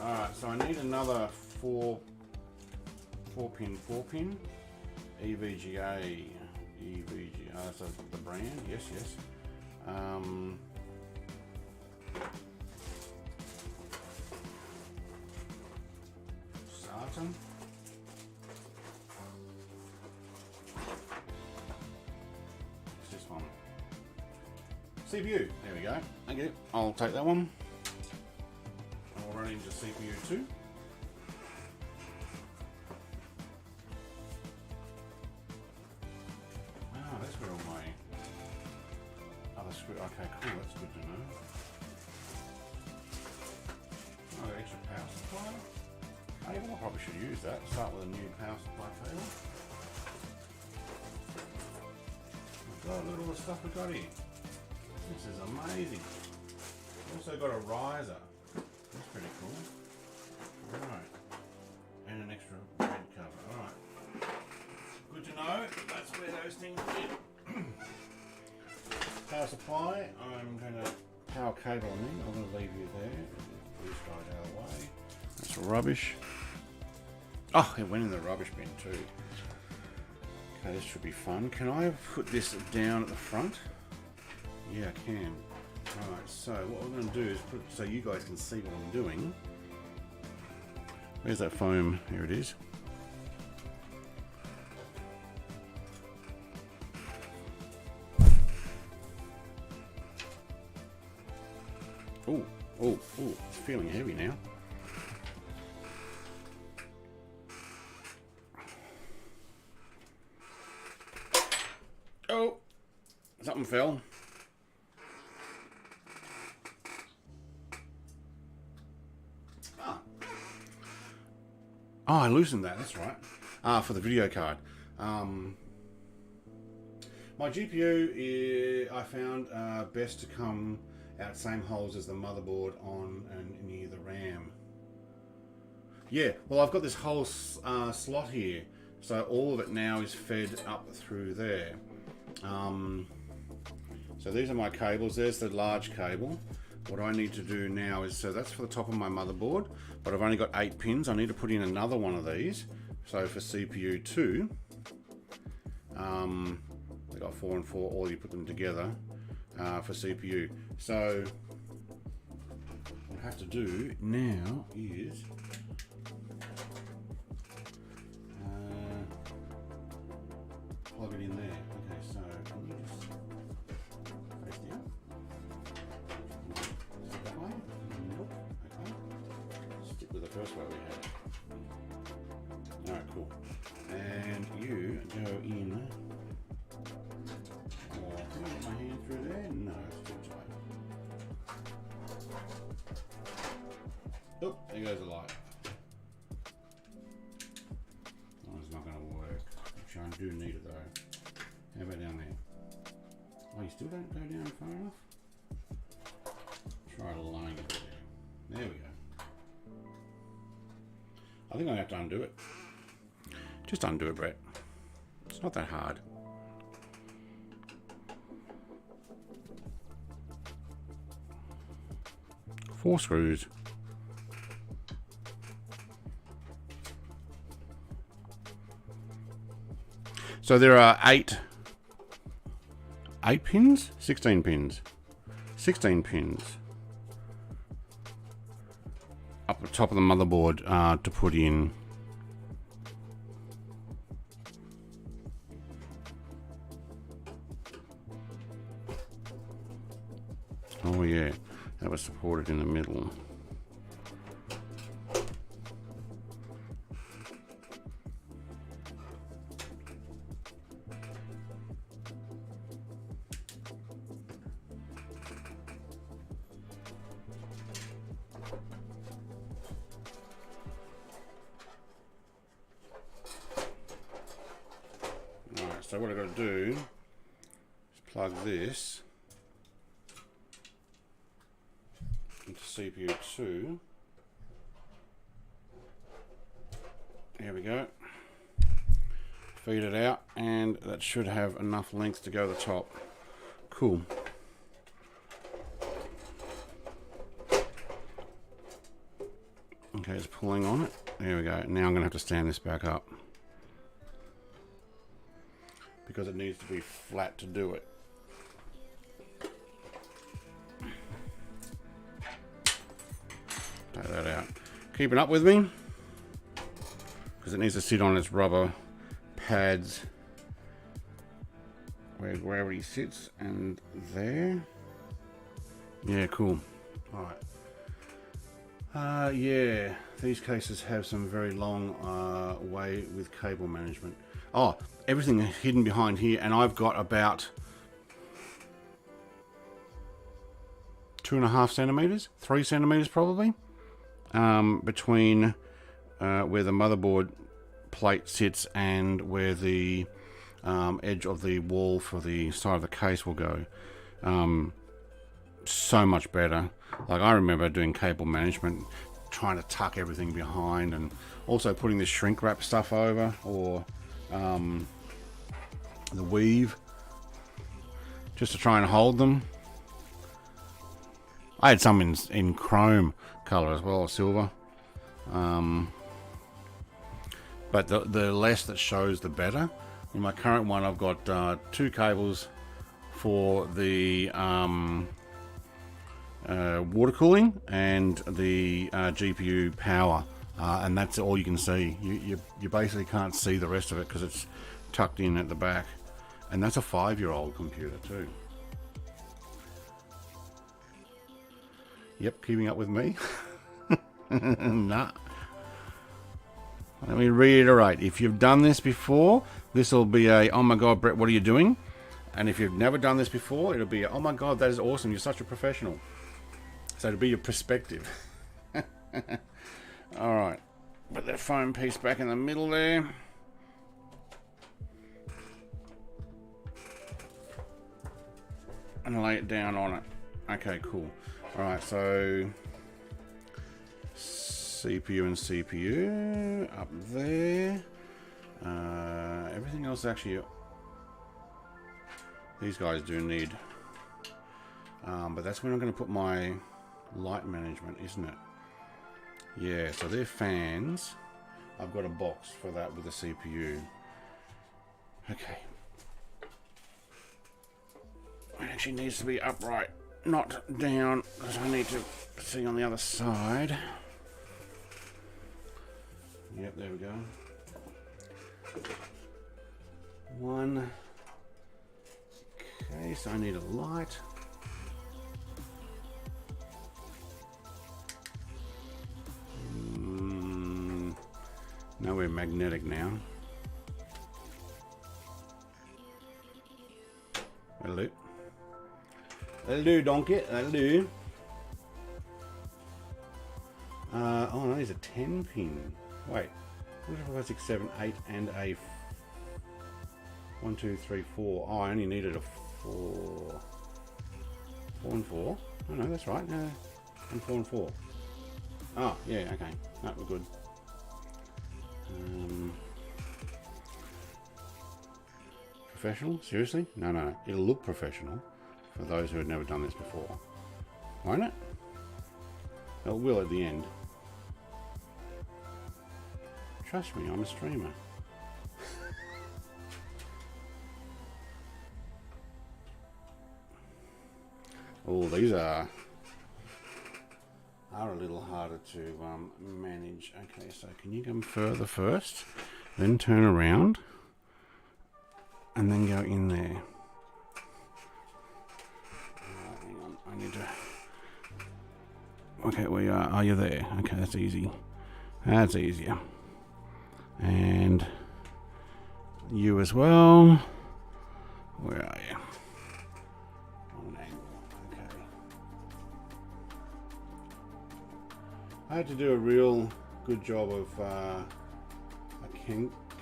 Alright, so I need another 4 pin EVGA. That's the brand. Yes. Saitek. What's this one? CPU. There we go. Okay, I'll take that one. I'll run into CPU 2. Oh, that's where all my other screw. Okay, cool. That's good to know. Oh, extra power supply. I probably should use that. Start with a new power supply cable. Look at all the stuff we got here. This is amazing. Also got a riser. That's pretty cool. Alright. And an extra bed cover. Alright. Good to know. That's where those things fit. Power supply. I'm going to power cable on in. I'm going to leave you there. These guys out of the way. That's rubbish. Oh, it went in the rubbish bin too. Okay, this should be fun. Can I put this down at the front? Yeah, I can. Alright, so what we're going to do is put it so you guys can see what I'm doing. Where's that foam? Here it is. Oh, it's feeling heavy now. Oh, something fell. Oh, I loosened that, that's right. For the video card. My GPU, I found best to come out same holes as the motherboard on and near the RAM. Yeah, well I've got this whole slot here. So all of it now is fed up through there. So these are my cables. There's the large cable. What I need to do now is, so that's for the top of my motherboard, but I've only got 8 pins. I need to put in another one of these. So for CPU 2, they got 4 and 4, or you put them together for CPU. So what I have to do now is plug it in there. Okay, so can you just face down? Is it that way? Nope. Okay. Stick with the first way we had. Alright, cool. And you go in. Can I get my hand through there? No, it's too tight. Oh, there goes the light. Oh, it's not going to work. Actually, I do need it though. How about down there? Oh, you still don't go down far enough? Try lying it there. There we go. I think I have to undo it. Just undo it, Brett. It's not that hard. Four screws. So there are 8 pins? 16 pins. 16 pins. Up the top of the motherboard to put in. Oh yeah, that was supported in the middle. So what I've got to do is plug this into CPU 2. There we go. Feed it out, and that should have enough length to go to the top. Cool. Okay, it's pulling on it. There we go. Now I'm going to have to stand this back up because it needs to be flat to do it. Take that out. Keeping up with me? Because it needs to sit on its rubber pads where gravity sits, and there. Yeah, cool. Alright. Yeah, these cases have some very long way with cable management. Oh, everything is hidden behind here, and I've got about 2.5 centimeters, 3 centimeters probably, between where the motherboard plate sits and where the edge of the wall for the side of the case will go. So much better. Like, I remember doing cable management, trying to tuck everything behind, and also putting this shrink wrap stuff over, or the weave, just to try and hold them. I had some in chrome color as well, silver. But the less that shows, the better. In my current one, I've got 2 cables for the water cooling and the GPU power, and that's all you can see. You basically can't see the rest of it because it's tucked in at the back, and that's a 5-year-old computer too. Yep, keeping up with me. Nah. Let me reiterate, if you've done this before, this will be a, oh my god, Brett, what are you doing? And if you've never done this before, it'll be a, oh my god, that is awesome, you're such a professional. So it'll be your perspective. Alright, put that foam piece back in the middle there. And lay it down on it. Okay, cool. Alright, so CPU and CPU up there. Everything else actually, these guys do need, but that's when I'm going to put my light management, isn't it? Yeah, so they're fans. I've got a box for that with the CPU. Okay. It actually needs to be upright, not down, because I need to see on the other side. Yep, there we go. One. Okay, so I need a light. No, we're magnetic now. That'll do. That'll do, donkey. That'll do. Oh no, there's a 10 pin. Wait. 4, 5, 6, 7, 8, and a 1, 2, 3, 4. Oh, I only needed a 4. 4 and 4. Oh no, that's right. And 4 and 4. Oh, yeah, okay. No, we're good. Professional? Seriously? No, no. It'll look professional for those who have never done this before. Won't it? It will at the end. Trust me, I'm a streamer. Oh, these are a little harder to manage. Okay, so can you come further first, then turn around, and then go in there. Hang on, I need to. Okay, we are. Are you there? Okay, that's easy. That's easier. And you as well. Where are you? On an angle. Okay. I had to do a real good job of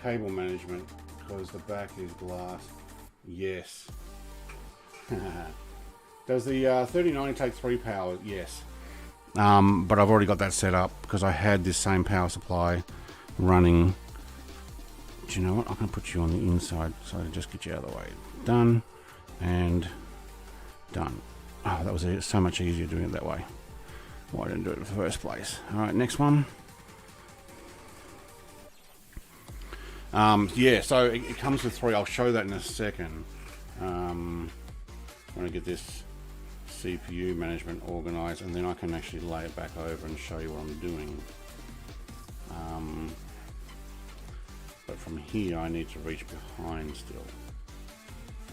cable management because the back is glass. Yes. Does the 3090 take 3 power? Yes. But I've already got that set up because I had this same power supply running. Do you know what? I'm going to put you on the inside so to just get you out of the way. Done and done. Oh, that was so much easier doing it that way. Why didn't I do it in the first place? Alright, next one. Yeah, so it comes with 3. I'll show that in a second. I'm going to get this CPU management organized, and then I can actually lay it back over and show you what I'm doing. But from here I need to reach behind still.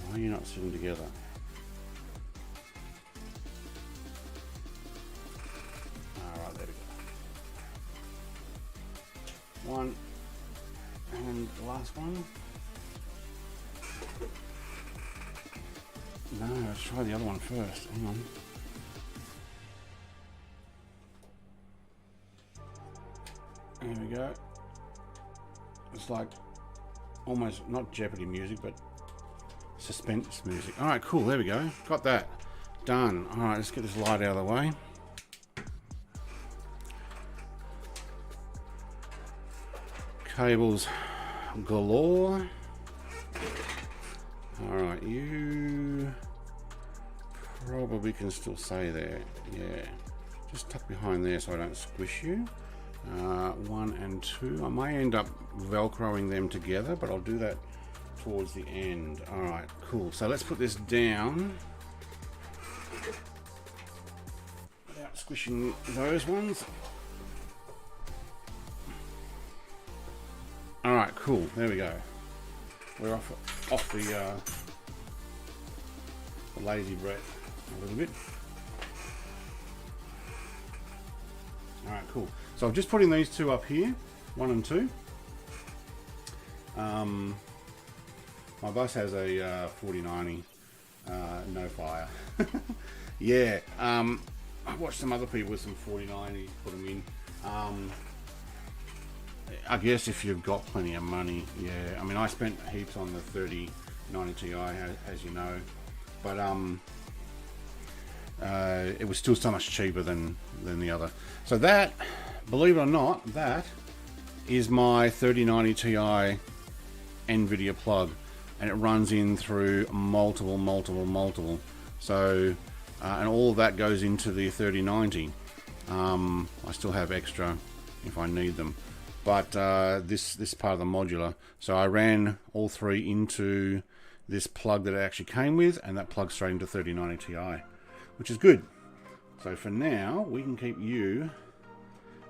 Why are you not sitting together? Alright, there we go. One, and the last one. No, let's try the other one first. Hang on. There we go. It's like almost not Jeopardy music, but suspense music. Alright, cool. There we go. Got that. Done. Alright, let's get this light out of the way. Cables galore. Alright, you probably can still stay there. Yeah. Just tuck behind there so I don't squish you. 1 and 2. I may end up velcroing them together, but I'll do that towards the end. Alright, cool. So let's put this down without squishing those ones. Alright, cool. There we go. We're off the lazy breath a little bit. Alright, cool. So I'm just putting these 2 up here, 1 and 2. My bus has a 4090, no fire. Yeah, I watched some other people with some 4090 put them in. I guess if you've got plenty of money, yeah. I mean, I spent heaps on the 3090 Ti, as you know, but it was still so much cheaper than the other. So that, believe it or not, that is my 3090 Ti Nvidia plug, and it runs in through multiple. So, and all of that goes into the 3090. I still have extra if I need them. But this part of the modular, so I ran all 3 into this plug that it actually came with, and that plugs straight into 3090 Ti, which is good. So for now, we can keep you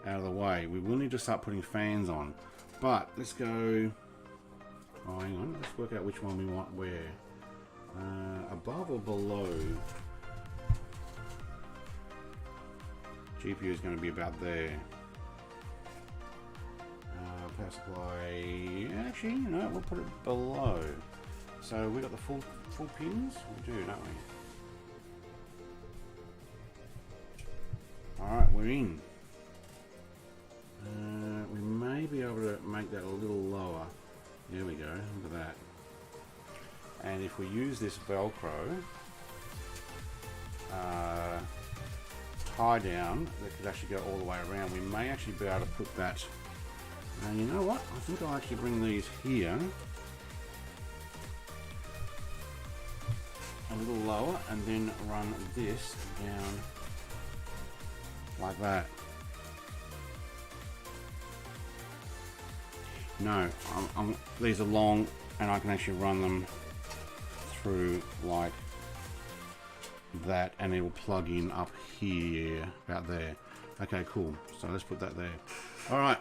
out of the way. We will need to start putting fans on, but let's go. Oh, hang on. Let's work out which one we want where. Above or below? GPU is going to be about there. Power supply, actually, no, we'll put it below. So we got the full pins? We do, don't we? Alright, we're in. We may be able to make that a little lower. There we go, look at that. And if we use this Velcro tie down, that could actually go all the way around, we may actually be able to put that. And you know what? I think I'll actually bring these here a little lower, and then run this down like that. No, these are long, and I can actually run them through like that, and it will plug in up here, about there. Okay, cool. So let's put that there. All right.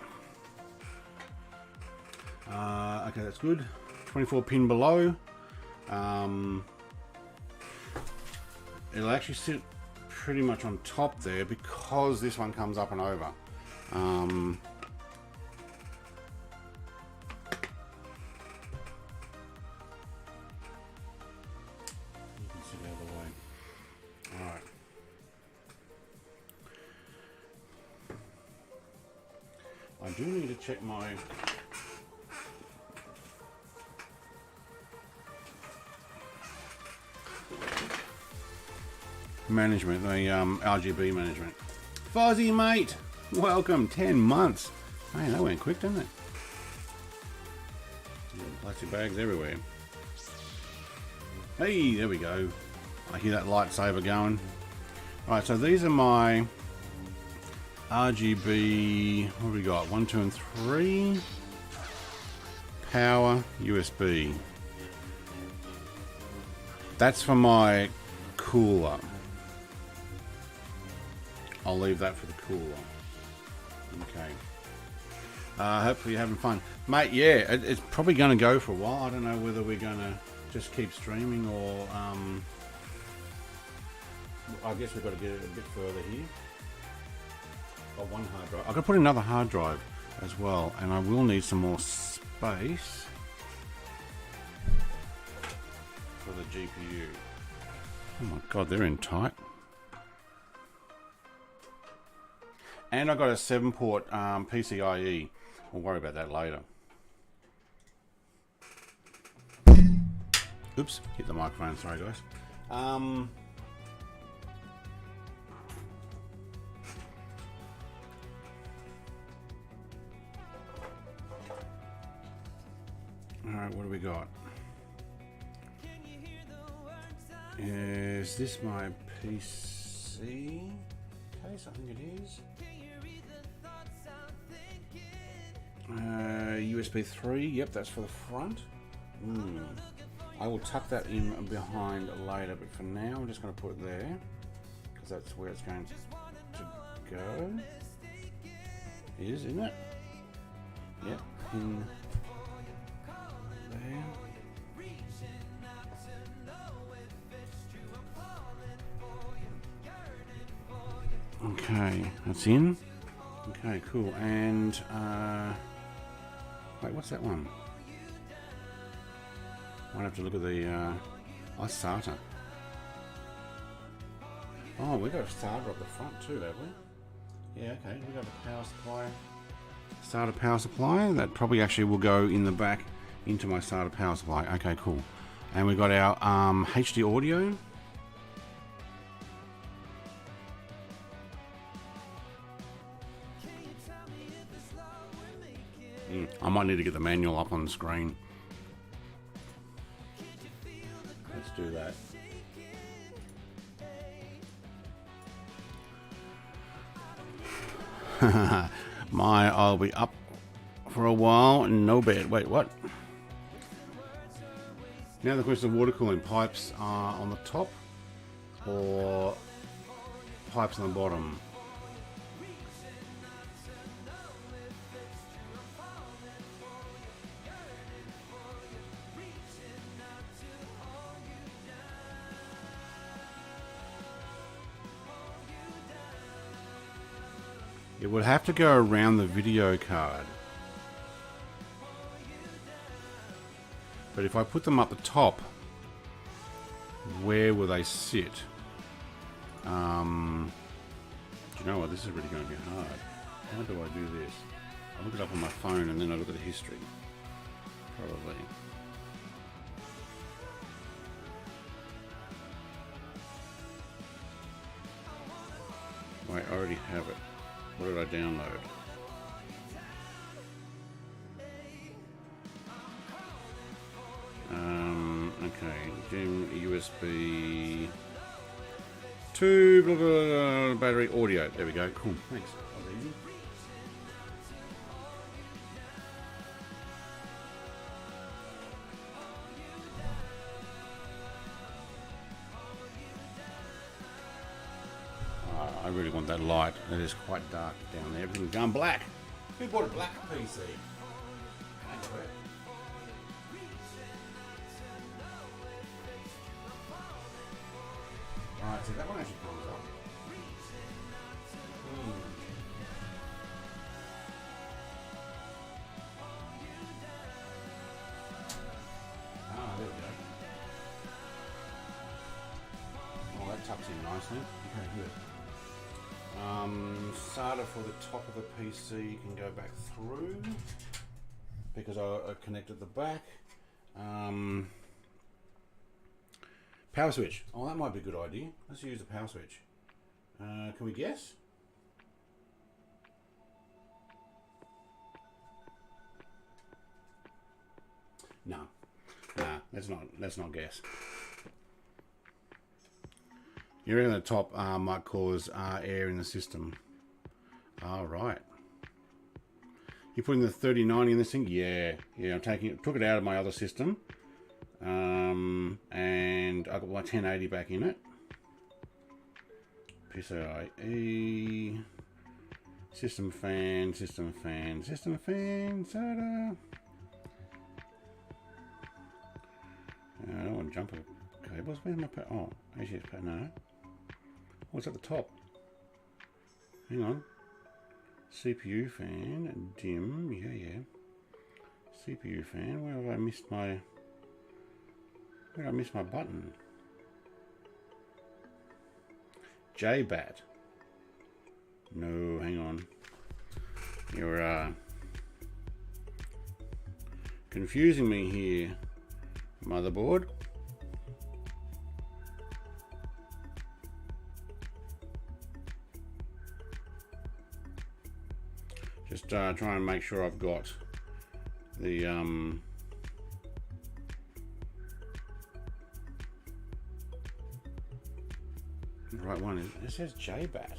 Okay, that's good. 24 pin below. It'll actually sit pretty much on top there because this one comes up and over. You can sit out of the way. Alright. I do need to check my management, the RGB management. Fozzie, mate, welcome. 10 months. Hey, that went quick, didn't it? Plastic bags everywhere. Hey, there we go. I hear that lightsaber going. Alright, so these are my RGB, what have we got? 1, 2, and 3. Power, USB. That's for my cooler. I'll leave that for the cooler. Okay. Hopefully you're having fun. Mate, yeah, it's probably going to go for a while. I don't know whether we're going to just keep streaming or... I guess we've got to get it a bit further here. Oh, one hard drive. I've got to put another hard drive as well, and I will need some more space for the GPU. Oh my god, they're in tight. And I've got a 7-port PCIe. We'll worry about that later. Oops, hit the microphone. Sorry, guys. Alright, what do we got? Is this my PC case? I think it is. USB 3, yep, that's for the front. I will tuck that in behind later, but for now I'm just going to put it there because that's where it's going to go. It is, isn't it? Yep, in there. Okay, that's in. Okay, cool. And wait, what's that one? Might have to look at the SATA. Oh, we got a SATA up the front too, have we? Yeah, okay. We got a power supply. SATA power supply. That probably actually will go in the back into my SATA power supply. Okay, cool. And we got our HD audio. I might need to get the manual up on the screen. Let's do that. I'll be up for a while and no bed. Wait, what? Now the question of water cooling pipes are on the top or pipes on the bottom. It would have to go around the video card. But if I put them up the top, where will they sit? Do you know what? This is really going to be hard. How do I do this? I look it up on my phone and then I look at the history. Probably. Wait, I already have it. What did I download? Okay, Gem USB 2 blah, blah, blah, battery audio. There we go. Cool. Thanks. That was easy. I really want that light. It is quite dark down there. Everything's gone black. Who bought a black PC? Alright, so that one actually comes up. Ah, there we go. Oh, that tucks in nicely. Okay, good. SATA for the top of the PC can go back through because I connected the back. Power switch. Oh, that might be a good idea. Let's use the power switch. Can we guess? No. Nah, let's not guess. You reckon the top might cause air in the system? All right. You putting the 3090 in this thing? Yeah. I'm taking it. Took it out of my other system, and I got my 1080 back in it. PCIe. System fan. Soda. I don't want jumper cables. Where's my power? Oh, HTC. No. What's at the top? Hang on. CPU fan, dim, yeah. CPU fan, where have I missed my... Where did I miss my button? JBAT. No, hang on. You're confusing me here, motherboard. Just try and make sure I've got the right one. It says JBAT. I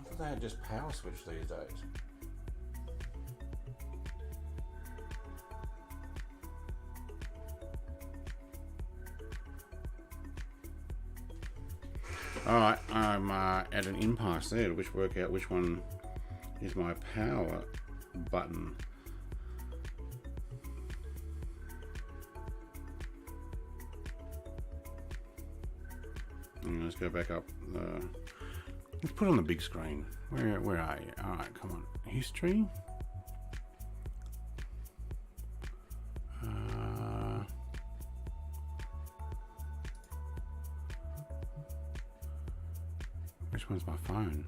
thought they had just power switch these days. Alright, I'm at an impasse there to work out which one is my power button. Let's go back up. Let's put it on the big screen. Where are you? Alright, come on. History. Which one's my phone?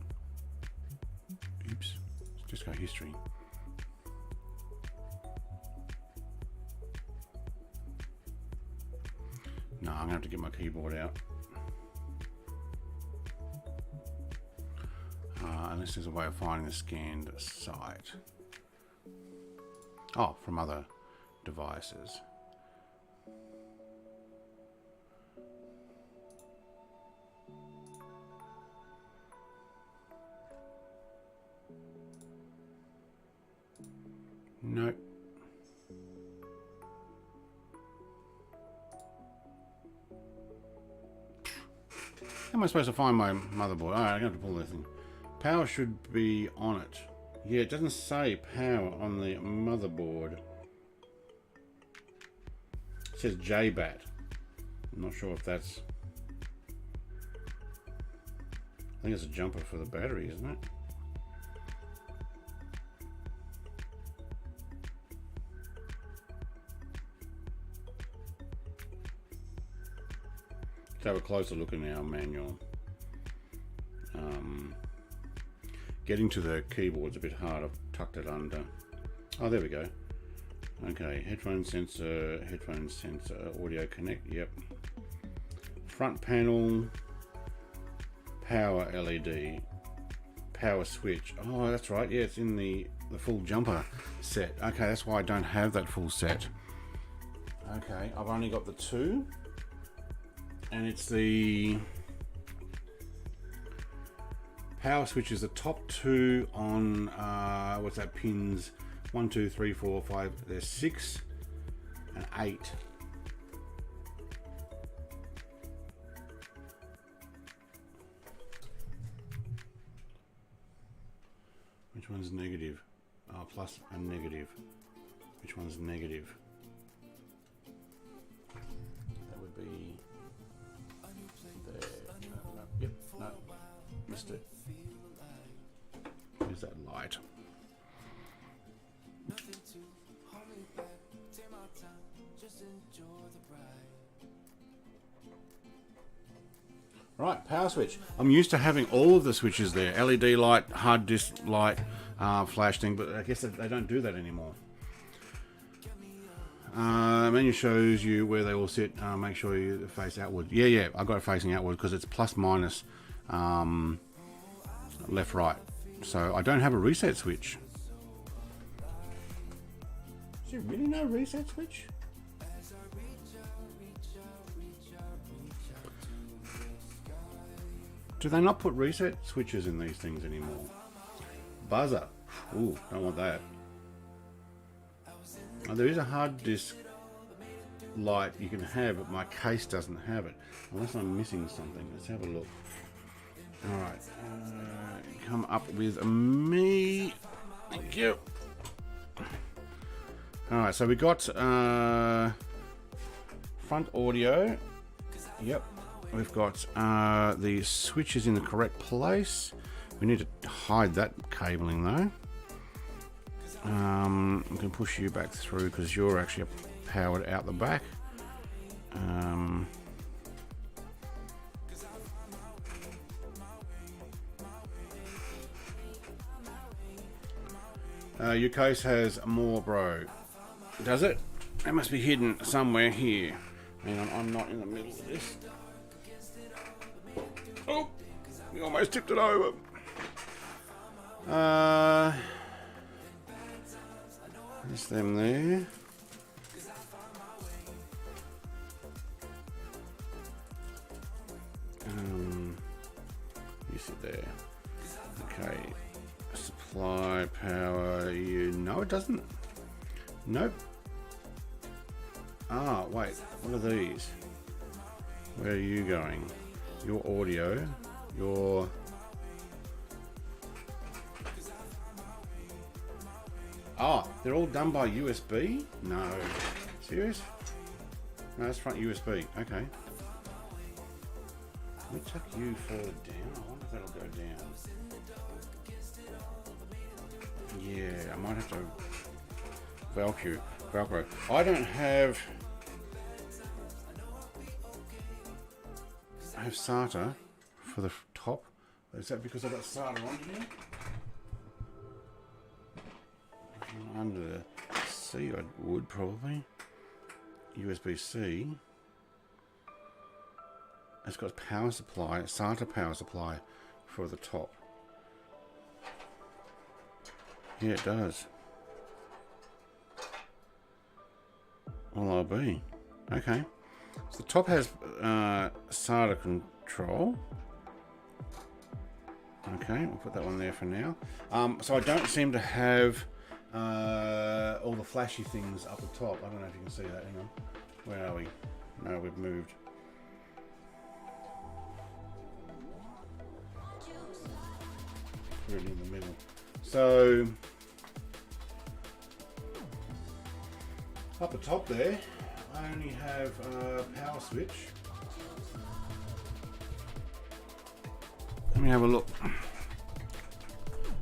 Oops. Let's just go history. No, I'm gonna have to get my keyboard out. Unless there's a way of finding the scanned site. Oh, from other devices. Nope. How am I supposed to find my motherboard? Alright, I'm going to have to pull this thing. Power should be on it. Yeah, it doesn't say power on the motherboard. It says JBAT. I'm not sure if that's... I think it's a jumper for the battery, isn't it? Let's have a closer look in our manual. Getting to the keyboard's a bit hard. I've tucked it under. Oh, there we go. Okay, headphone sensor, audio connect, yep. Front panel, power LED, power switch. Oh, that's right, yeah, it's in the full jumper set. Okay, that's why I don't have that full set. Okay, I've only got the two. And it's the power switch is the top two on what's that, pins 1 2 3 4 5, there's 6 and 8. Which one's negative? Oh, plus and negative. Which one's negative? That would be there. No, yep, no, missed it. Where's that light? Right, power switch. I'm used to having all of the switches there. LED light, hard disk light, flash thing, but I guess they don't do that anymore. Menu shows you where they all sit. Make sure you face outward. Yeah, I got it facing outward because it's plus minus left right. So I don't have a reset switch. Is there really no reset switch? Do they not put reset switches in these things anymore? Buzzer. Ooh, don't want that. Oh, there is a hard disk light you can have, but my case doesn't have it. Unless I'm missing something. Let's have a look. Alright. Come up with me. Thank you. Alright, so we got front audio. Yep. We've got the switches in the correct place. We need to hide that cabling though. We can push you back through because you're actually powered out the back. Your case has more, bro. Does it? It must be hidden somewhere here. Hang on, I'm not in the middle of this. Oh, we almost tipped it over. There's them there. You sit there. Okay. Supply power. No, it doesn't. Nope. Ah, wait. What are these? Where are you going? Your audio. Your. Oh, they're all done by USB? No. Serious? No, that's front USB. Okay. Let me tuck you further down. I wonder if that'll go down. Yeah, I might have to Velcro. I don't have. I have SATA for the top. Is that because I've got SATA on here? Under the C, I would probably. USB-C. It's got power supply, SATA power supply for the top. Yeah, it does. Well, I'll be. Okay. So the top has SATA control. Okay, we'll put that one there for now. So I don't seem to have all the flashy things up the top. I don't know if you can see that. Hang on. Where are we? No, we've moved. Put it in the middle. So up the top there, I only have a power switch. Let me have a look.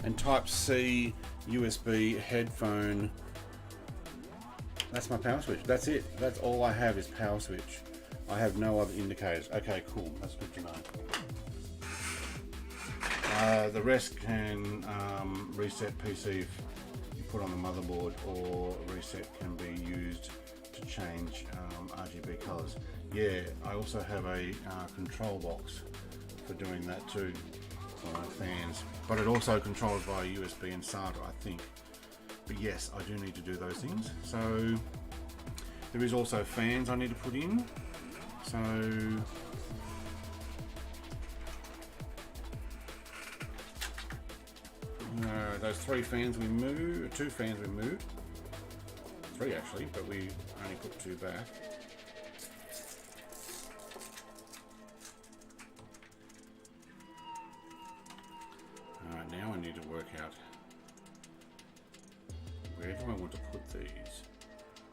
And Type C USB headphone. That's my power switch. That's it. That's all I have is power switch. I have no other indicators. Okay, cool. That's good to know. The rest can reset PC if you put on the motherboard, or reset can be used to change RGB colors. Yeah, I also have a control box for doing that too, for fans. But it also controls via USB and SATA, I think. But yes, I do need to do those things. So there is also fans I need to put in. So those three fans we moved, two fans we moved, three actually, but we only put two back. Alright, now I need to work out where do I want to put these.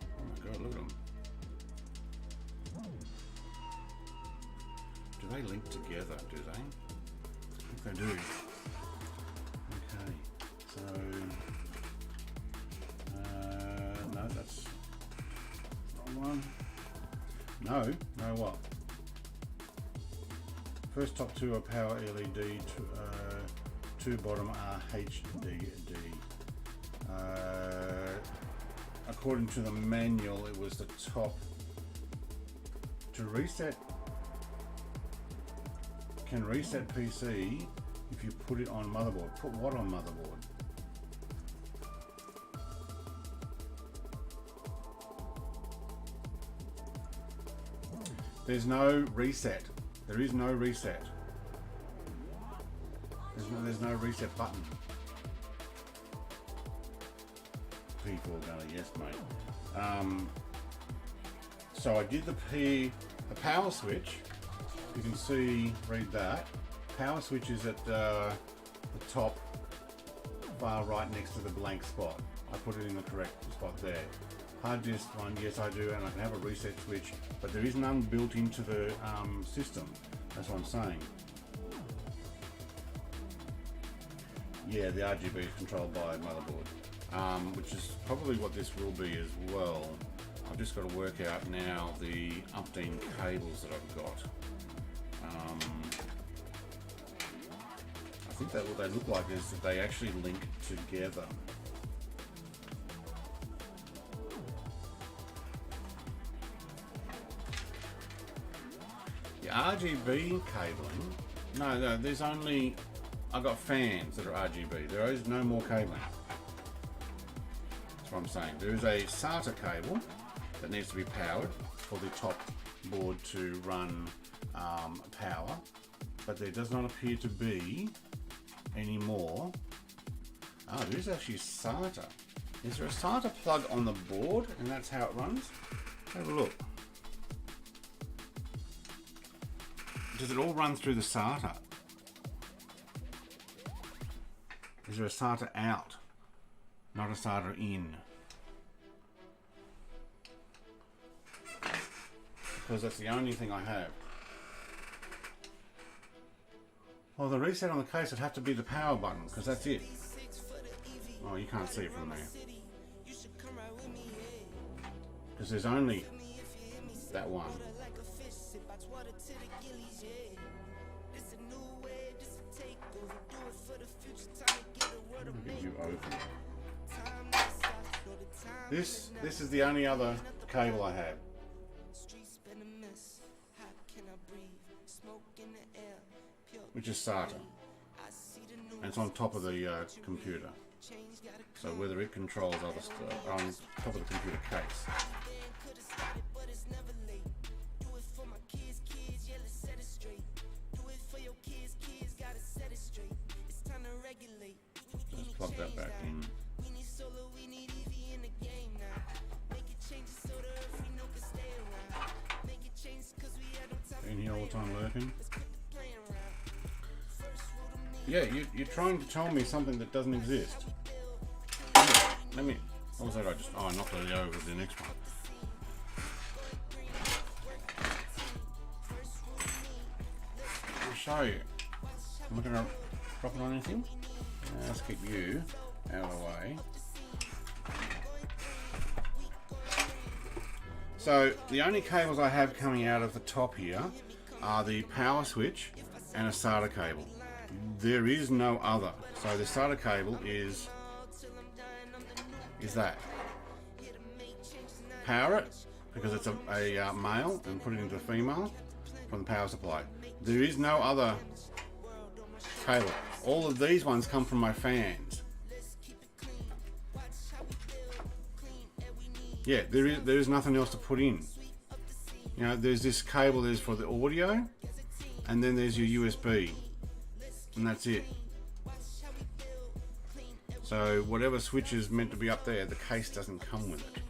Oh my god, look at them. Do they link together, do they? I think they do. Okay, so no, that's the wrong one. No what? First top two are power LED, two bottom are HDD. According to the manual, it was the top. To reset, can reset PC if you put it on motherboard. Put what on motherboard? There's no reset. There is no reset. There's no reset button. P4 gunner, yes mate. So I did the power switch. You can see, read that. Power switch is at the top, far right next to the blank spot. I put it in the correct spot there. Hard disk one, yes I do, and I can have a reset switch, but there is none built into the system. That's what I'm saying. Yeah, the RGB is controlled by motherboard, which is probably what this will be as well. I've just got to work out now the umpteen cables that I've got. I think that what they look like is that they actually link together. The RGB cabling, no, there's only, I've got fans that are RGB. There is no more cabling. That's what I'm saying. There is a SATA cable that needs to be powered for the top board to run power, but there does not appear to be any more. Oh, there is actually SATA. Is there a SATA plug on the board and that's how it runs? Have a look. Does it all run through the SATA? Is there a SATA out, not a SATA in? Because that's the only thing I have. Well, the reset on the case would have to be the power button, because that's it. Oh, you can't see it from there. Because there's only that one. Get you open. This is the only other cable I have. Which is SATA, and it's on top of the computer, so whether it controls other stuff on top of the computer case. Just plug that back in. In here all the time lurking. Yeah, you're trying to tell me something that doesn't exist. Yeah, let me. What was that? I knocked it over the next one. I'll show you. I'm not going to drop it on anything. Let's keep you out of the way. So the only cables I have coming out of the top here are the power switch and a SATA cable. There is no other. So the SATA cable is that. Power it, because it's a male, and put it into a female from the power supply. There is no other cable. All of these ones come from my fans. Yeah, there is nothing else to put in. You know, there's this cable, there's for the audio, and then there's your USB. And that's it. So whatever switch is meant to be up there, the case doesn't come with it,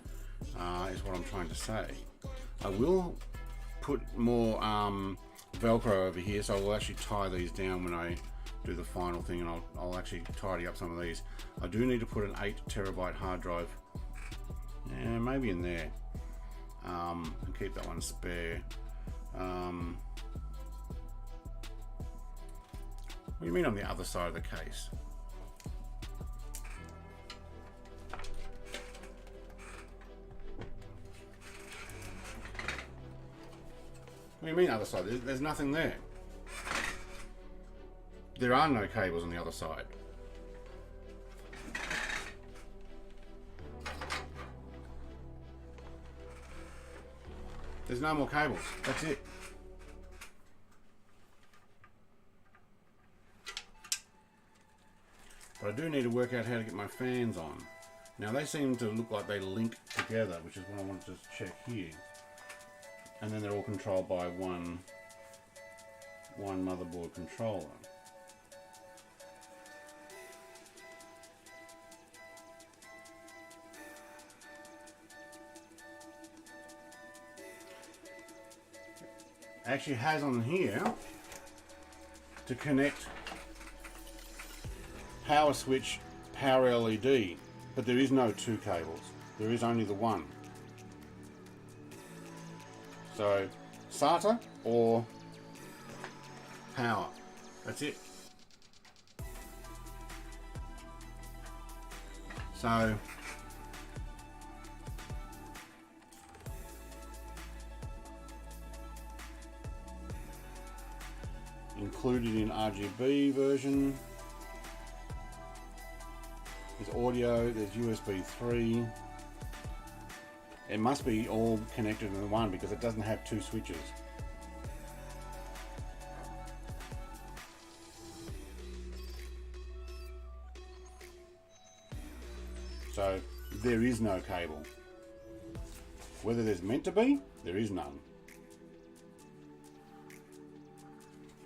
is what I'm trying to say. I will put more Velcro over here, so I will actually tie these down when I do the final thing, and I'll actually tidy up some of these. I do need to put an 8TB hard drive, maybe in there, and keep that one spare. What do you mean on the other side of the case? What do you mean other side? There's nothing there. there are no cables on the other side. There's no more cables, that's it. But I do need to work out how to get my fans on. Now they seem to look like they link together, which is what I want to just check here. And then they're all controlled by one motherboard controller. Actually has on here to connect power switch, power LED, but there is no two cables. There is only the one. So SATA or power. That's it. So included in RGB version. There's audio, there's USB 3. It must be all connected in one because it doesn't have two switches. So there is no cable. Whether there's meant to be, there is none.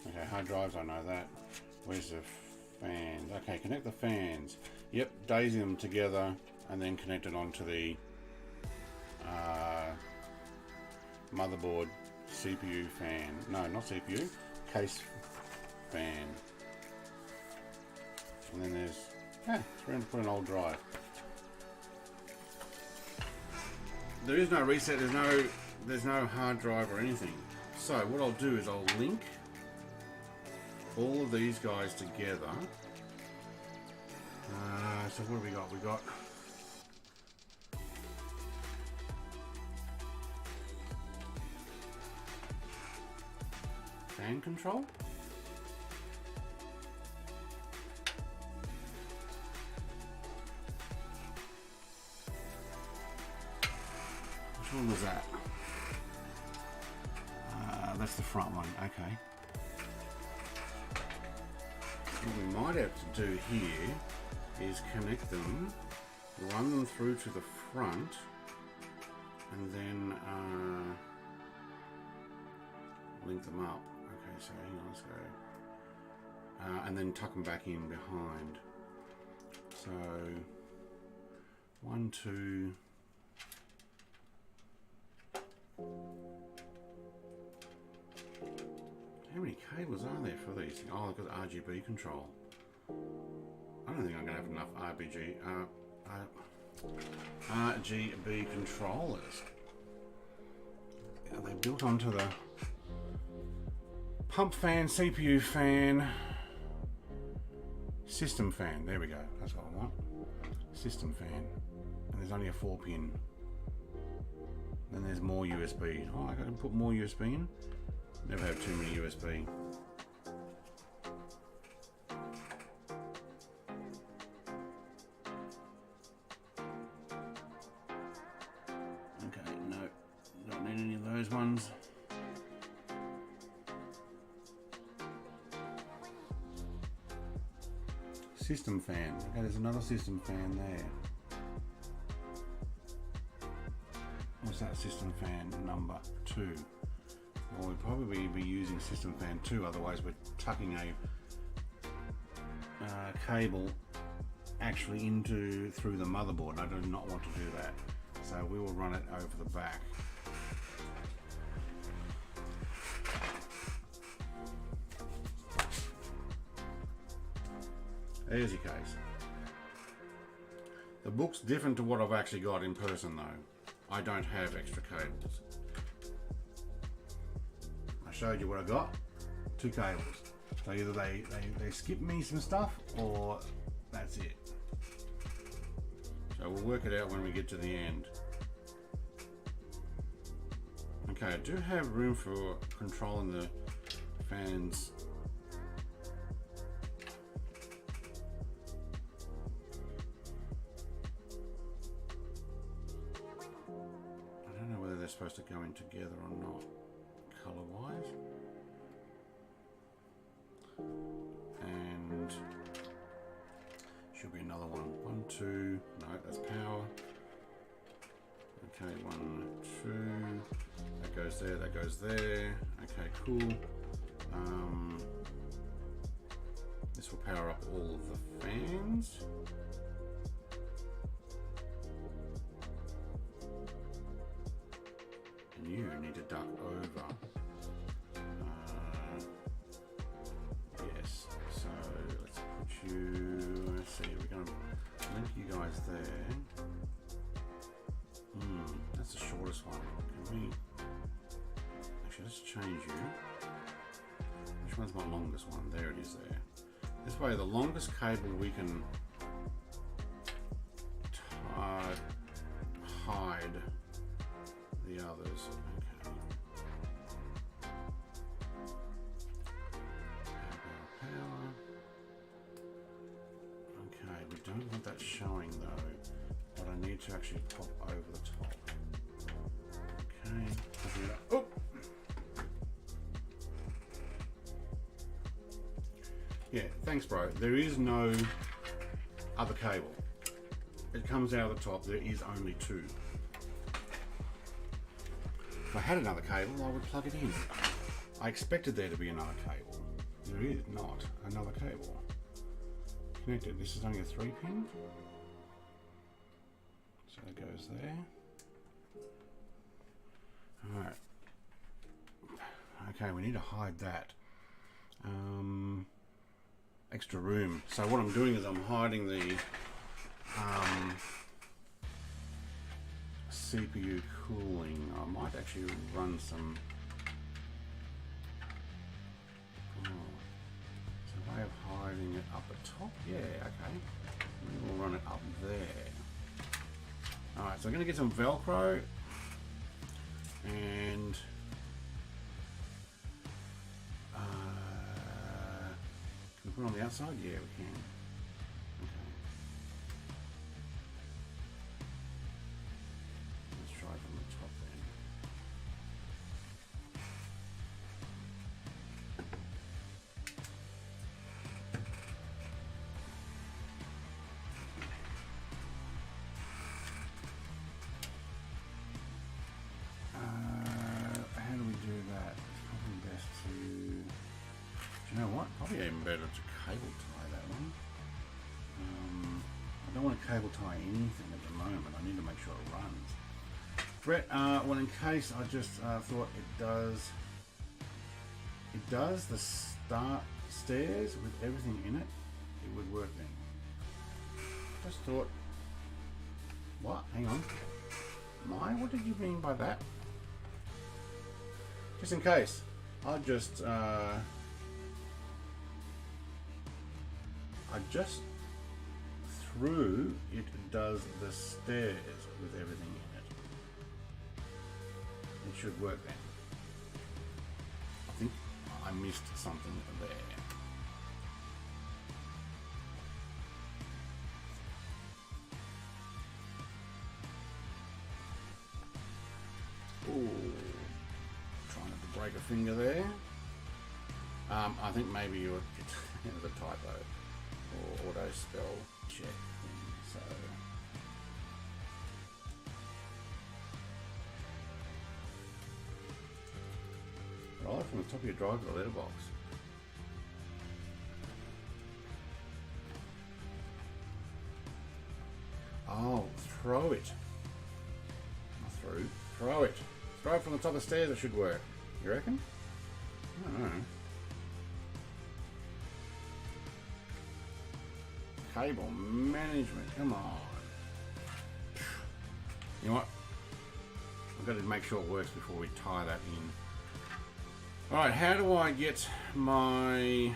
Okay, hard drives, I know that. Where's the fans? Okay, connect the fans. Yep, daisy them together and then connect it onto the motherboard CPU fan. No, not CPU, case fan. And then there's, it's room to put an old drive. There is no reset, there's no hard drive or anything. So what I'll do is I'll link all of these guys together. So what have we got? We got fan control. Which one was that? That's the front one. Okay. What we might have to do here is connect them, run them through to the front, and then link them up. Okay, so hang on, let's go. And then tuck them back in behind. So 1, 2. How many cables are there for these things? Oh, I've got RGB control. I don't think I'm going to have enough RGB controllers. They're built onto the pump fan, CPU fan, system fan. There we go. That's what I want. System fan. And there's only a 4-pin. Then there's more USB. Oh, I got to put more USB in. Never have too many USB. Okay, no, don't need any of those ones. System fan. Okay, there's another system fan there. What's that system fan number 2? Well, we'll probably be using system fan 2, otherwise we're tucking a cable actually through the motherboard. I do not want to do that, so we will run it over the back. There's your case. The book's different to what I've actually got in person though. I don't have extra cables. I showed you what I got. 2 cables. So either they skip me some stuff or that's it. So we'll work it out when we get to the end. Okay, I do have room for controlling the fans are going together or not, color-wise. And should be another one. 1, 2. No, that's power. Okay, 1, 2. That goes there. That goes there. Okay, cool. This will power up all of the fans. And you need to duck over. Yes, so let's put you, let's see, we're going to link you guys there. That's the shortest one. Can we, actually let's change you. Which one's my longest one? There it is there. This way the longest cable we can hide the others. Okay. Power. Okay, we don't want that showing though, but I need to actually pop over the top. Okay. Oh! Yeah, thanks bro. There is no other cable. It comes out of the top, there is only 2. If I had another cable, I would plug it in. I expected there to be another cable. There is not another cable. Connected, this is only a 3-pin. So it goes there. Alright. Okay, we need to hide that. Extra room. So what I'm doing is I'm hiding the CPU cooling. I might actually run some. It's a way of hiding it up the top. Yeah, okay. We'll run it up there. Alright, so I'm going to get some Velcro and can we put it on the outside? Yeah, we can. Okay. Let's try from the top then. How do we do that? It's probably best to... You know what? Probably even better to cable tie that one. I don't want to cable tie anything at the moment. I need to make sure it runs. Brett, well, in case I just thought it does the stairs with everything in it. It would work then. Just thought. What? Hang on. What did you mean by that? Just in case. I just through it does the stairs with everything in it. It should work then. I think I missed something there. Ooh, trying not to break a finger there. I think maybe it was a typo or auto spell check thing. So right from the top of your drive to the letterbox. Oh, throw it. Not through. Throw it. Throw it from the top of the stairs. It should work. You reckon? I don't know. Cable management. Come on. You know what? I've got to make sure it works before we tie that in. Alright, how do I get my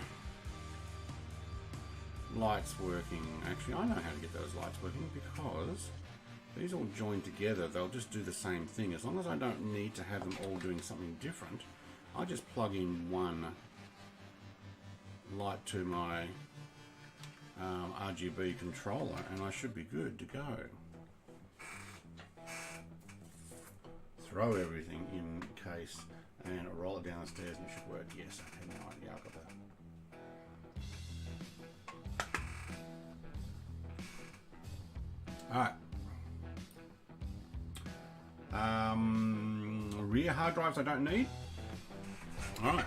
lights working? Actually, I know how to get those lights working because these all join together. They'll just do the same thing. As long as I don't need to have them all doing something different, I just plug in one light to my RGB controller and I should be good to go. 3 throw everything in case and roll it down the stairs and it should work. Yes, okay, now yeah, I've got that. Alright. Rear hard drives I don't need. Alright.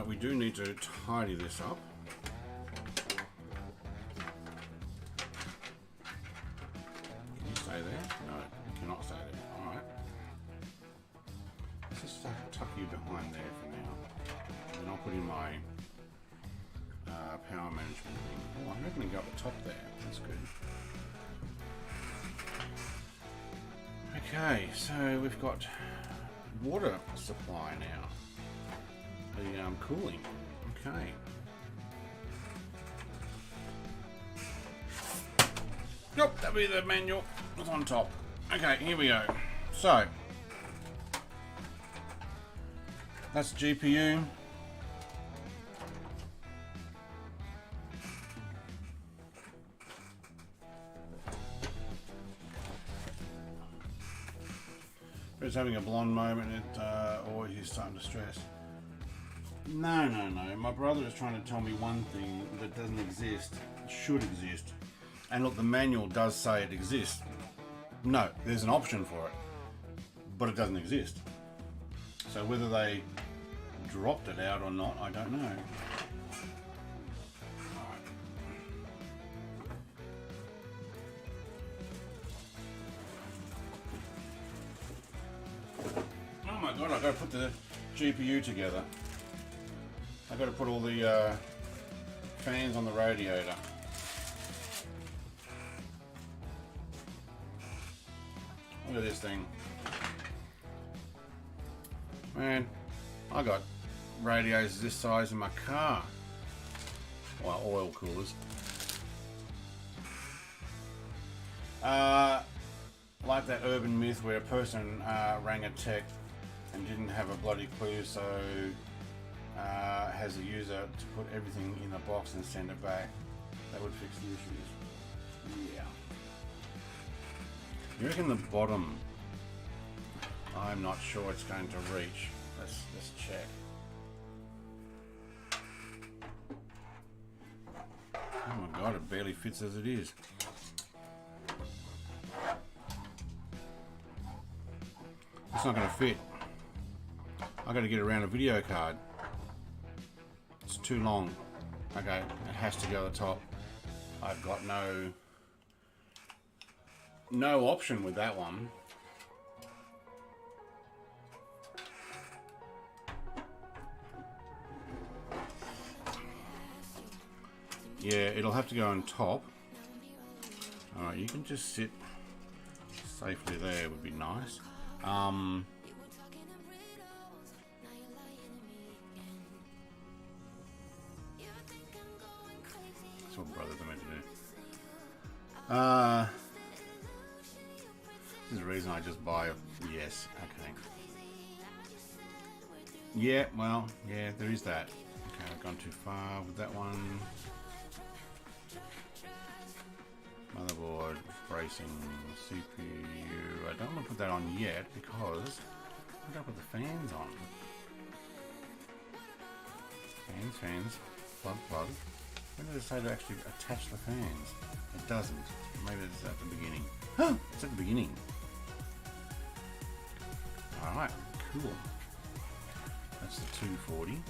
We do need to tidy this up. Can you stay there? No, you cannot stay there. Alright. Let's just tuck you behind there for now. And I'll put in my power management thing. Oh, I reckon we go up the top there. That's good. Okay, so we've got water supply now. The cooling. Okay. Nope, that'll be the manual. It's on top. Okay, here we go. So that's GPU. It's having a blonde moment. It always is starting to stress. No. My brother is trying to tell me one thing that doesn't exist, should exist. And look, the manual does say it exists. No, there's an option for it, but it doesn't exist. So whether they dropped it out or not, I don't know. Oh my god, I've got to put the GPU together. I've got to put all the fans on the radiator. Look at this thing. Man, I got radiators this size in my car. Well, oil coolers. Like that urban myth where a person rang a tech and didn't have a bloody clue, so has a user to put everything in a box and send it back. That would fix the issues. Yeah. You reckon the bottom? I'm not sure it's going to reach. Let's check. Oh my god, it barely fits as it is. It's not going to fit. I've got to get around a video card. It's too long. Okay, it has to go to the top. I've got no option with that one. Yeah, it'll have to go on top. Alright, you can just sit safely there, would be nice. That's what brothers are meant to do. This is the reason I just buy a... Yes, okay. Yeah, well, yeah, there is that. Okay, I've gone too far with that one. Motherboard, bracing, CPU. I don't want to put that on yet because I don't put the fans on. Fans, plug. When does it say to actually attach the fans? It doesn't. Maybe it's at the beginning. Oh, it's at the beginning. Alright, cool. That's the 240. And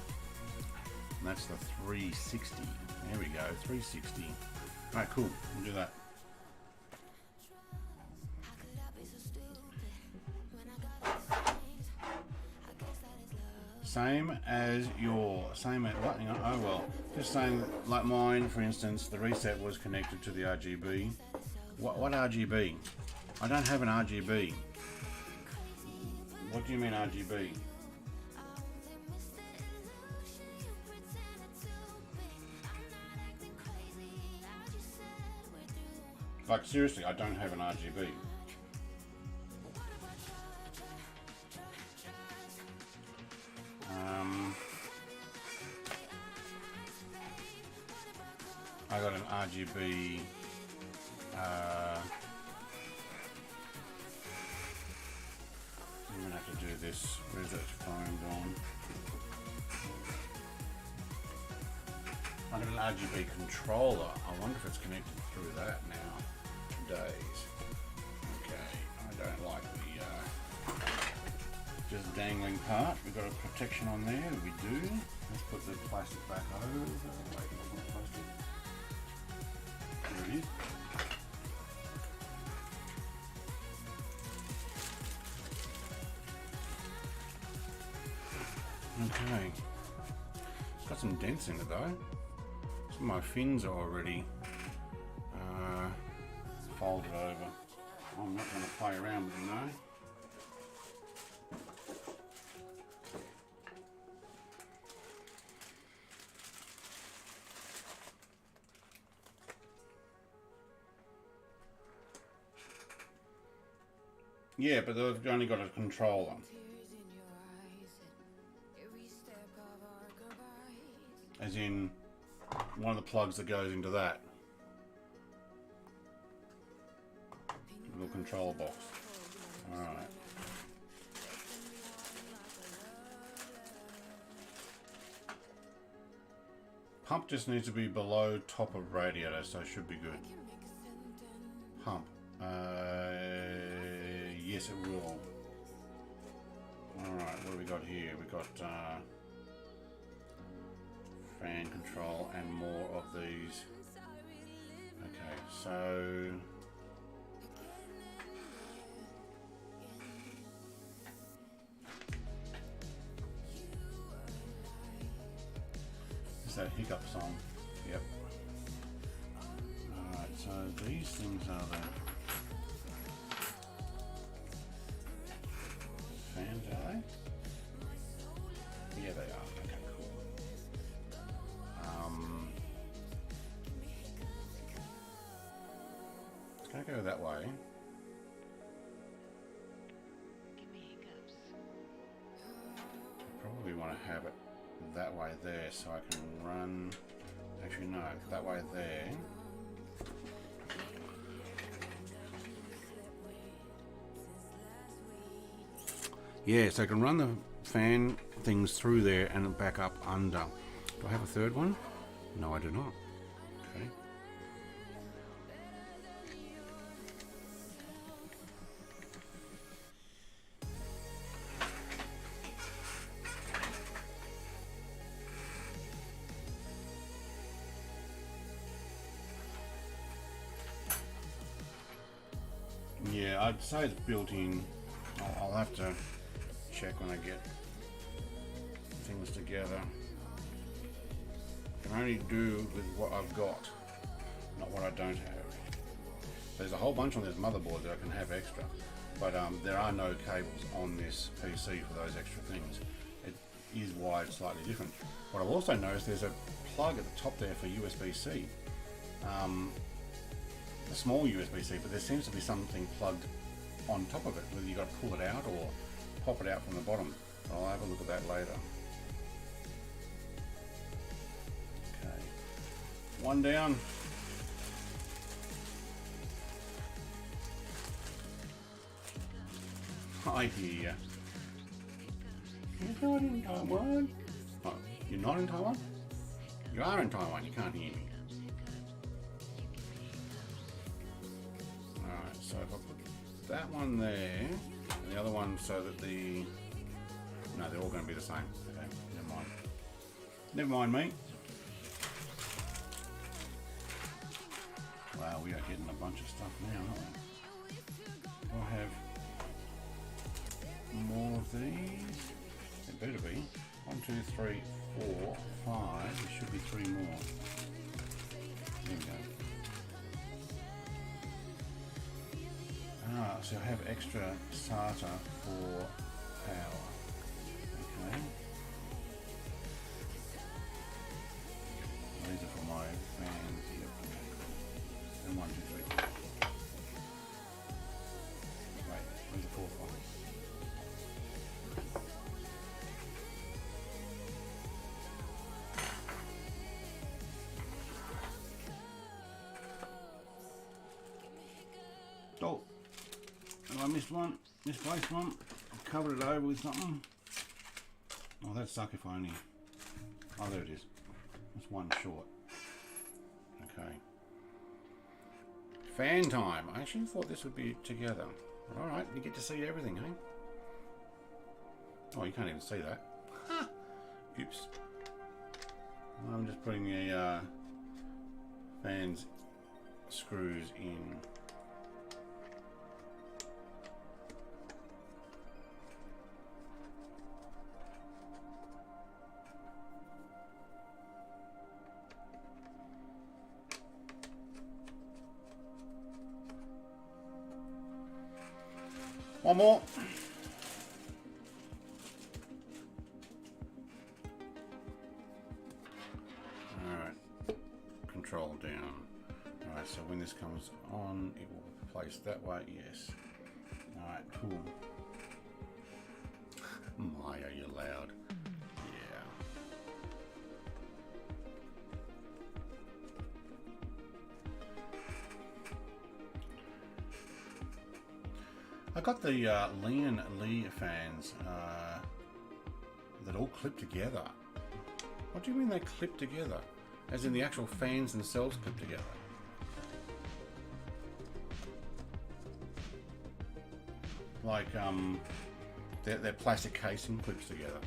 that's the 360. There we go, 360. Alright, cool. We'll do that. Same as what? Hang on. Oh well. Just saying that, like mine, for instance, the reset was connected to the RGB. What RGB? I don't have an RGB. What do you mean RGB? Like seriously, I don't have an RGB. I got an RGB do this. Where's that phone gone? I've got an RGB controller. I wonder if it's connected through that now. Days. Okay, I don't like the just dangling part. We've got a protection on there. We do. Let's put the plastic back over. Wait, plastic. There it is. Okay. It's got some dents in it though. Some of my fins are already folded over. I'm not going to play around with them though. Yeah, but they've only got a controller. As in, one of the plugs that goes into that little control box. Alright. Pump just needs to be below top of radiator, so it should be good. Pump. Yes, it will. Alright, what do we got here? We got fan control and more of these. Okay, so is that hiccup song? Yep. Alright, so these things are the fans, are they? Yeah, they are. Okay, cool. Can I go that way? Probably want to have it that way there so I can run. Actually, no, that way there. Yeah, so I can run the fan things through there and back up under. Do I have a third one? No, I do not. Okay. Yeah, I'd say it's built in. I'll have to check when I get things together. I can only do with what I've got, not what I don't have. There's a whole bunch on this motherboard that I can have extra, but there are no cables on this PC for those extra things. It is wired slightly different. What I've also noticed, there's a plug at the top there for USB-C. A small USB-C, but there seems to be something plugged on top of it, whether you've got to pull it out or pop it out from the bottom. I'll have a look at that later. Okay, one down. I hear you. You're not in Taiwan. Oh, you're not in Taiwan? You are in Taiwan, you can't hear me. Alright, so if I put that one there, and the other one so that the... No, they're all going to be the same. Okay, never mind. Never mind me. Wow, we are getting a bunch of stuff now, aren't we? Do I have more of these? It better be. 1, 2, 3, 4, 5. There should be 3 more. There we go. Ah, so I have extra SATA for power. Okay. These are for my fans here. And 1, 2, 3. Wait, where's the 4th one? Oh, have I missed one? Misplaced one? covered it over with something. Oh, that'd suck if I only... Oh, there it is. That's one short. Okay. Fan time. I actually thought this would be together. But alright, you get to see everything, eh? Oh, you can't even see that. Oops. I'm just putting the fan's screws in. One more. Alright, control down. Alright, so when this comes on, it will be placed that way, yes. Alright, cool. My, are you loud? Yeah. I got the Lian Li fans that all clip together. What do you mean they clip together? As in the actual fans themselves clip together? Like their plastic casing clips together.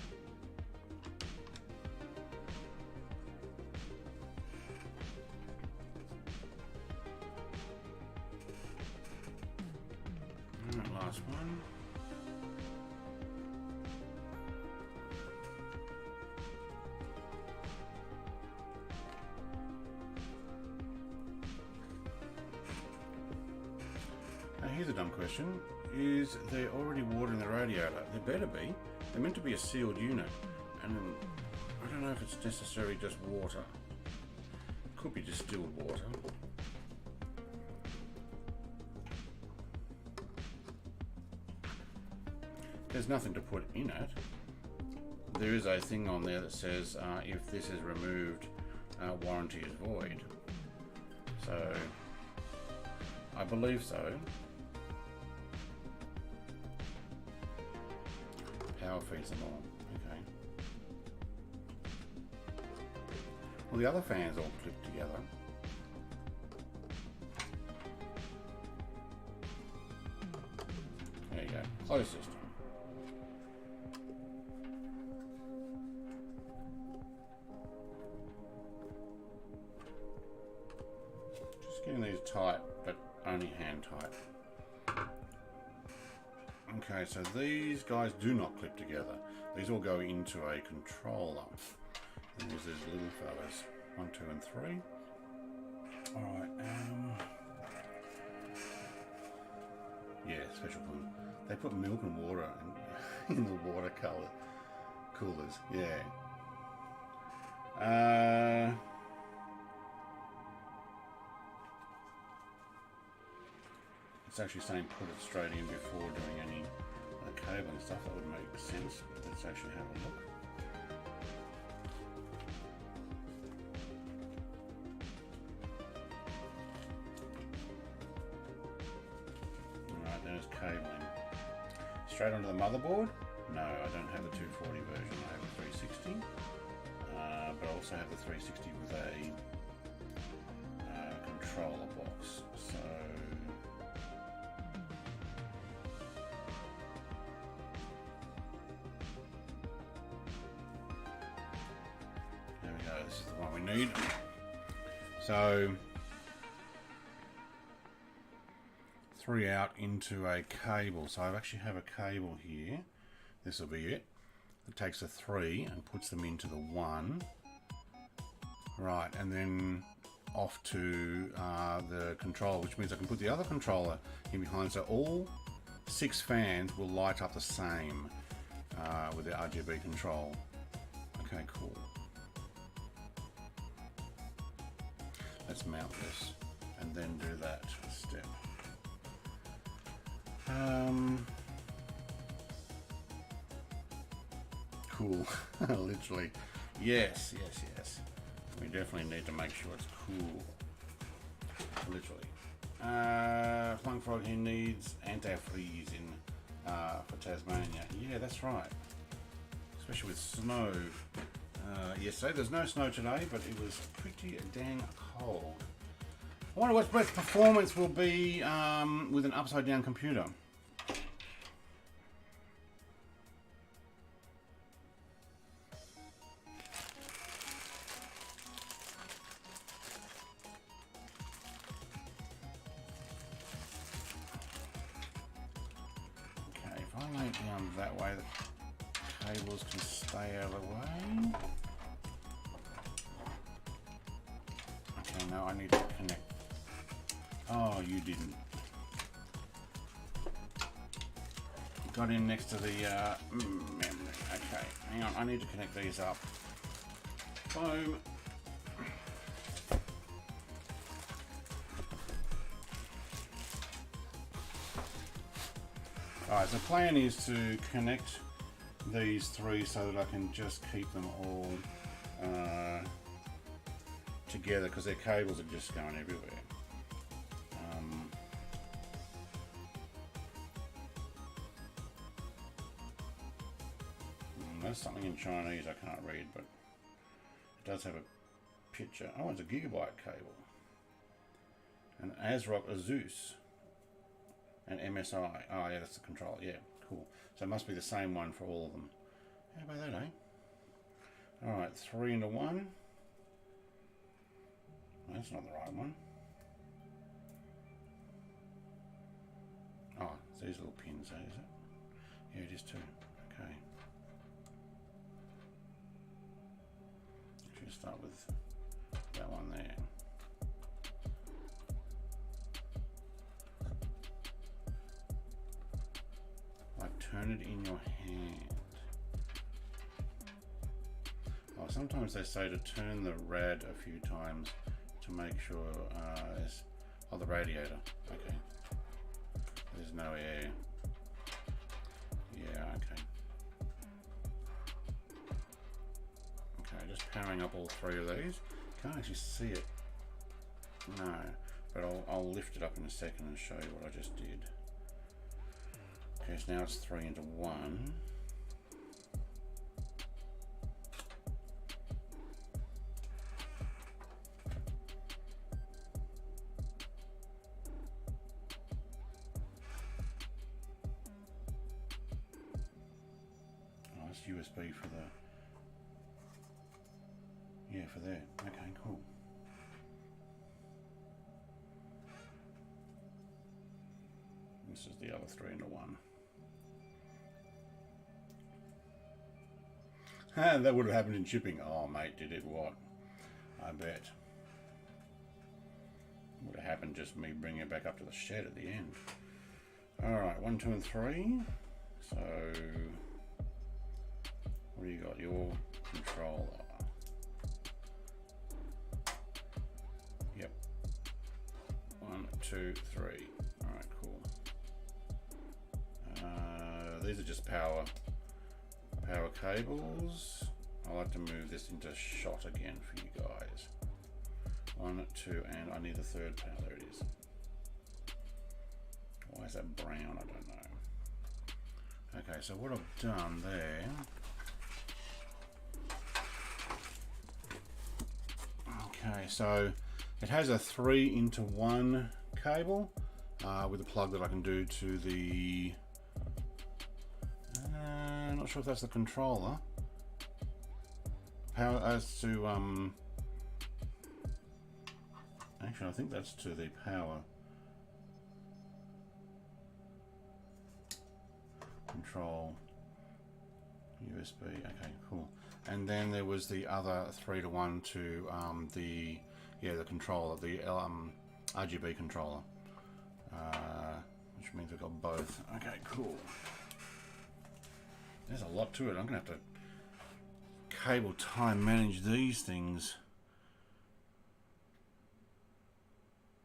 Alright, last one. Now here's a dumb question. Is there already water in the radiator? There better be. They're meant to be a sealed unit. And I don't know if it's necessarily just water. Could be distilled water. There's nothing to put in it. There is a thing on there that says if this is removed, warranty is void. So I believe so. Power feeds them all. Okay. Well, the other fans all clip together. There you go. Closed system. Getting these tight, but only hand tight. Okay, so these guys do not clip together. These all go into a controller. And there's these little fellas. 1, 2, and 3. Alright, yeah, special one. They put milk and water in the water color coolers. Yeah. It's actually saying put it straight in before doing any cabling stuff. That would make sense. Let's actually have a look. Alright, there's cabling. Straight onto the motherboard? No, I don't have the 240 version. I have the 360. But I also have the 360 with a controller box. So this is the one we need. So 3 out into a cable. So I actually have a cable here. This will be it. It takes a 3 and puts them into the 1. Right, and then off to the controller, which means I can put the other controller in behind. So all 6 fans will light up the same with the RGB control. Okay, cool. Let's mount this and then do that step. Cool. Literally. Yes, yes, yes. We definitely need to make sure it's cool. Literally. Flung Frog, he needs antifreeze in for Tasmania. Yeah, that's right. Especially with snow. Yesterday, there's no snow today, but it was pretty dang cold. I wonder what best performance will be with an upside down computer. Okay, if I lay it down that way, the cables can stay out of the way. Okay, now I need to connect. Oh, you didn't. Got in next to the memory. Okay, hang on, I need to connect these up. Boom. Alright, so the plan is to connect these three so that I can just keep them all together, because their cables are just going everywhere. There's something in Chinese I can't read, but it does have a picture. Oh, it's a gigabyte cable. An ASRock Asus. And MSI. Oh yeah, that's the controller. Yeah, cool. So it must be the same one for all of them. How about that, eh? Alright, 3 into 1. That's not the right one. Oh, it's these little pins, eh, is it? Yeah, it is too. Okay. Should start with that one there. Like turn it in your hand. Oh, sometimes they say to turn the rad a few times to make sure oh, the radiator. Okay. There's no air. Yeah, okay. Okay, just powering up all three of these. Can't actually see it. No, but I'll lift it up in a second and show you what I just did. Okay, so now it's 3 into 1. Oh, it's USB for the... Yeah, for there. Okay, cool. This is the other 3 into 1. That would have happened in shipping. Oh, mate, did it what? I bet. Would have happened just me bringing it back up to the shed at the end. Alright, 1, 2, and 3. So, what do you got? Your controller. Yep. 1, 2, 3. Alright, cool. These are just power cables. I like to move this into shot again for you guys. 1, 2, and I need the third power. There it is. Why is that brown? I don't know. Okay, so what I've done there. Okay, so it has a 3 into 1 cable with a plug that I can do to the. Not sure if that's the controller. Power as to actually I think that's to the power control USB. Okay, cool. And then there was the other 3 to 1 to the controller, the RGB controller, which means we've got both. Okay, cool. There's a lot to it. I'm gonna have to cable tie manage these things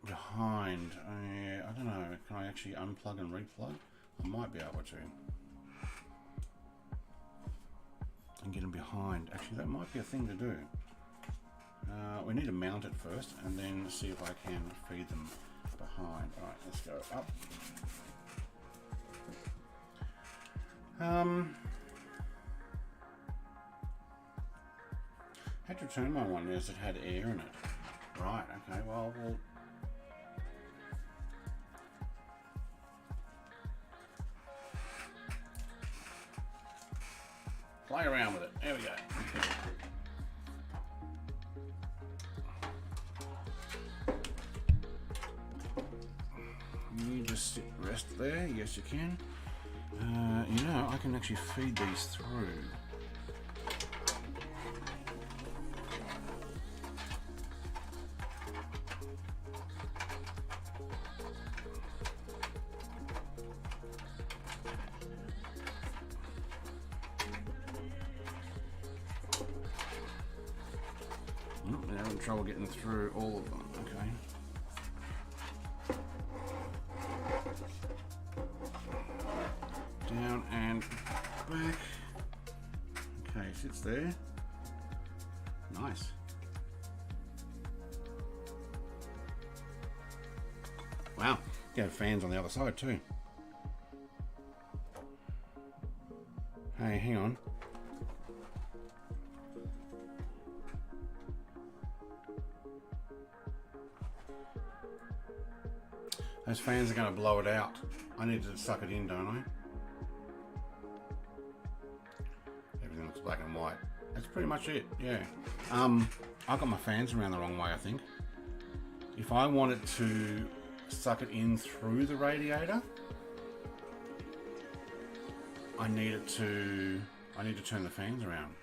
behind. I don't know. Can I actually unplug and replug? I might be able to. And get them behind. Actually, that might be a thing to do. We need to mount it first and then see if I can feed them behind. Alright, let's go up. Had to turn my one as it had air in it. Right, okay, well, we'll play around with it. There we go. You just sit rest there. Yes, you can. You know, I can actually feed these through. They're having trouble getting through all of them. Okay. Down and back. Okay, sits there. Nice. Wow, you have fans on the other side too. Hey, hang on. Those fans are going to blow it out. I need to suck it in, don't I? Everything looks black and white. That's pretty much it, yeah. I got my fans around the wrong way, I think. If I wanted to suck it in through the radiator, I need to turn the fans around.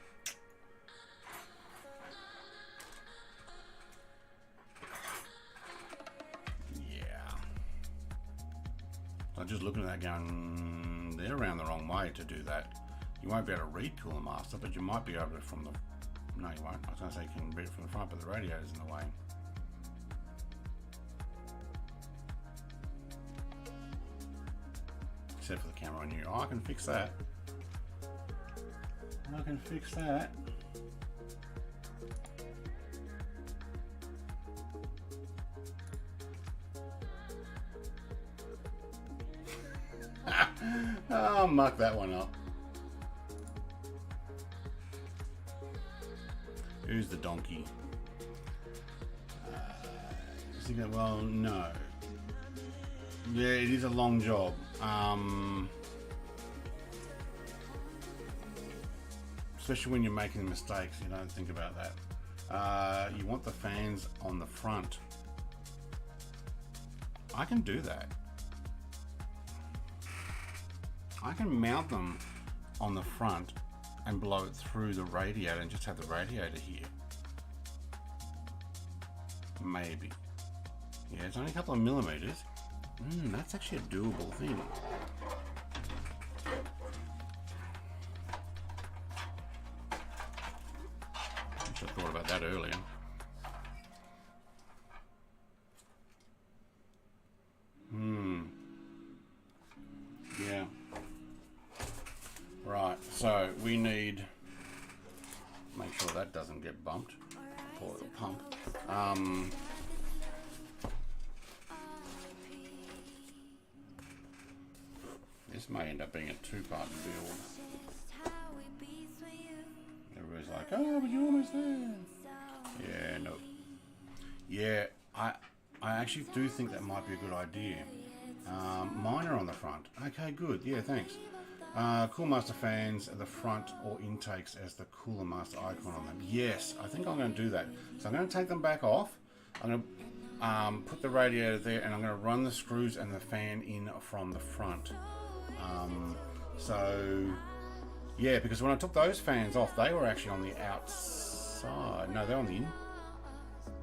I'm just looking at that going, they're around the wrong way to do that. You won't be able to read Cooler Master, but you might be able to from the, no you won't. I was going to say you can read it from the front, but the radiator's in the way. Except for the camera on you. Oh, I can fix that. I can fix that. I'll muck that one up. Who's the donkey? Well, no. Yeah, it is a long job. Especially when you're making mistakes, you don't think about that. You want the fans on the front. I can do that. I can mount them on the front and blow it through the radiator and just have the radiator here. Maybe. Yeah, it's only a couple of millimeters. That's actually a doable thing. I should have thought about that earlier. Yeah. Right, so we need, make sure that doesn't get bumped. Poor little pump. This may end up being a two-part build. Everybody's like, oh, but you're almost there. Yeah, no. Yeah, I actually do think that might be a good idea. Mine are on the front. Okay, good. Yeah, thanks. Cooler Master fans at the front or intakes as the Cooler Master icon on them. Yes, I think I'm going to do that. So I'm going to take them back off. I'm going to put the radiator there and I'm going to run the screws and the fan in from the front. So, yeah, because when I took those fans off, they were actually on the outside. No, they're on the in.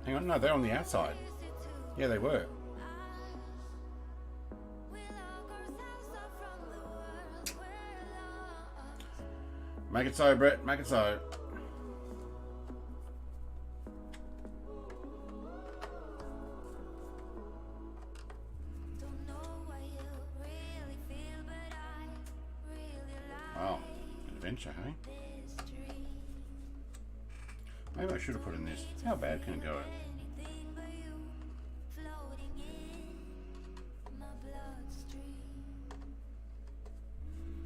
Hang on, no, they're on the outside. Yeah, they were. Make it so, Brett. Make it so. Wow, adventure, hey? Maybe I should have put in this. How bad can it go?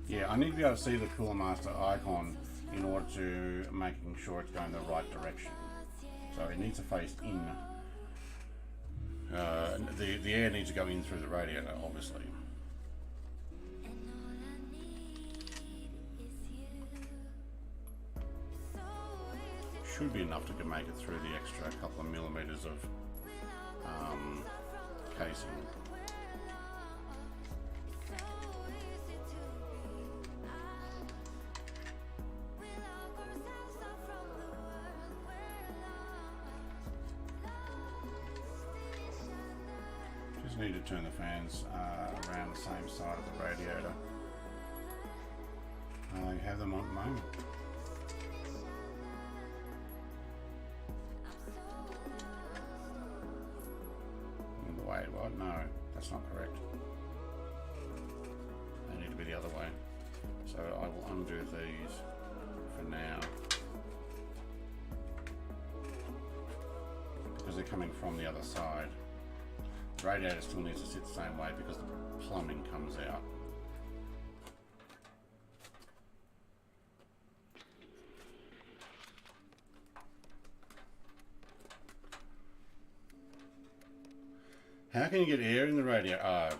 Yeah, Yeah, I need to be able to see the Cooler Master icon in order to making sure it's going the right direction. So it needs to face in. The air needs to go in through the radiator, obviously. Should be enough to make it through the extra couple of millimeters of casing. Just need to turn the fans around the same side of the radiator. I have them on at the moment. Wait, what? No, that's not correct. They need to be the other way. So I will undo these for now, because they're coming from the other side. The radiator still needs to sit the same way because the plumbing comes out. How can you get air in the radiator?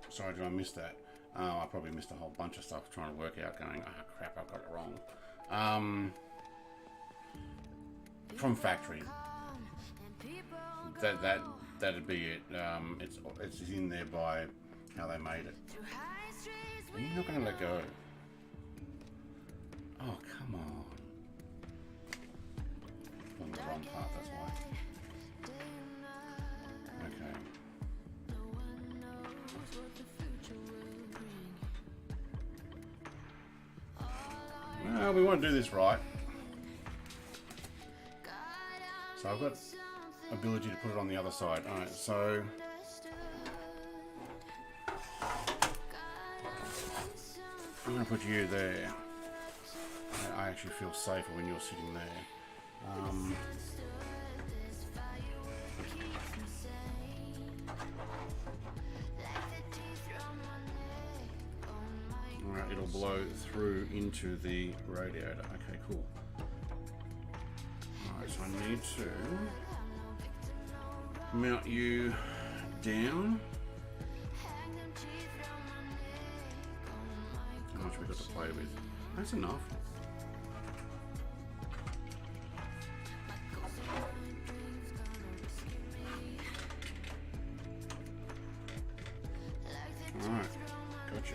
Sorry, did I miss that? I probably missed a whole bunch of stuff trying to work out, going, oh crap, I've got it wrong. From factory. That'd be it. It's in there by how they made it. Are you not going to let go? Oh, come on. On the wrong path, that's why. Okay. Well, we want to do this right. So I've got ability to put it on the other side. Alright, so I'm going to put you there. I actually feel safer when you're sitting there. Alright, it'll blow through into the radiator. Okay, cool. Alright, so I need to mount you down. How much we got to play with? That's enough. Alright, gotcha.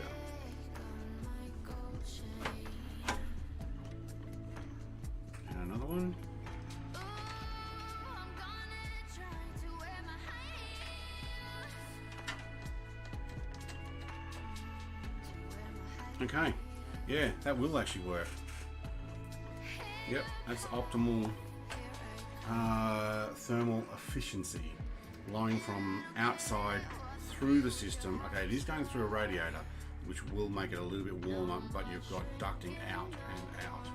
And another one. Okay, yeah, that will actually work. Yep, that's optimal thermal efficiency, blowing from outside through the system. Okay, it is going through a radiator, which will make it a little bit warmer, but you've got ducting out and out.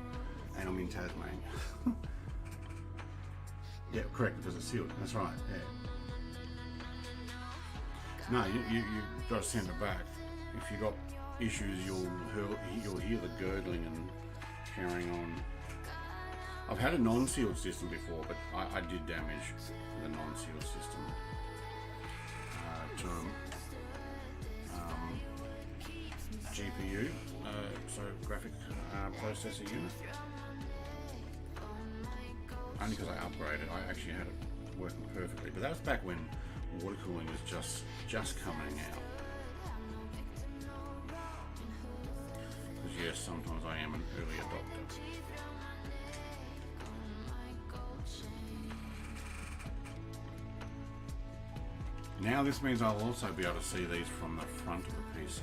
And I'm in Tasmania. Yeah, correct, because it's sealed. That's right, yeah. No, you've got to send it back. If you've got issues, you'll hear the gurgling and carrying on. I've had a non-sealed system before, but I did damage the non-sealed system to GPU, so graphic processor unit. Only because I upgraded, I actually had it working perfectly. But that was back when water cooling was just coming out. Because yes, sometimes I am an early adopter. Now this means I'll also be able to see these from the front of the PC,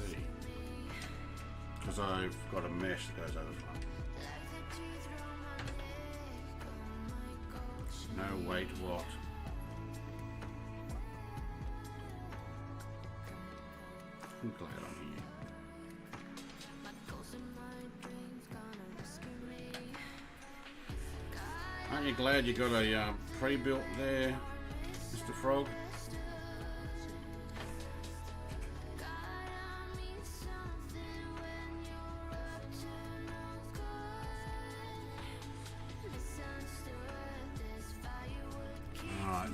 because I've got a mesh that goes over the front. No, wait, what? I'm glad I'm here. Aren't you glad you got a pre-built there, Mr. Frog?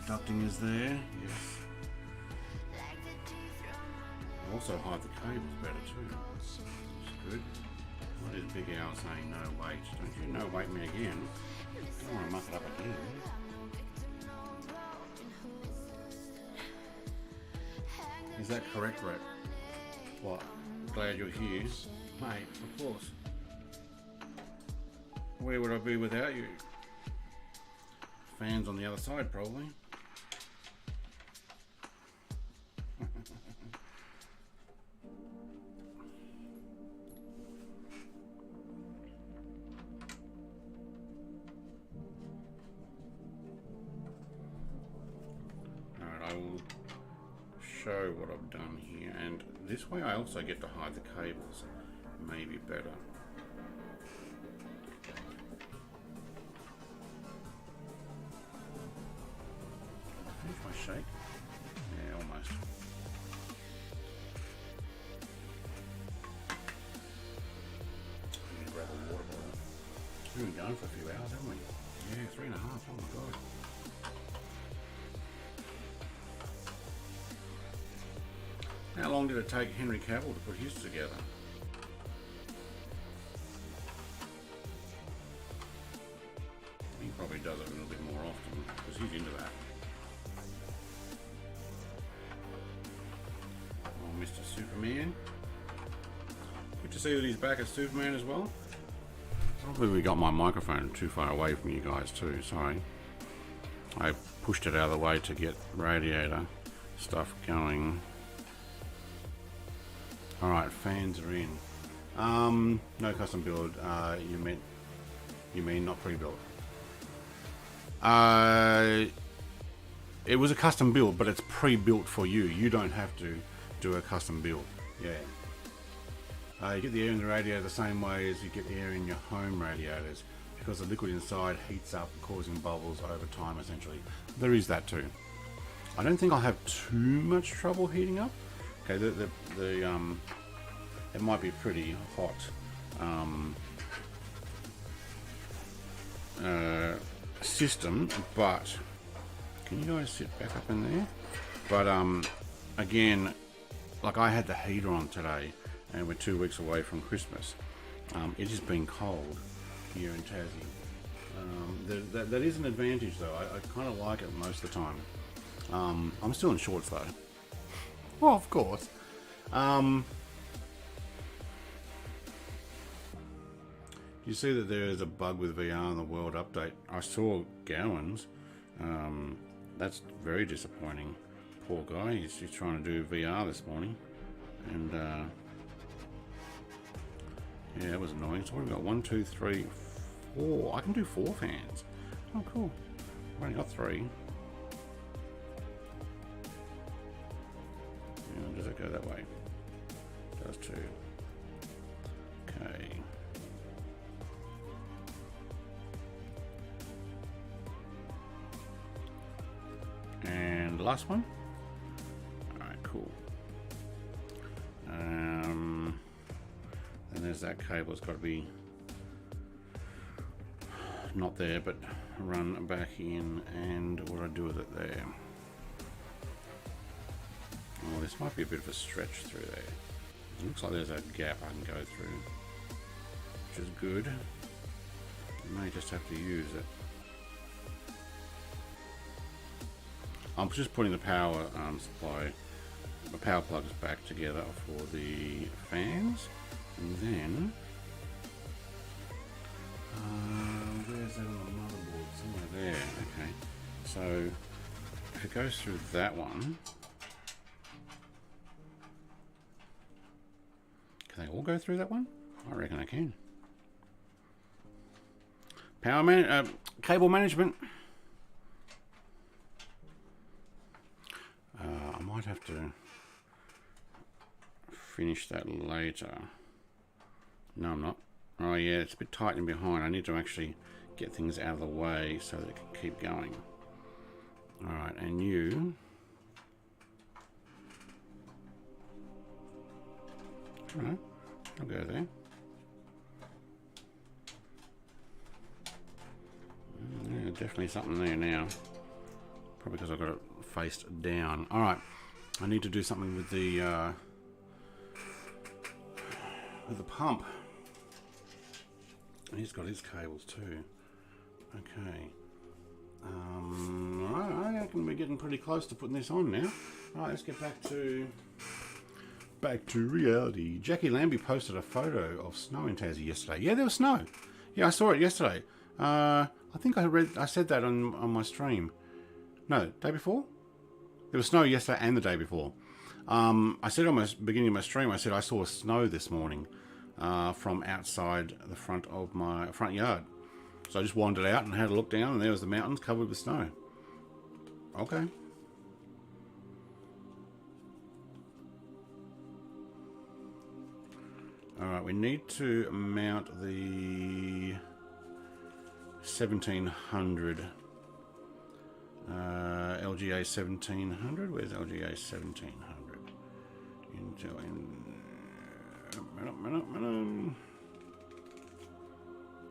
Ducting is there, yes. Also hide the cables better too. It's good. What is Big Al saying? No wait. Don't you no wait me again? Don't want to muck it up again. Is that correct, Rhett? What? Glad you're here. Mate, of course. Where would I be without you? Fans on the other side, probably. Alright, I will show what I've done here, and this way I also get to hide the cables. Maybe better. Finish my shake? Yeah, almost. I'm gonna grab a water bottle. We've been going for a few hours, haven't we? Yeah, 3.5. Oh my god. How long did it take Henry Cavill to put his together? He probably does it a little bit more often because he's into that. Oh, Mr. Superman. Good to see that he's back as Superman as well. Probably we got my microphone too far away from you guys too, sorry. I pushed it out of the way to get radiator stuff going. Alright, fans are in. No custom build, you mean not pre-built. It was a custom build, but it's pre-built for you. You don't have to do a custom build. Yeah. You get the air in the radiator the same way as you get the air in your home radiators, because the liquid inside heats up, causing bubbles over time essentially. There is that too. I don't think I'll have too much trouble heating up. Okay, it might be pretty hot system, but can you guys sit back up in there? But again, like I had the heater on today, and we're 2 weeks away from Christmas. It has been cold here in Tassie. That is an advantage though. I kind of like it most of the time. I'm still in shorts though. Well, of course. You see that there is a bug with VR in the world update. I saw Gowan's. That's very disappointing. Poor guy. He's trying to do VR this morning, and yeah, it was annoying. So what have we got? 1, 2, 3, 4. I can do 4 fans. Oh, cool. I've only got 3. Yeah, does it go that way? It does too. Okay. And the last one. Alright, cool. And there's that cable. It's got to be not there, but run back in. And what do I do with it there? Oh, this might be a bit of a stretch through there. It looks like there's a gap I can go through, which is good. I may just have to use it. I'm just putting the power supply, the power plugs back together for the fans, and then where's that on the motherboard? Somewhere there. Okay, so if it goes through that one, can they all go through that one? I reckon I can. Cable management. I might have to finish that later. No, I'm not. Oh yeah, it's a bit tight in behind. I need to actually get things out of the way so that it can keep going. Alright, and you... Alright, I'll go there. Yeah, definitely something there now. Probably because I've got it faced down. Alright, I need to do something with the pump. He's got his cables too. Okay. I reckon we're getting pretty close to putting this on now. Alright, let's get back to reality. Jackie Lambie posted a photo of snow in Tassie yesterday. Yeah, there was snow. Yeah, I saw it yesterday. I think I said that on my stream. No, day before? There was snow yesterday and the day before. I said on my beginning of my stream, I said I saw snow this morning from outside the front of my front yard. So I just wandered out and had a look down, and there was the mountains covered with snow. Okay. Alright, we need to mount the 1700 LGA 1700. Where's LGA 1700? Intel in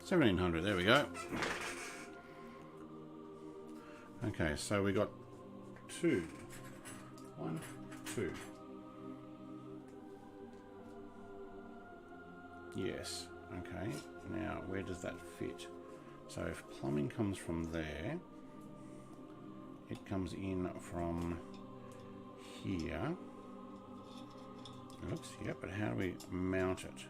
1700. There we go. Okay, so we got 2. 1, 2. Yes. Okay. Now, where does that fit? So if plumbing comes from there, it comes in from here. Oops, yep, but how do we mount it?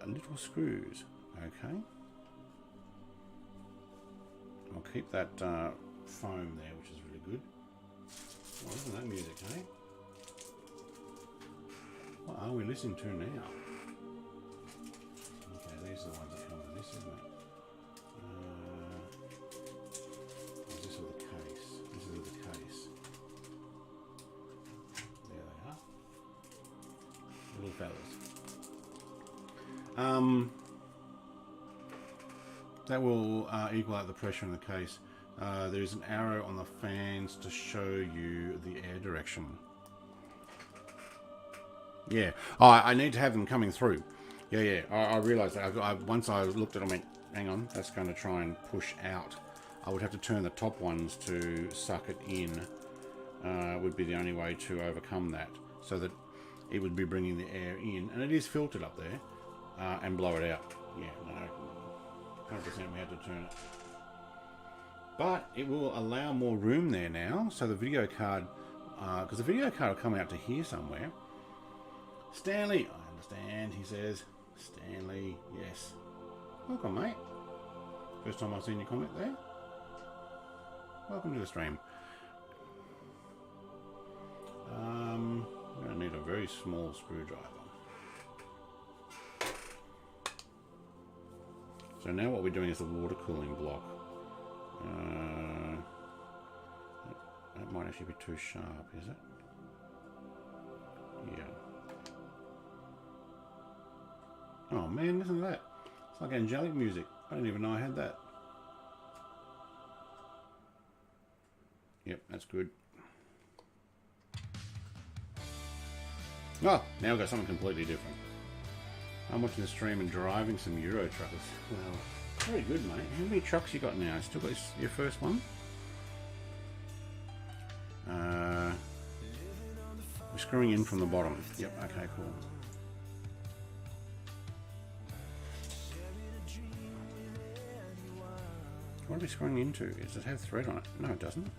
Little screws, okay. I'll keep that foam there, which is really good. Oh, isn't that music, hey? What are we listening to now? Okay, these are the ones that come with this, isn't it? Is this with the case? This is with the case. There they are. Little fellas. That will equal out the pressure in the case. There's an arrow on the fans to show you the air direction. Yeah. Oh, I need to have them coming through. Yeah. I realised that. Once I looked at it, I went, hang on, that's going to try and push out. I would have to turn the top ones to suck it in. Would be the only way to overcome that. So that it would be bringing the air in. And it is filtered up there. And blow it out. Yeah, no, 100% we had to turn it. But it will allow more room there now. So the video card, because the video card will come out to here somewhere. Stanley, I understand, he says. Stanley, yes. Welcome, mate. First time I've seen your comment there. Welcome to the stream. I'm going to need a very small screwdriver. So now what we're doing is the water cooling block. That might actually be too sharp, is it? Yeah. Oh man, listen to that. It's like angelic music. I didn't even know I had that. Yep, that's good. Oh, now we've got something completely different. I'm watching the stream and driving some Euro truckers. Well, very good, mate. How many trucks you got now? Still got your first one? We're screwing in from the bottom. Yep, okay, cool. What are we screwing into? Does it have thread on it? No, it doesn't.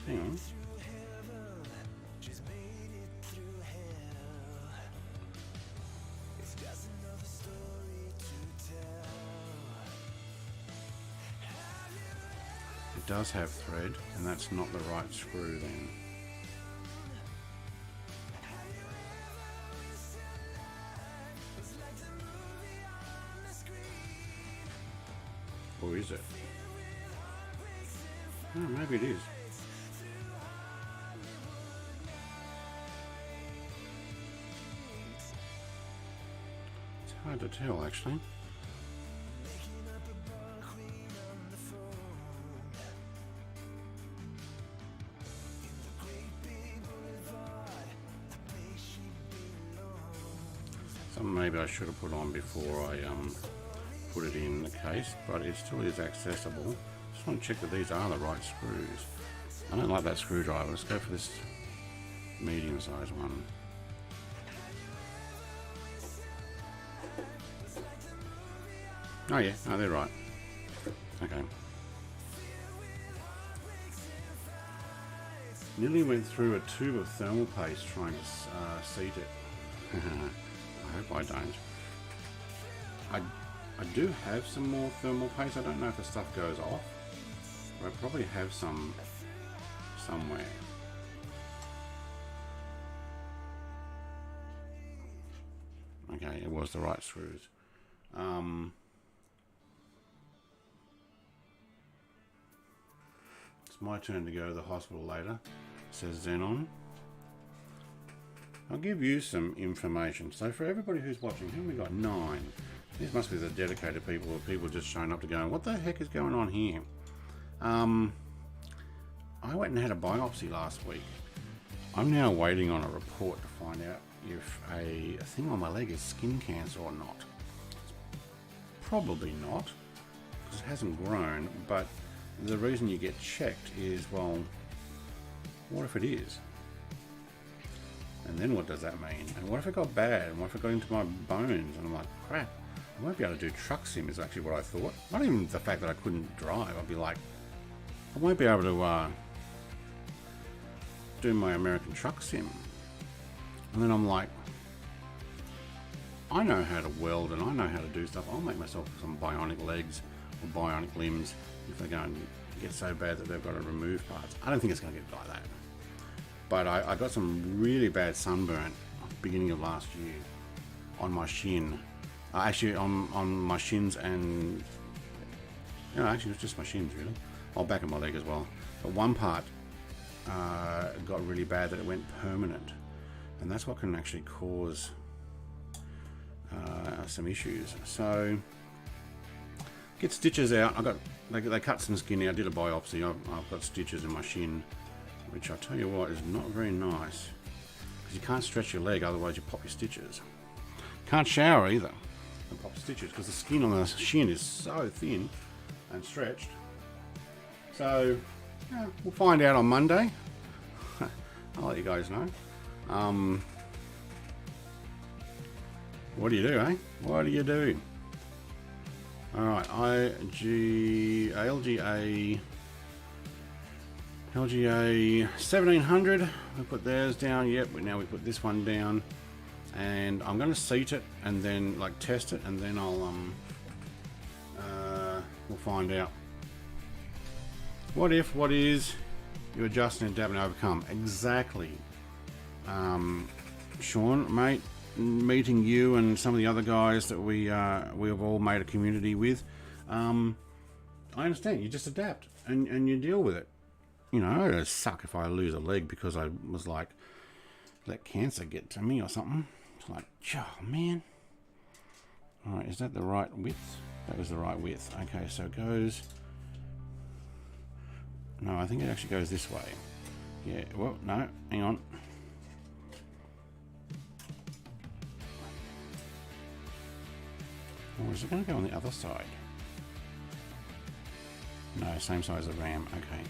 Hang on. It does have thread, and that's not the right screw then. Or is it? Oh, maybe it is. It's hard to tell, actually. Something maybe I should have put on before I put it in the case, but it still is accessible. Just want to check that these are the right screws. I don't like that screwdriver. Let's go for this medium sized one. Oh yeah, no, they're right. Okay. Nearly went through a tube of thermal paste trying to seat it. I hope I don't. I do have some more thermal paste. I don't know if the stuff goes off, but I probably have some somewhere. Okay, it was the right screws. It's my turn to go to the hospital later, says Xenon. I'll give you some information. So for everybody who's watching, who have we got? 9. These must be the dedicated people, or people just showing up to go, what the heck is going on here? I went and had a biopsy last week. I'm now waiting on a report to find out if a thing on my leg is skin cancer or not. Probably not, because it hasn't grown, but the reason you get checked is, well, what if it is? And then what does that mean? And what if it got bad? And what if it got into my bones? And I'm like, crap, I won't be able to do truck sim is actually what I thought. Not even the fact that I couldn't drive. I'd be like, I won't be able to do my American truck sim. And then I'm like, I know how to weld and I know how to do stuff. I'll make myself some bionic legs or bionic limbs if they go and get so bad that they've got to remove parts. I don't think it's going to get like that. But I got some really bad sunburn beginning of last year on my shin. Actually on my shins and, you know, actually it was just my shins really. Oh, back of my leg as well. But one part got really bad that it went permanent. And that's what can actually cause some issues. So get stitches out. They cut some skin out, did a biopsy. I've got stitches in my shin, which I tell you what is not very nice, because you can't stretch your leg, otherwise you pop your stitches. Can't shower either and pop stitches because the skin on the shin is so thin and stretched. So yeah, we'll find out on Monday. I'll let you guys know. What do you do, eh? What do you do? Alright, LGA 1700, we put theirs down. Yep, now we put this one down, and I'm going to seat it and then like test it, and then I'll we'll find out what is you adjust and adapt and overcome. Exactly. Sean, mate, meeting you and some of the other guys that we have all made a community with, I understand. You just adapt and you deal with it. You know, it'd suck if I lose a leg because I was like, let cancer get to me or something. It's like, oh man. Alright, is that the right width? That was the right width. Okay, so it goes... No, I think it actually goes this way. Yeah, well, no, hang on. Or is it going to go on the other side? No, same size as the RAM. Okay.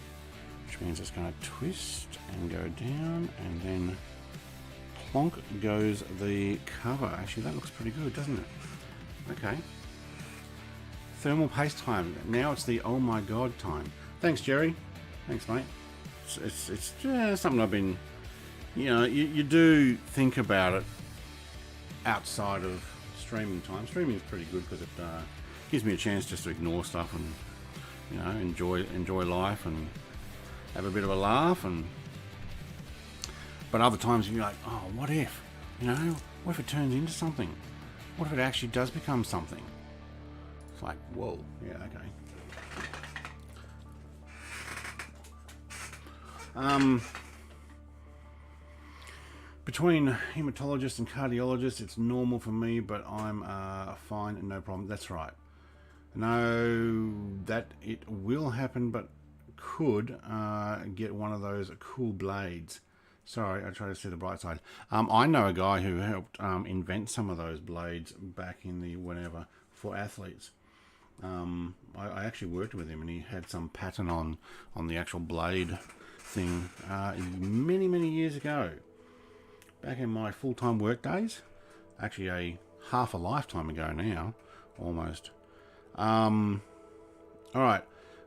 Which means it's going to twist and go down, and then plonk goes the cover. Actually, that looks pretty good, doesn't it? Okay. Thermal paste time. Now it's the oh my god time. Thanks, Jerry. Thanks, mate. It's something I've been, you know, you do think about it outside of streaming time. Streaming is pretty good because it gives me a chance just to ignore stuff and, you know, enjoy life and have a bit of a laugh. And but other times you're like, oh, what if, you know, what if it turns into something? What if it actually does become something? It's like, whoa, yeah, okay. Between hematologists and cardiologists, it's normal for me, but I'm fine and no problem. That's right. No, that it will happen, but could get one of those cool blades. Sorry, I try to see the bright side. I know a guy who helped invent some of those blades back in the whenever for athletes. I actually worked with him, and he had some pattern on the actual blade thing many years ago, back in my full-time work days. Actually, half a lifetime ago now, almost. All right,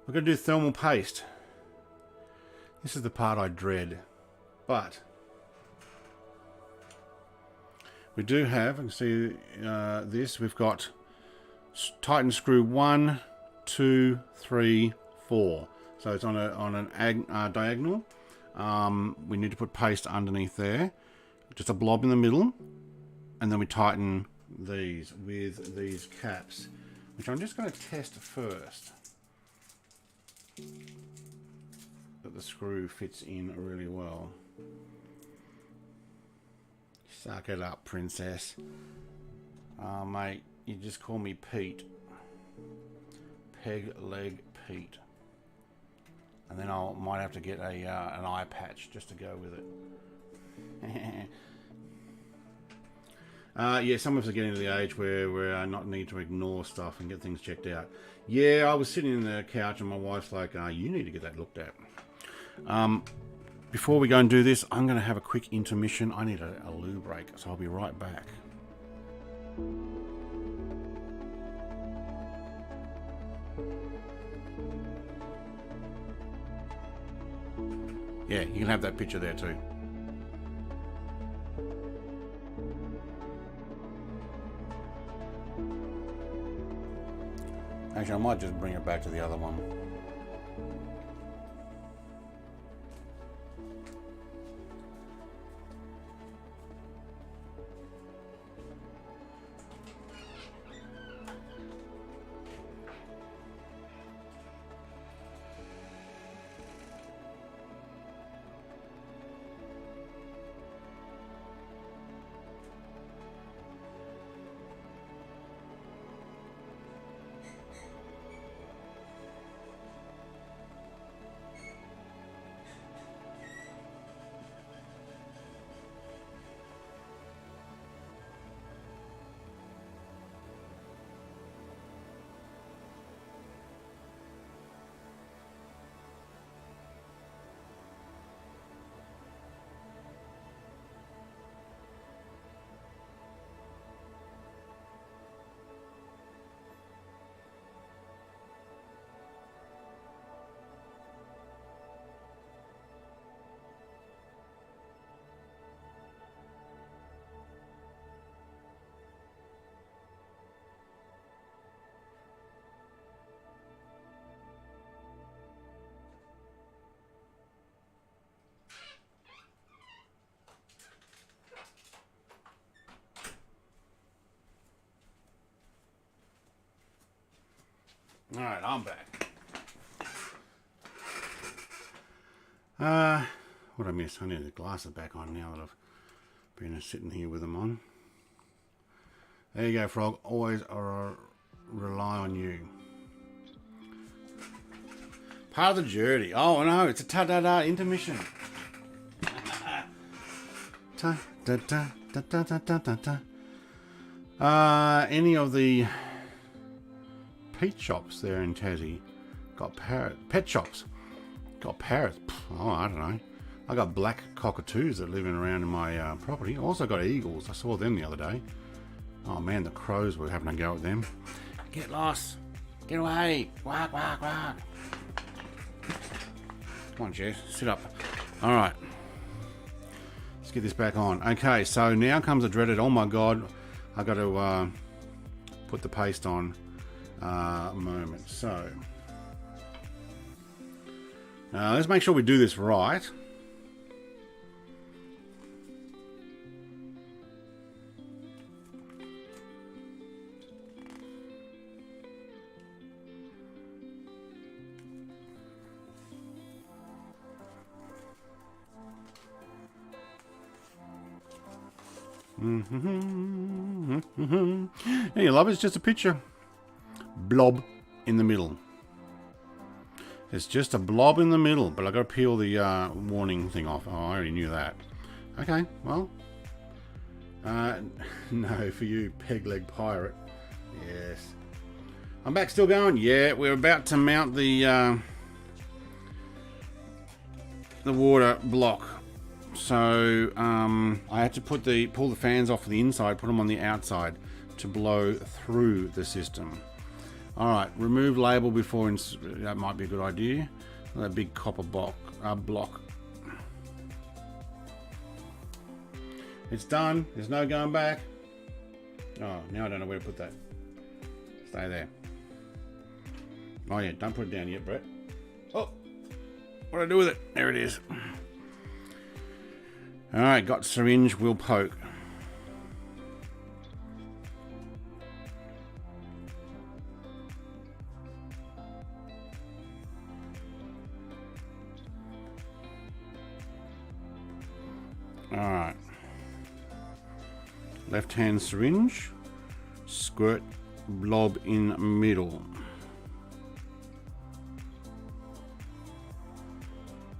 we're going to do thermal paste. This is the part I dread, but we do have, you can see this, we've got Tighten screw 1, 2, 3, 4. So it's on an diagonal. We need to put paste underneath there, just a blob in the middle, and then we tighten these with these caps, which I'm just going to test first that the screw fits in really well. Suck it up, princess. Mate, you just call me Pete. Peg leg Pete. And then I might have to get an eye patch just to go with it. Yeah, some of us are getting to the age where I not need to ignore stuff and get things checked out. Yeah, I was sitting in the couch and my wife's like, you need to get that looked at. Before we go and do this, I'm going to have a quick intermission. I need a loo break, so I'll be right back. Yeah, you can have that picture there too. Actually, I might just bring it back to the other one. Alright, I'm back. What I missed? I need the glasses back on now that I've been sitting here with them on. There you go, Frog. Always rely on you. Part of the journey. Oh no, it's a ta-da-da intermission. Any of the pet shops there in Tassie got pet shops got parrots. Oh, I don't know. I got black cockatoos that live around in my property. Also got eagles. I saw them the other day. Oh man, the crows were having a go at them. Get lost. Get away. Quack, quack, quack. Come on, Jess. Sit up. All right. Let's get this back on. Okay, so now comes the dreaded, oh my God, I got to put the paste on moment. So let's make sure we do this right. Yeah, you love it. It's just a picture. Blob in the middle. It's just a blob in the middle, but I got to peel the warning thing off. Oh, I already knew that. Okay, well, no, for you, peg leg pirate. Yes. I'm back, still going. Yeah, we're about to mount the water block. So I had to pull the fans off the inside, put them on the outside to blow through the system. All right, remove label before that might be a good idea. That big copper block. It's done. There's no going back. Oh, now I don't know where to put that. Stay there. Oh yeah, don't put it down yet, Brett. Oh, what do I do with it? There it is. All right, got syringe, will poke. All right. Left hand syringe, squirt blob in middle.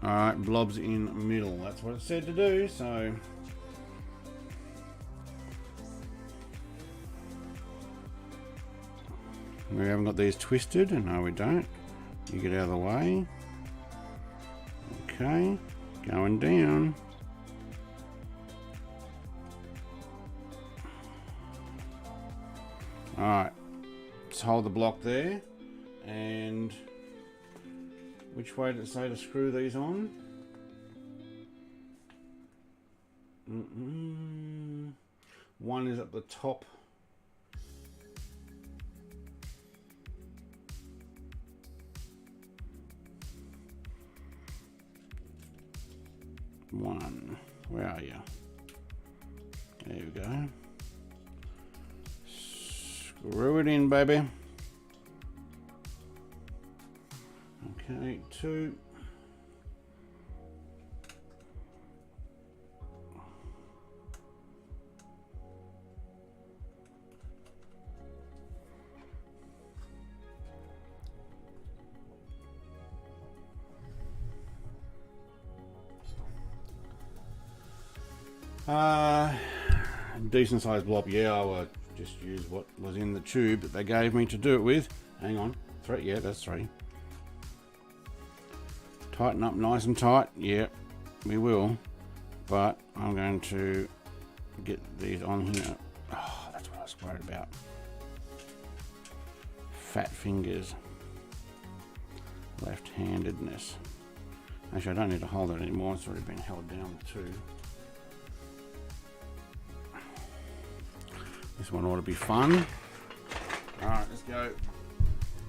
Alright, blobs in middle. That's what it said to do, so we haven't got these twisted. No, we don't. You get out of the way. Okay, going down. Alright, let's hold the block there. And which way did it say to screw these on? One is at the top. One. Where are you? There we go. Screw it in, baby. Okay, 2. Decent sized blob. Yeah, I will just use what was in the tube that they gave me to do it with. Hang on, 3. Yeah, that's 3. Tighten up nice and tight. Yeah, we will. But I'm going to get these on here. Oh, that's what I was worried about. Fat fingers. Left-handedness. Actually, I don't need to hold it anymore. It's already been held down too. This one ought to be fun. Alright, let's go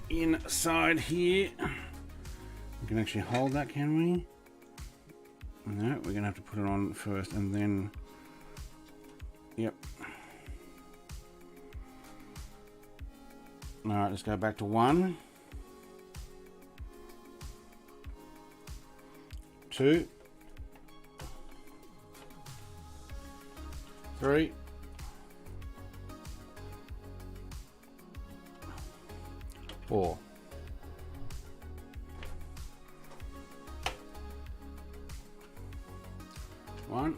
inside here. We can actually hold that, can we? No, we're gonna have to put it on first and then, yep. All right, let's go back to 1, 2, 3, 4. 1,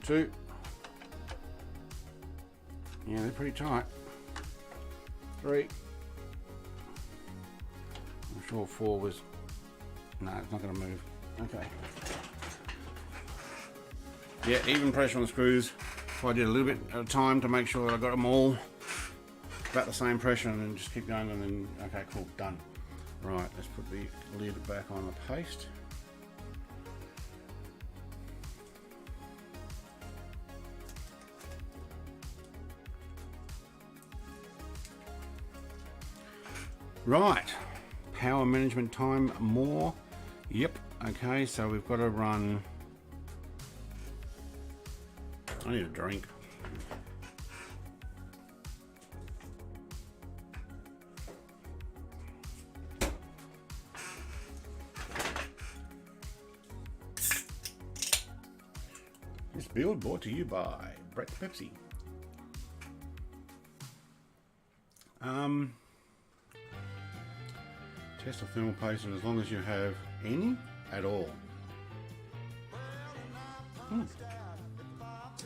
2. Yeah, they're pretty tight. 3. I'm sure 4 was. No, it's not going to move. Okay. Yeah, even pressure on the screws. If I did a little bit at a time to make sure that I got them all about the same pressure, and then just keep going, and then okay, cool, done. Right, let's put the lid back on the paste. Right, power management time more. Yep, okay, so we've got to run. I need a drink. This build brought to you by Brett Pepsi. Test the thermal paste as long as you have any at all.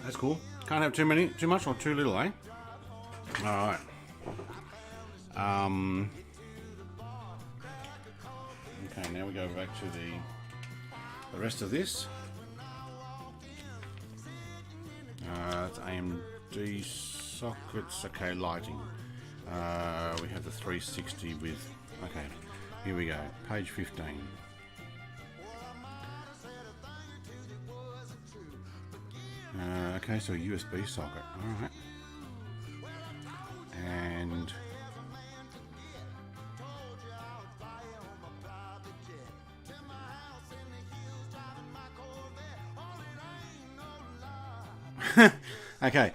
That's cool. Can't have too much or too little, eh? Alright. Okay, now we go back to the rest of this. It's AMD sockets. Okay, lighting. We have the 360 with. Okay, here we go. Page 15. Okay, so a USB socket. All right. And okay,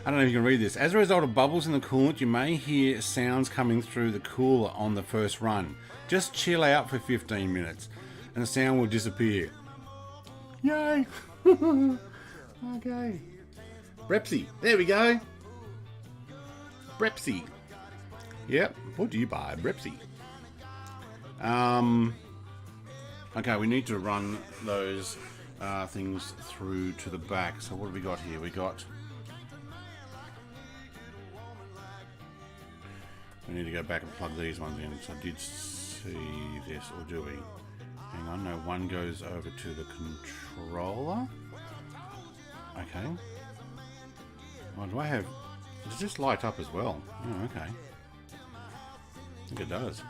I don't know if you can read this. As a result of bubbles in the coolant, you may hear sounds coming through the cooler on the first run. Just chill out for 15 minutes and the sound will disappear. Yay! Okay. Brepsy. There we go. Brepsy. Yep. What do you buy? Brepsy. Okay, we need to run those things through to the back. So what have we got here? We need to go back and plug these ones in. So I did see this, or do we? Hang on, no, one goes over to the controller. Okay. Well, do I have... Does this light up as well? Oh, okay. I think it does.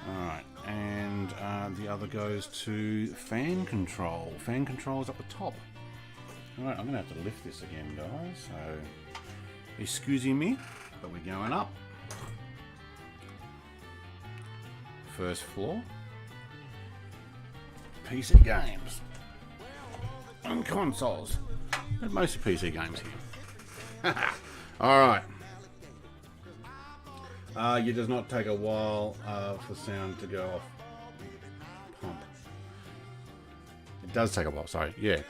Alright, and the other goes to fan control. Fan control is up the top. Alright, I'm going to have to lift this again, guys. So, excuse me, but we're going up. First floor. PC games. And consoles. But mostly PC games here. Alright. It does not take a while for sound to go off. Pump. It does take a while, sorry. Yeah.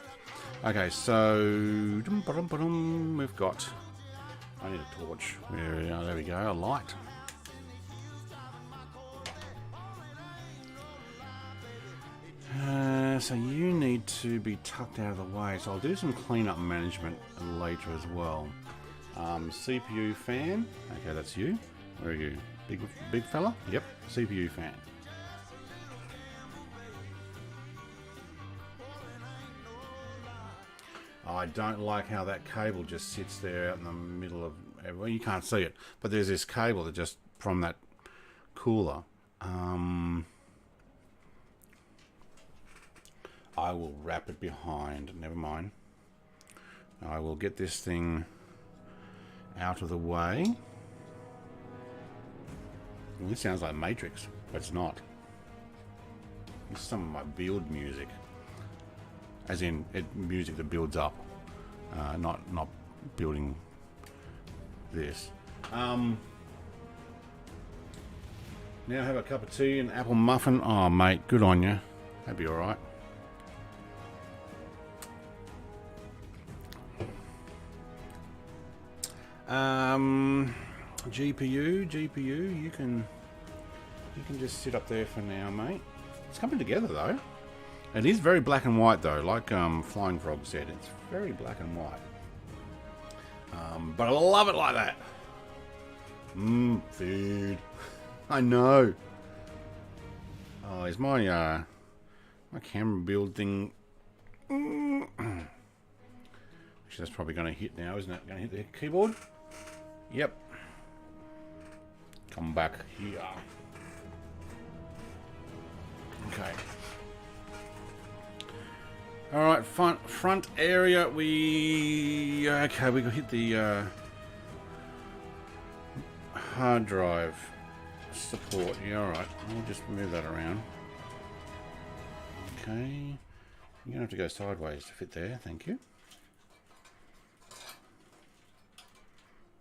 Okay, so we've got... I need a torch. There we go, a light. So you need to be tucked out of the way. So I'll do some cleanup management later as well. CPU fan. Okay, that's you. Where are you? Big fella? Yep, CPU fan. I don't like how that cable just sits there out in the middle of... Well, you can't see it, but there's this cable that just from that cooler. I will wrap it behind. Never mind. I will get this thing out of the way. Well, this sounds like Matrix, but it's not. This is some of my build music. As in, music that builds up. Not building this. Now have a cup of tea and apple muffin. Oh, mate, good on you. That'd be alright. GPU, you can just sit up there for now, mate. It's coming together though. It is very black and white though, like Flying Frog said. It's very black and white. But I love it like that. Food. I know. Oh, is my camera build thing? Actually, that's probably going to hit now, isn't it? Going to hit the keyboard. Yep. Come back here. Okay. All right, front area. We got hit the hard drive support. Yeah, all right. I'll just move that around. Okay. You're gonna have to go sideways to fit there. Thank you.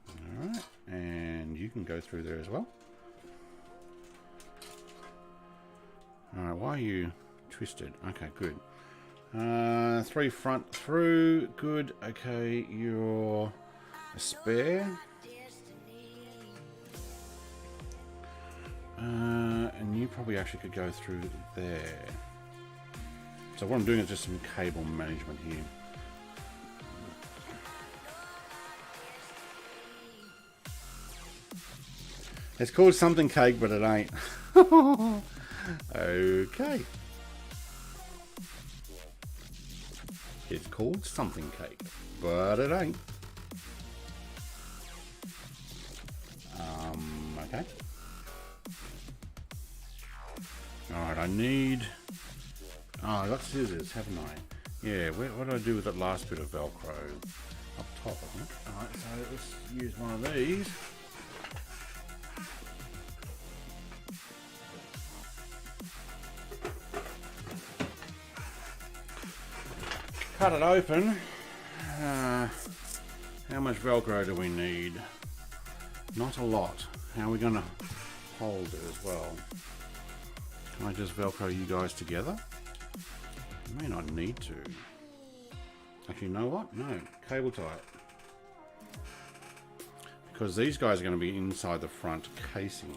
All right, and you can go through there as well. All right. Why are you twisted? Okay, good. 3 front through, good. Okay, you're a spare. And you probably actually could go through there. So what I'm doing is just some cable management here. It's called something cake, but it ain't. Okay. It's called something cake, but it ain't. Okay. Alright, I need... Oh, I got scissors, haven't I? Yeah, what did I do with that last bit of Velcro? Up top, I think. Alright, so let's use one of these. Cut it open. How much Velcro do we need? Not a lot. How are we going to hold it as well? Can I just Velcro you guys together? I may not need to. Actually, you know what? No, cable tie it. Because these guys are going to be inside the front casing.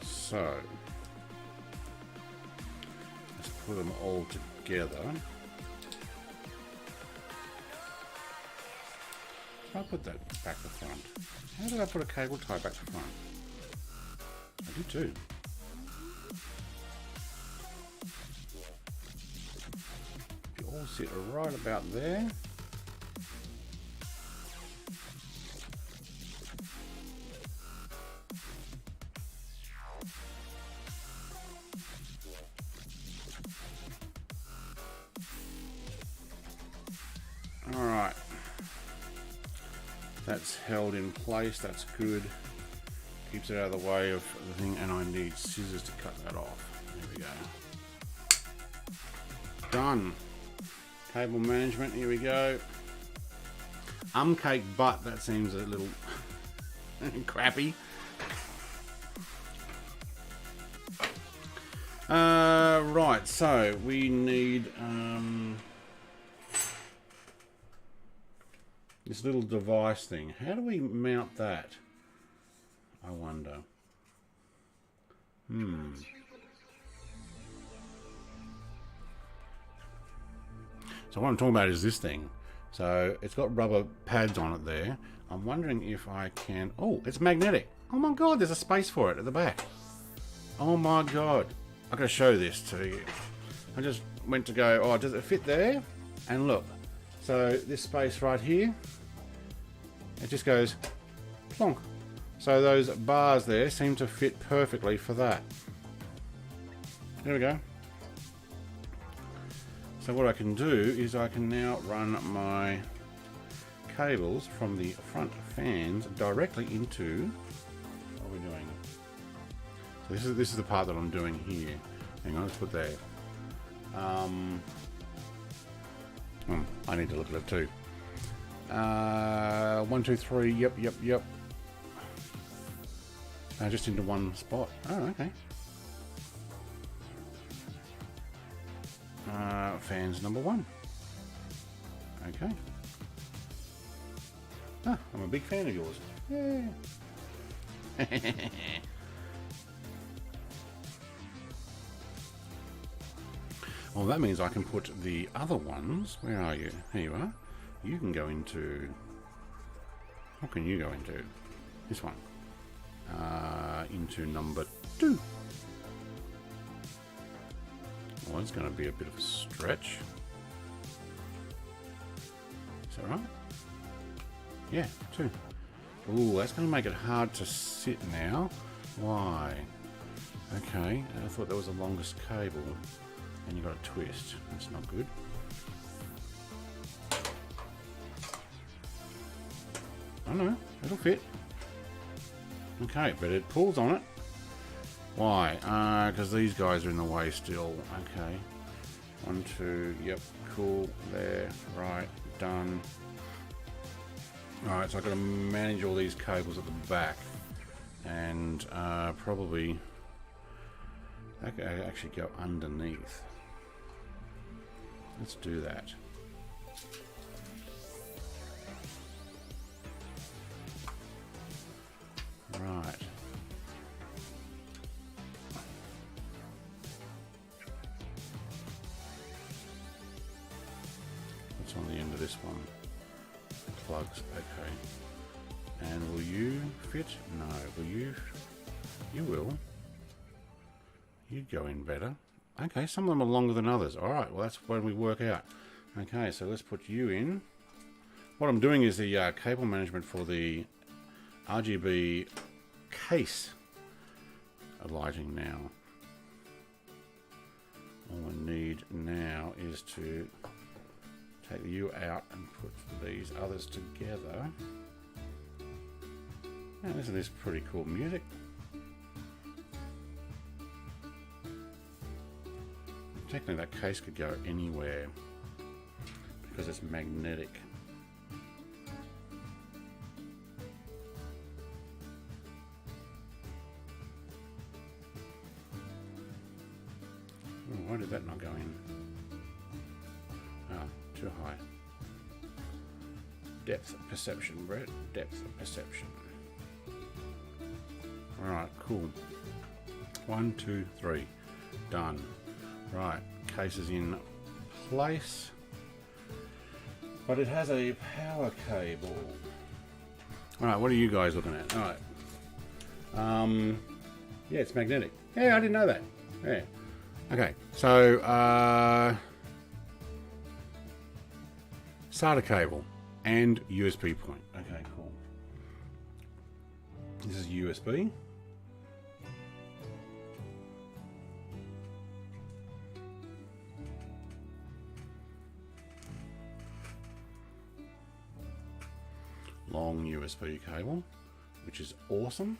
So, let's put them all together. I'll put that back to front. How did I put a cable tie back to front? I did too. You all sit right about there. Alright. That's held in place, that's good. Keeps it out of the way of the thing, and I need scissors to cut that off. There we go. Done. Cable management, here we go. Cake, but that seems a little crappy. Right, so we need this little device thing. How do we mount that? I wonder. So what I'm talking about is this thing. So it's got rubber pads on it there. I'm wondering if I can... Oh, it's magnetic. Oh my god, there's a space for it at the back. Oh my god. I've got to show this to you. I just went to go, oh, does it fit there? And look. So this space right here, it just goes plonk. So those bars there seem to fit perfectly for that. There we go. So what I can do is I can now run my cables from the front fans directly into... What are we doing? So this is the part that I'm doing here. Hang on, let's put there. I need to look at it too. 1, 2, 3. Yep. Just into one spot. Oh, okay. Fans number 1. Okay. Ah, I'm a big fan of yours. Yeah. Well, that means I can put the other ones. Where are you? Here you are. You can go into... What can you go into? This one. Into number 2. Well, it's going to be a bit of a stretch. Is that right? Yeah, 2. Ooh, that's going to make it hard to sit now. Why? Okay, I thought that was the longest cable. And you got a twist. That's not good. I know, it'll fit. Okay, but it pulls on it. Why? Because these guys are in the way still. Okay. 1, 2, yep, cool, there, right, done. Alright, so I've got to manage all these cables at the back. And probably... I could actually go underneath. Let's do that. Right. what's on the end of this one. Plugs, okay. And will you fit? No. Will you? You will. You go in better. Okay, some of them are longer than others. Alright, well that's when we work out. Okay, so let's put you in. What I'm doing is the cable management for the RGB case lighting now. All I need now is to take the U out and put these others together. Now isn't this pretty cool music? Technically that case could go anywhere because it's magnetic. Oh, why did that not go in? Ah, too high. Depth perception, Brett. Depth perception. Alright, cool. 1, 2, 3. Done. Right, case is in place. But it has a power cable. Alright, what are you guys looking at? Alright. Yeah, it's magnetic. Yeah, I didn't know that. Yeah. Okay, so SATA cable and USB point. Okay, cool. This is USB. Long USB cable, which is awesome.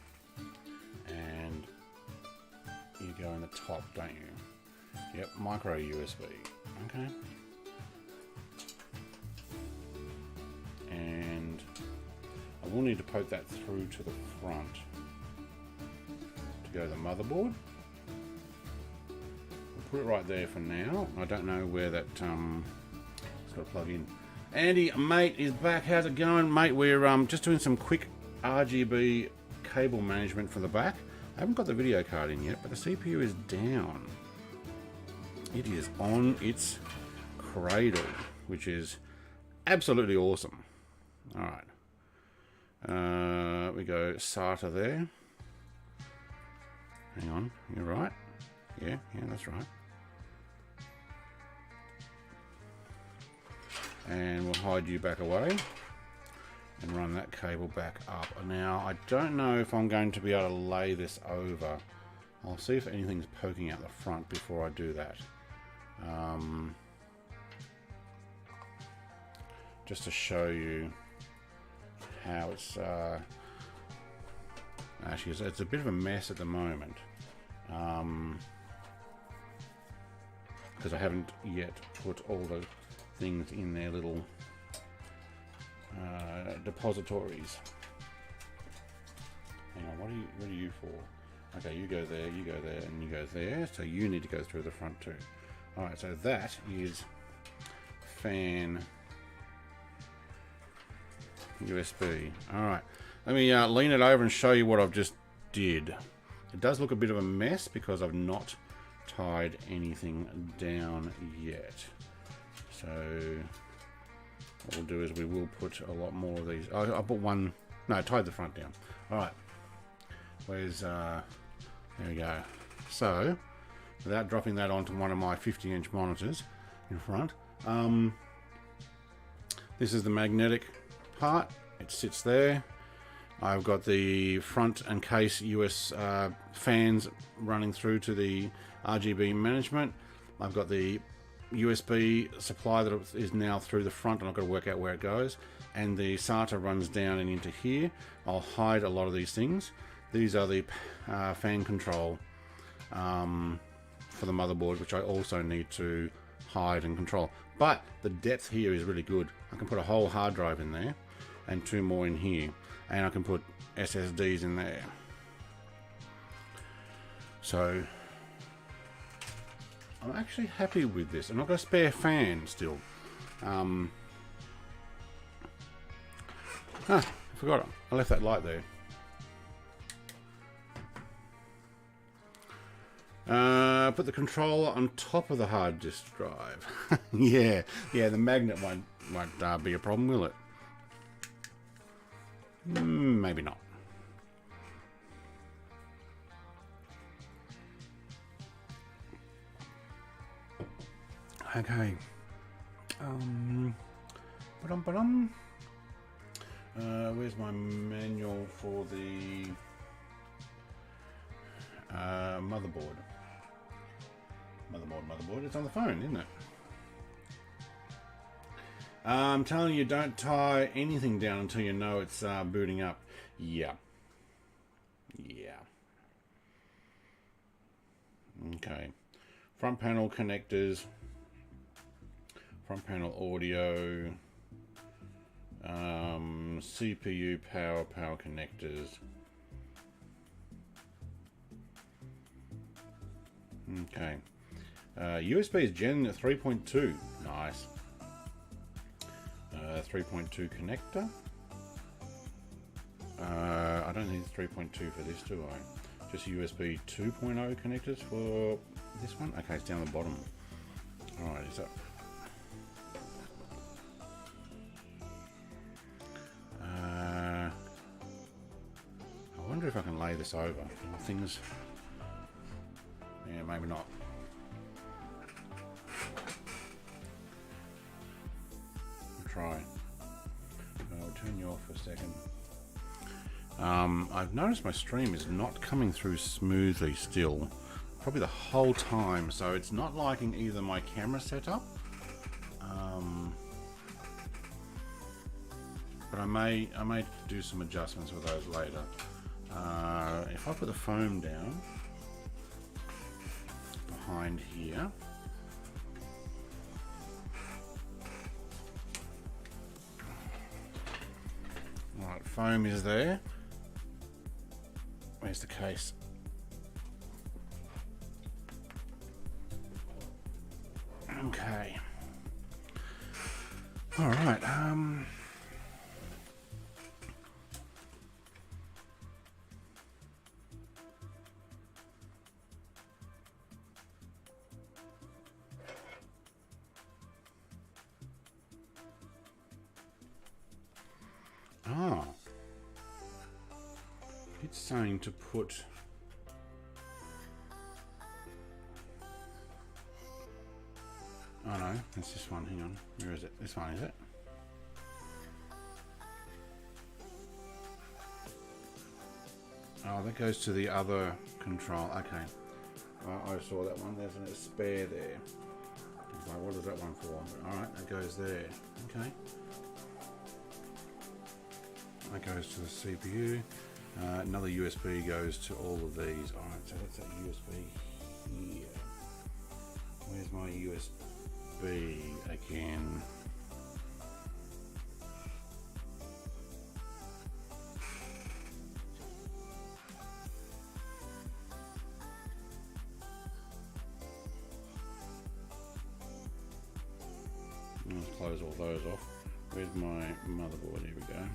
And you go in the top, don't you? Yep, micro USB. Okay. And I will need to poke that through to the front to go to the motherboard. We'll put it right there for now. I don't know where that it's got to plug in. Andy, mate, is back. How's it going, mate? We're just doing some quick RGB cable management for the back. I haven't got the video card in yet, but the CPU is down. It is on its cradle, which is absolutely awesome. All right. We go SATA there. Hang on, you're right. Yeah, that's right. And we'll hide you back away and run that cable back up. Now, I don't know if I'm going to be able to lay this over. I'll see if anything's poking out the front before I do that. Just to show you how it's actually it's a bit of a mess at the moment because I haven't yet put all the things in their little depositories. Hang on, what are you for? Okay, you go there, and you go there. So you need to go through the front too. All right, so that is fan USB. All right, let me lean it over and show you what I've just did. It does look a bit of a mess because I've not tied anything down yet. So what we'll do is we will put a lot more of these. I put one. No, I tied the front down. All right. Where's there we go. So without dropping that onto one of my 50-inch monitors in front, this is the magnetic part. It sits there. I've got the front and case US fans running through to the RGB management. I've got the USB supply that is now through the front, and I've got to work out where it goes. And the SATA runs down and into here. I'll hide a lot of these things. These are the fan control for the motherboard, which I also need to hide and control. But the depth here is really good. I can put a whole hard drive in there and 2 more in here, and I can put SSDs in there. So I'm actually happy with this, and I've got a spare fan still. I forgot it. I left that light there. Put the controller on top of the hard disk drive. yeah, the magnet won't be a problem, will it? Maybe not. Okay. Where's my manual for the motherboard? Motherboard. It's on the phone, isn't it? I'm telling you, don't tie anything down until you know it's booting up. Yeah. Okay. Front panel connectors. Front panel audio. CPU power connectors. Okay. USB is Gen 3.2. Nice. 3.2 connector. I don't need 3.2 for this, do I? Just USB 2.0 connectors for this one. Okay, it's down the bottom. Alright, is that... I wonder if I can lay this over. Things... Yeah, maybe not. I'll try. I'll turn you off for a second. I've noticed my stream is not coming through smoothly still, probably the whole time, so it's not liking either my camera setup, but I may do some adjustments with those later. If I put the foam down behind here, right, foam is there. Where's the case? Okay. All right. It's saying to put... Oh no, it's this one, hang on. Where is it? This one, is it? Oh, that goes to the other control. Okay. I saw that one. There's a spare there. Like, what is that one for? Alright, that goes there. Okay. That goes to the CPU. Another USB goes to all of these. Alright, so that's that USB here. Where's my USB again? Let's close all those off. Where's my motherboard? Here we go.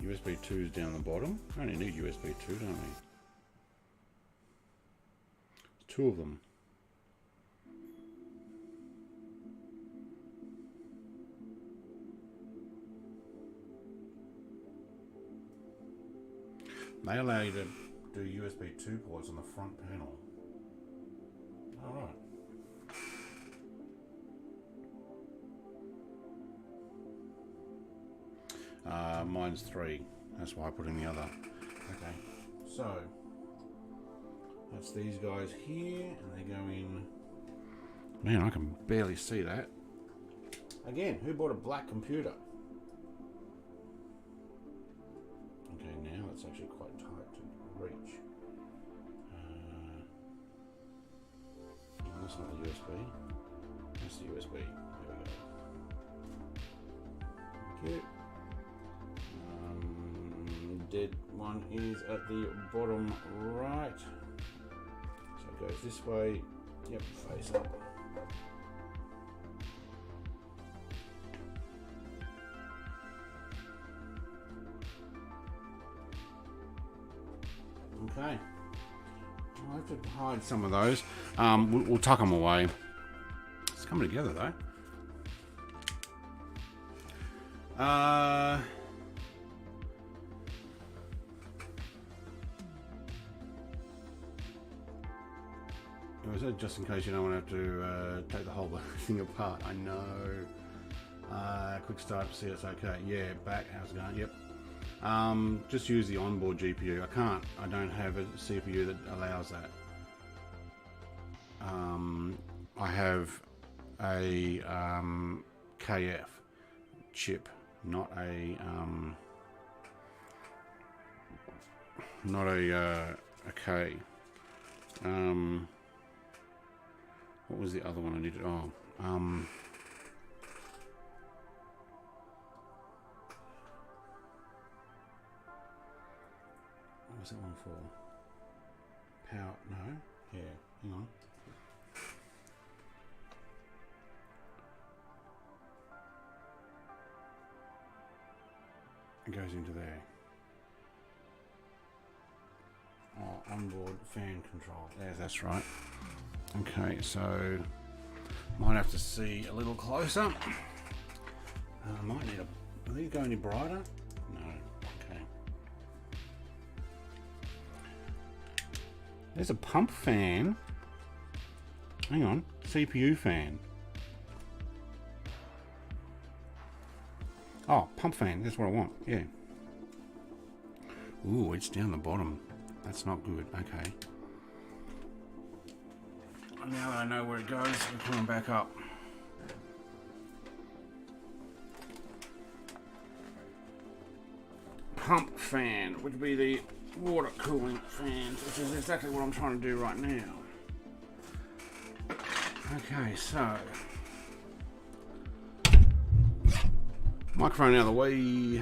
USB 2 is down the bottom. I only need USB 2, don't we? Two of them. They allow you to do USB 2 ports on the front panel. Alright. Mine's 3. That's why I put in the other. Okay, so that's these guys here, and they go in. Man, I can barely see that. Again, who bought a black computer? Okay, now it's actually quite tight to reach. That's not the USB. That's the USB. There we go. Thank you. Dead one is at the bottom right. So it goes this way. Yep, face up. Okay. Well, have to hide some of those. We'll tuck them away. It's coming together though. Was it just in case you don't want to have to take the whole thing apart? I know. Quick start to see it's okay. Yeah, back. How's it going? Yep. Just use the onboard GPU. I don't have a CPU that allows that. I have a KF chip, not a K. What was the other one I needed? Oh, what was that one for? Power? No. Yeah. Hang on. It goes into there. Oh, onboard fan control. Yeah, that's right. Okay, so might have to see a little closer. Might need are these going any brighter? No. Okay. There's a pump fan. Hang on, CPU fan. Oh, pump fan. That's what I want. Yeah. Ooh, it's down the bottom. That's not good. Okay. Now that I know where it goes, we're pulling back up. Pump fan, which would be the water cooling fans, which is exactly what I'm trying to do right now. Okay, so microphone out of the way,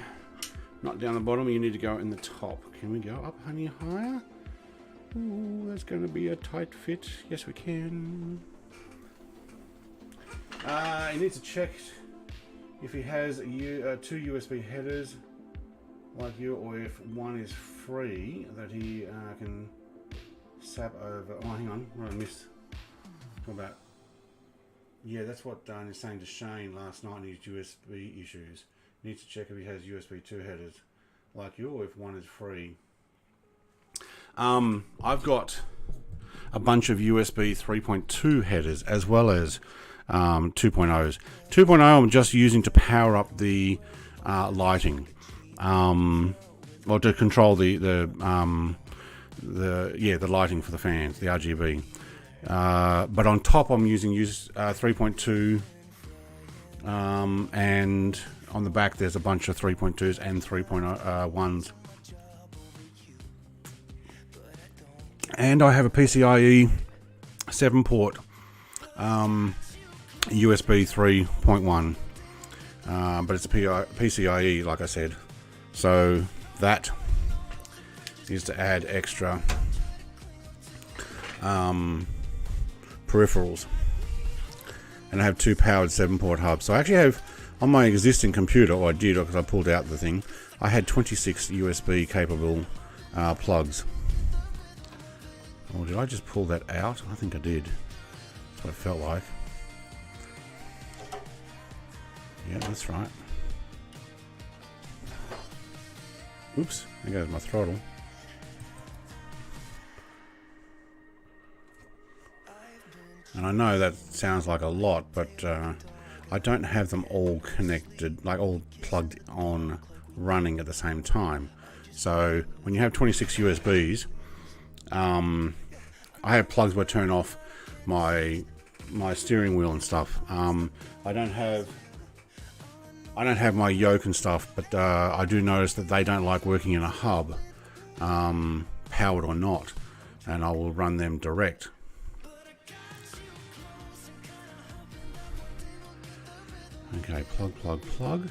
not down the bottom. You need to go in the top. Can we go up any higher? Ooh, that's going to be a tight fit. Yes, we can. He needs to check if he has two USB headers like you, or if one is free that he can sap over. Oh, hang on, what I missed. What about? Yeah, that's what Dan is saying to Shane last night in his USB issues. He needs to check if he has USB 2 headers like you, or if one is free. I've got a bunch of USB 3.2 headers as well as 2.0s. 2.0 I'm just using to power up the lighting, or to control the lighting for the fans, the RGB. But on top I'm using 3.2, and on the back there's a bunch of 3.2s and 3.1s. And I have a PCIe 7-port USB 3.1, but it's a PCIe, like I said. So that is to add extra peripherals. And I have 2 powered 7-port hubs. So I actually have, on my existing computer, or I did because I pulled out the thing, I had 26 USB capable plugs. Or did I just pull that out? I think I did. That's what it felt like. Yeah, that's right. Oops, there goes my throttle. And I know that sounds like a lot, but I don't have them all connected, like all plugged on, running at the same time. So when you have 26 USBs, I have plugs where I turn off my steering wheel and stuff. I don't have my yoke and stuff, but I do notice that they don't like working in a hub, powered or not, and I will run them direct. Okay, plug.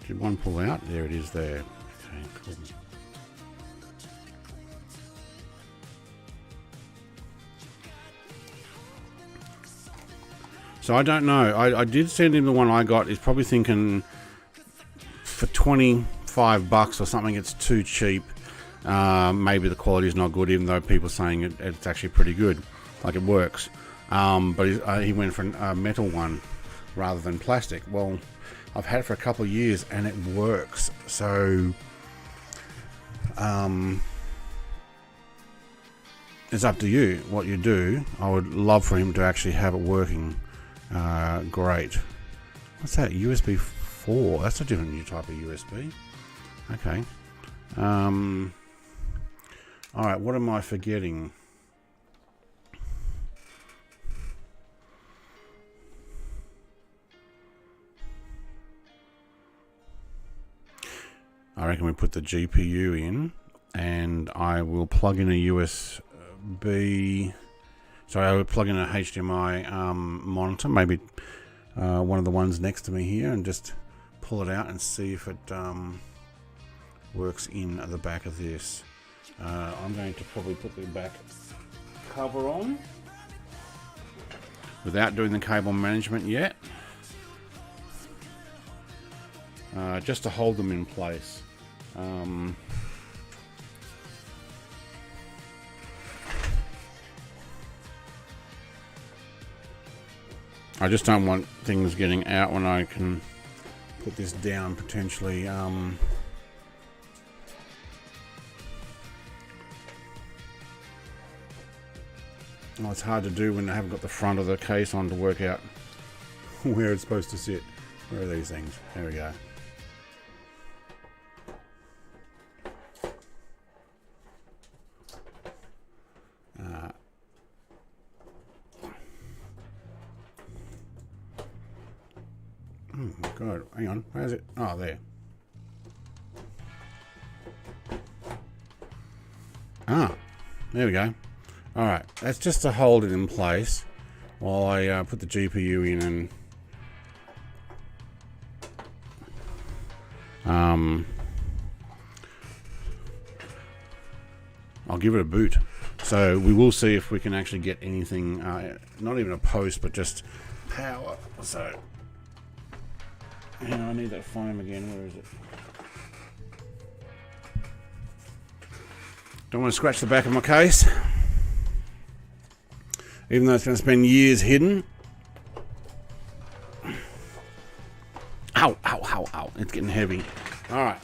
Did one pull out? There it is there. Okay, cool. So I don't know. I did send him the one I got. He's probably thinking for $25 or something it's too cheap. Maybe the quality is not good, even though people are saying it's actually pretty good, like it works. But he went for a metal one rather than plastic. Well, I've had it for a couple of years and it works. So it's up to you what you do. I would love for him to actually have it working great. What's that? USB 4. That's a different new type of USB. Okay. Alright, what am I forgetting? I reckon we put the GPU in, and I will plug in a USB. Sorry, I will plug in a HDMI monitor, maybe one of the ones next to me here, and just pull it out and see if it works in the back of this. I'm going to probably put the back cover on without doing the cable management yet, just to hold them in place. I just don't want things getting out when I can put this down potentially. Well, it's hard to do when I haven't got the front of the case on to work out where it's supposed to sit. Where are these things? There we go. Oh my god, hang on, where is it? Oh, there. Ah, there we go. Alright, that's just to hold it in place while I put the GPU in and I'll give it a boot. So we will see if we can actually get anything, not even a post, but just power. So, hang on, I need that foam again. Where is it? Don't want to scratch the back of my case, even though it's going to spend years hidden. Ow, ow, ow, ow. It's getting heavy. All right.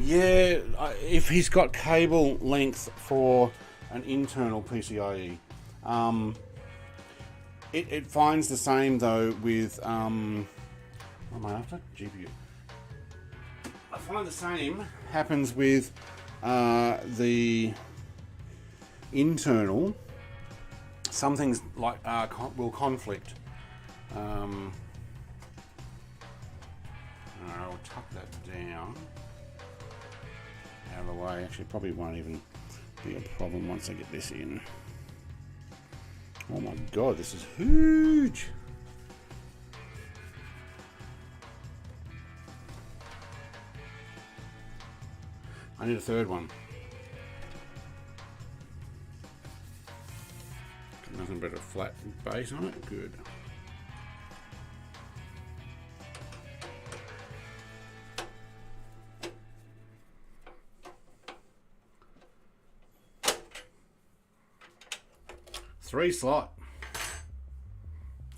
Yeah, if he's got cable length for an internal PCIe, it finds the same though with, what am I after? GPU. I find the same happens with the internal. Some things like will conflict. I'll tuck that down out of the way. Actually, probably won't even be a problem once I get this in. Oh my god, this is huge. I need a third one. Nothing but a flat base on it. Good. Three slot.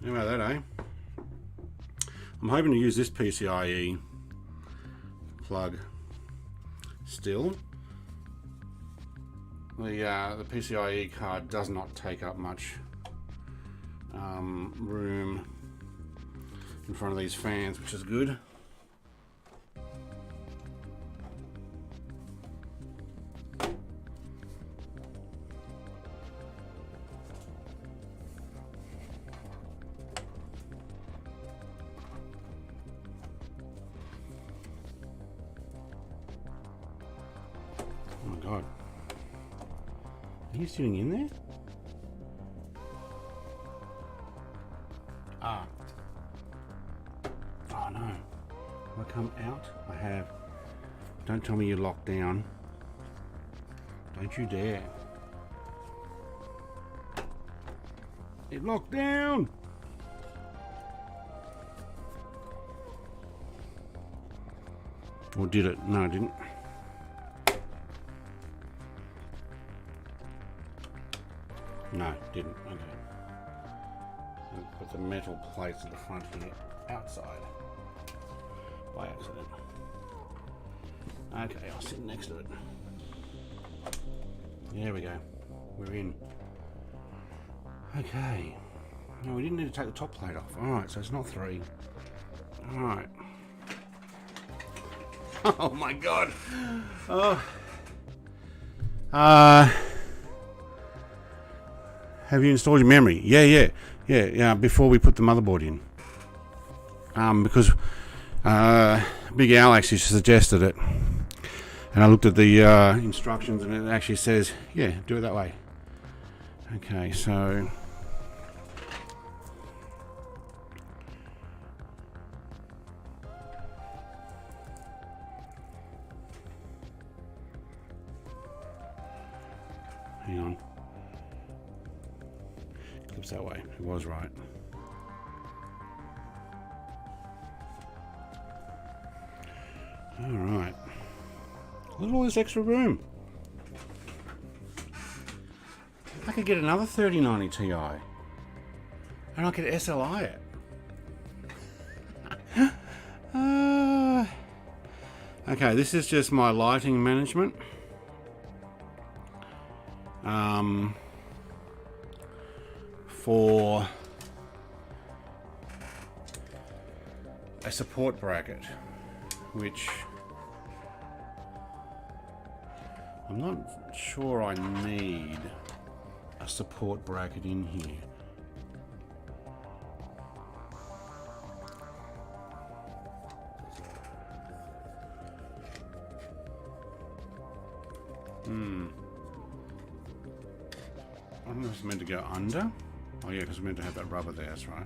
How about that, eh? I'm hoping to use this PCIe plug still. The PCIe card does not take up much room in front of these fans, which is good. Oh my god. Are you sitting in there? Ah. Oh no. Have I come out? I have. Don't tell me you're locked down. Don't you dare. It locked down! Or did it? No, it didn't. No, it didn't. Okay. And put the metal plates at the front here outside by accident. Okay, I'll sit next to it. There we go. We're in. Okay. No, we didn't need to take the top plate off. Alright, so it's not 3. Alright. Oh my god. Oh. Have you installed your memory? Yeah, before we put the motherboard in. Because Big Al actually suggested it. And I looked at the instructions and it actually says, yeah, do it that way. Okay, so... Hang on. Clips that way. It was right. Alright. Look at all this extra room. I could get another 3090 Ti. And I could SLI it. Okay, this is just my lighting management. For a support bracket, which I'm not sure I need a support bracket in here. I don't know if it's meant to go under. Oh yeah, because it's meant to have that rubber there, that's right.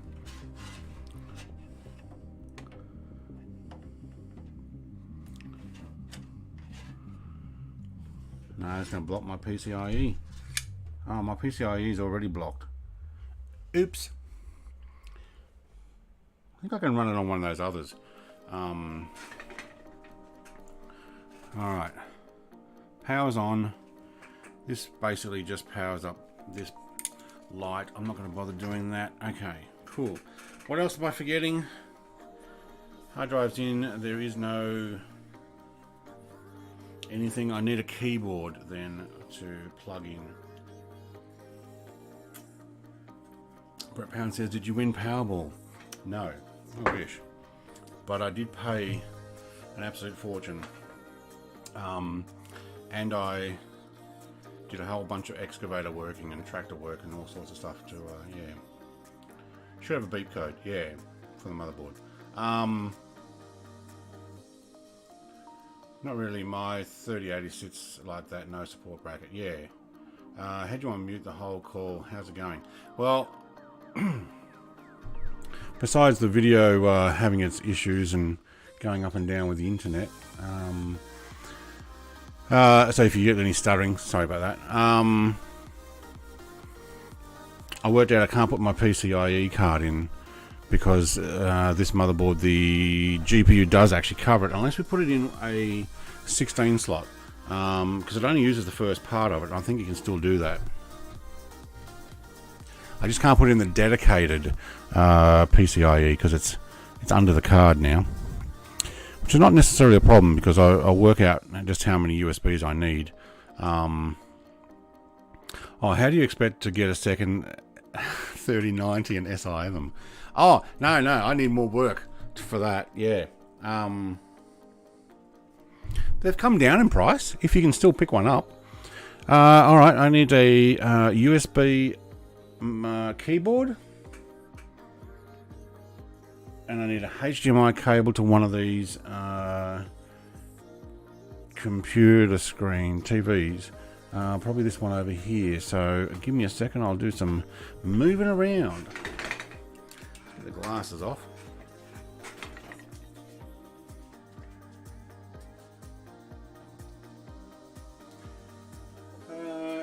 No, it's going to block my PCIe. Oh, my PCIe is already blocked. Oops. I think I can run it on one of those others. Alright. Power's on. This basically just powers up this light. I'm not going to bother doing that. Okay, cool. What else am I forgetting? Hard drive's in. There is no anything. I need a keyboard then to plug in. Brett Pound says, did you win Powerball? No, I wish. But I did pay an absolute fortune. And I did a whole bunch of excavator working and tractor work and all sorts of stuff to, yeah. Should have a beep code, yeah, for the motherboard. Not really. My 3080 sits like that, no support bracket, yeah. How do you want to mute the whole call? How's it going? Well, besides the video having its issues and going up and down with the internet, so if you get any stuttering, sorry about that. I worked out I can't put my PCIe card in because this motherboard, the GPU does actually cover it unless we put it in a 16 slot, because it only uses the first part of it. I think you can still do that. I just can't put it in the dedicated PCIe because it's under the card now, which is not necessarily a problem because I work out just how many USBs I need. Oh, how do you expect to get a second 3090 and SI them? Oh, no, I need more work for that, yeah. They've come down in price, if you can still pick one up. Alright, I need a USB keyboard. And I need a HDMI cable to one of these computer screen TVs. Probably this one over here. So give me a second, I'll do some moving around. Get the glasses off.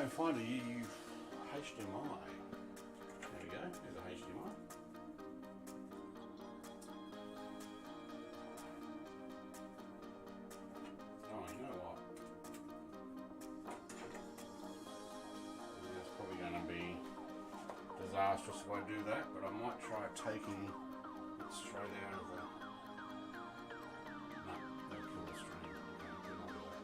Find a HDMI. There we go, there's a HDMI. disastrous if I do that, but I might try taking it straight out of the... No, that'll kill the stream. Okay, good, I'll do that.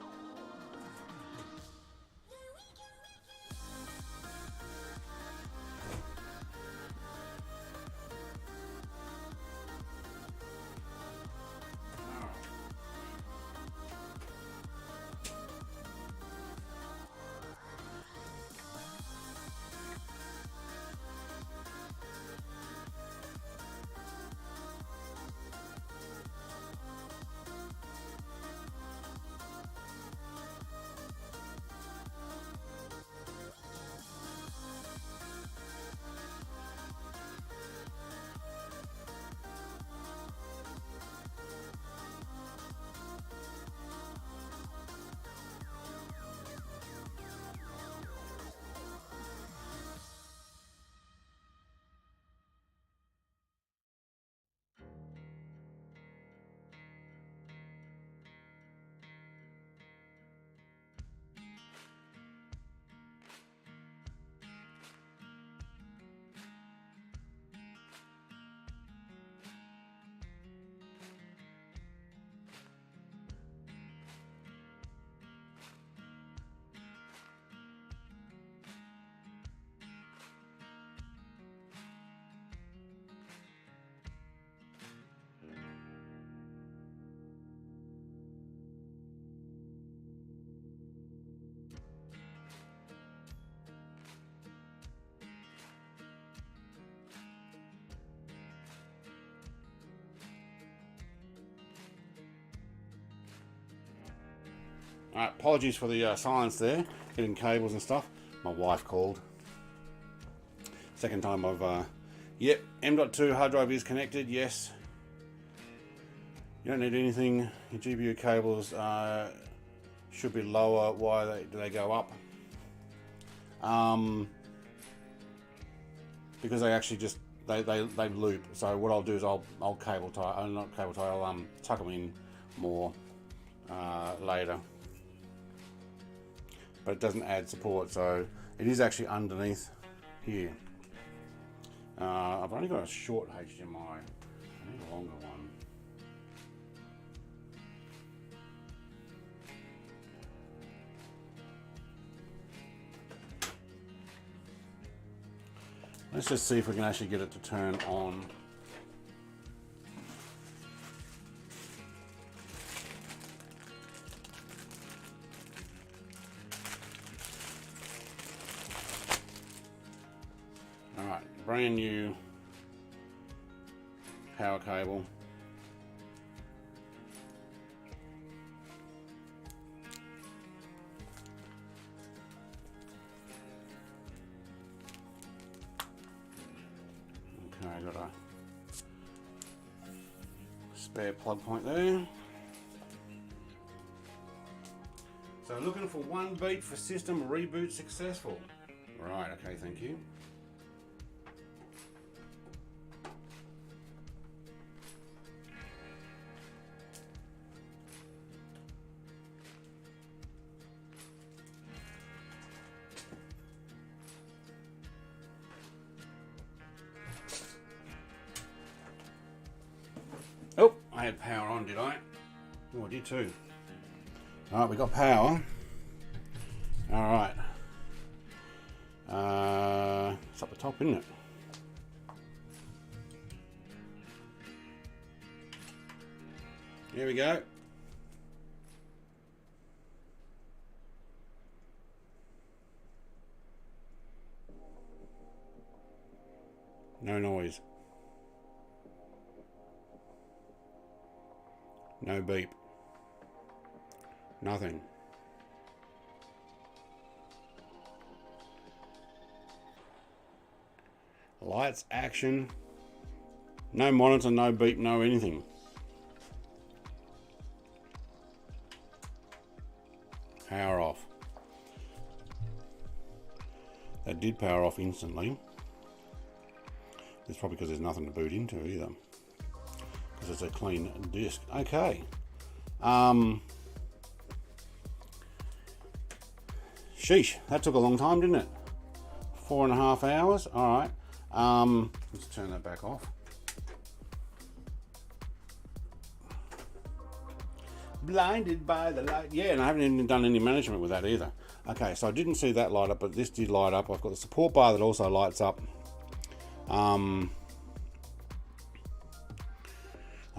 Alright, apologies for the silence there, getting cables and stuff. My wife called. Second time I've, yep, M.2 hard drive is connected, yes. You don't need anything, your GPU cables should be lower. Why do they go up? Because they actually just, they loop. So what I'll do is I'll cable tie, not cable tie, I'll tuck them in more later. But it doesn't add support, so it is actually underneath here. I've only got a short HDMI. I need a longer one. Let's just see if we can actually get it to turn on. Alright, brand new power cable. Okay, I got a spare plug point there. So looking for 1 beat for system reboot successful. Right, okay, thank you. Oh, I had power on, did I? Oh, I did too. All right, we got power. All right. It's up the top, isn't it? Here we go. No noise. No beep. Nothing. Lights, action. No monitor, no beep, no anything. Power off. That did power off instantly. It's probably because there's nothing to boot into either. Because it's a clean disk. Okay. Sheesh, that took a long time, didn't it? 4.5 hours. All right. Let's turn that back off. Blinded by the light. Yeah, and I haven't even done any management with that either. Okay, so I didn't see that light up, but this did light up. I've got the support bar that also lights up. I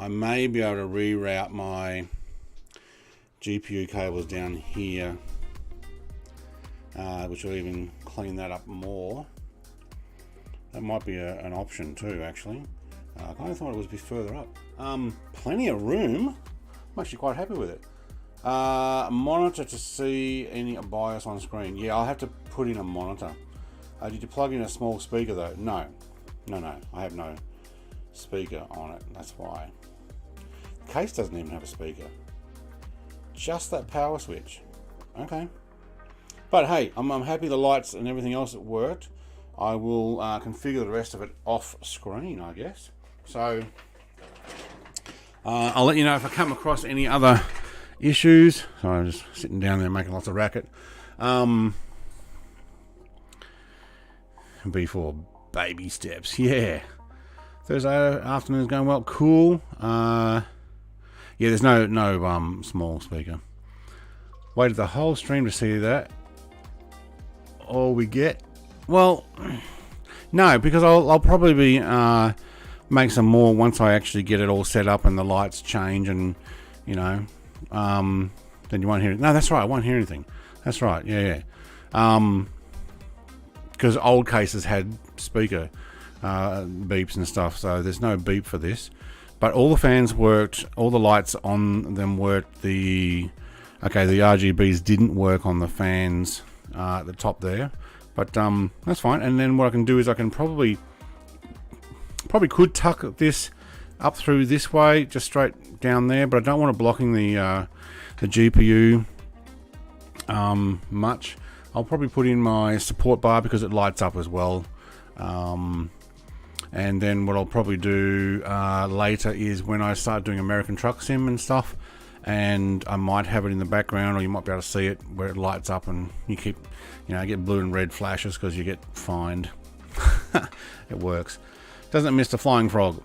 may be able to reroute my GPU cables down here, which will even clean that up more. That might be an option too, actually. I kind of thought it was a bit further up. Plenty of room. I'm actually quite happy with it. Monitor to see any BIOS on screen. Yeah, I'll have to put in a monitor. Did you plug in a small speaker though? No. I have no speaker on it. That's why. The case doesn't even have a speaker. Just that power switch. Okay. But hey, I'm happy the lights and everything else that worked. I will configure the rest of it off screen, I guess. So I'll let you know if I come across any other issues. So I'm just sitting down there making lots of racket. Before baby steps, yeah. Thursday afternoon's going well. Cool. Yeah, there's no small speaker. Waited the whole stream to see that. All we get. Well, no, because I'll probably be make some more once I actually get it all set up and the lights change, and you know, then you won't hear it. No, that's right, I won't hear anything. That's right, yeah. Because old cases had speaker beeps and stuff, so there's no beep for this. But all the fans worked, all the lights on them worked. The RGBs didn't work on the fans at the top there. But that's fine. And then what I can do is I can probably could tuck this up through this way, just straight down there. But I don't want it blocking the GPU much. I'll probably put in my support bar because it lights up as well. And then what I'll probably do later is when I start doing American Truck Sim and stuff, and I might have it in the background, or you might be able to see it where it lights up, and you keep, get blue and red flashes because you get fined. It works. Doesn't miss the flying frog.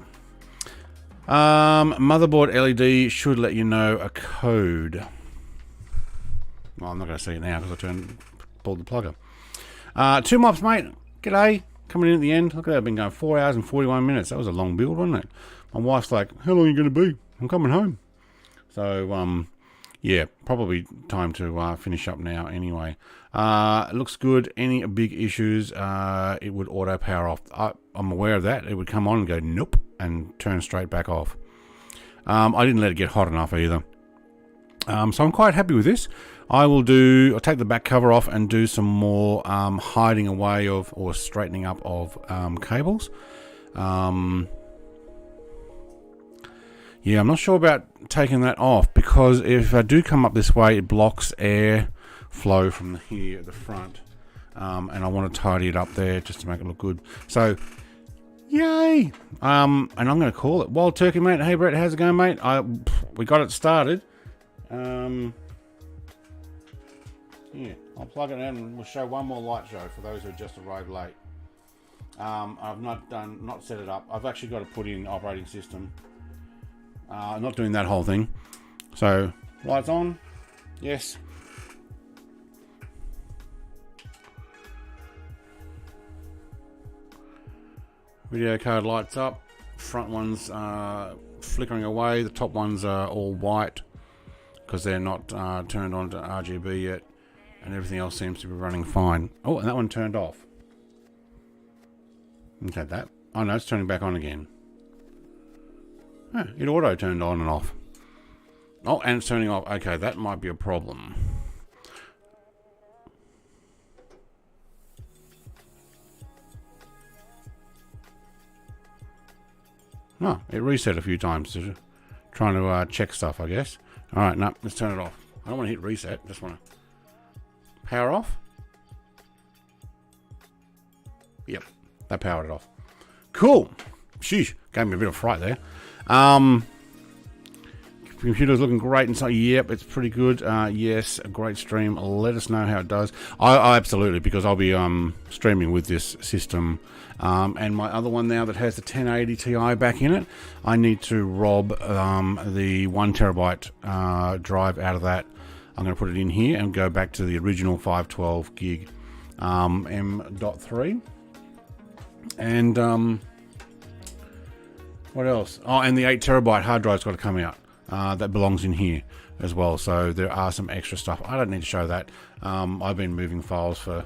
Motherboard LED should let you know a code. Well, I'm not going to see it now because I pulled the plugger. 2 mops, mate. G'day. Coming in at the end. Look at that. I've been going 4 hours and 41 minutes. That was a long build, wasn't it? My wife's like, how long are you going to be? I'm coming home. So, yeah, probably time to finish up now anyway. It looks good. Any big issues, it would auto power off. I'm aware of that. It would come on and go, nope, and turn straight back off. I didn't let it get hot enough either. So I'm quite happy with this. I'll take the back cover off and do some more hiding away of, or straightening up of cables. Yeah, I'm not sure about taking that off, because if I do come up this way, it blocks air flow from here at the front. And I want to tidy it up there just to make it look good. So, yay! And I'm going to call it Wild Turkey, mate. Hey, Brett, how's it going, mate? We got it started. Yeah, I'll plug it in and we'll show one more light show for those who just arrived late. I've not set it up. I've actually got to put in operating system. I'm not doing that whole thing. So, lights on. Yes. Video card lights up. Front one's flickering away. The top ones are all white because they're not turned on to RGB yet. And everything else seems to be running fine. Oh, and that one turned off. Okay, that. Oh no, it's turning back on again. It auto turned on and off. Oh, and it's turning off. Okay, that might be a problem. Oh, it reset a few times. Trying to check stuff, I guess. Alright, no, let's turn it off. I don't want to hit reset, just want to power off. Yep, that powered it off. Cool. Sheesh, gave me a bit of fright there. computer's looking great inside. Yep, it's pretty good. Yes, a great stream. Let us know how it does. I absolutely, because I'll be streaming with this system. And my other one now that has the 1080 Ti back in it, I need to rob the 1 terabyte drive out of that. I'm going to put it in here and go back to the original 512 gig M.3. And what else? Oh, and the 8 terabyte hard drive's got to come out. That belongs in here as well. So there are some extra stuff. I don't need to show that. I've been moving files for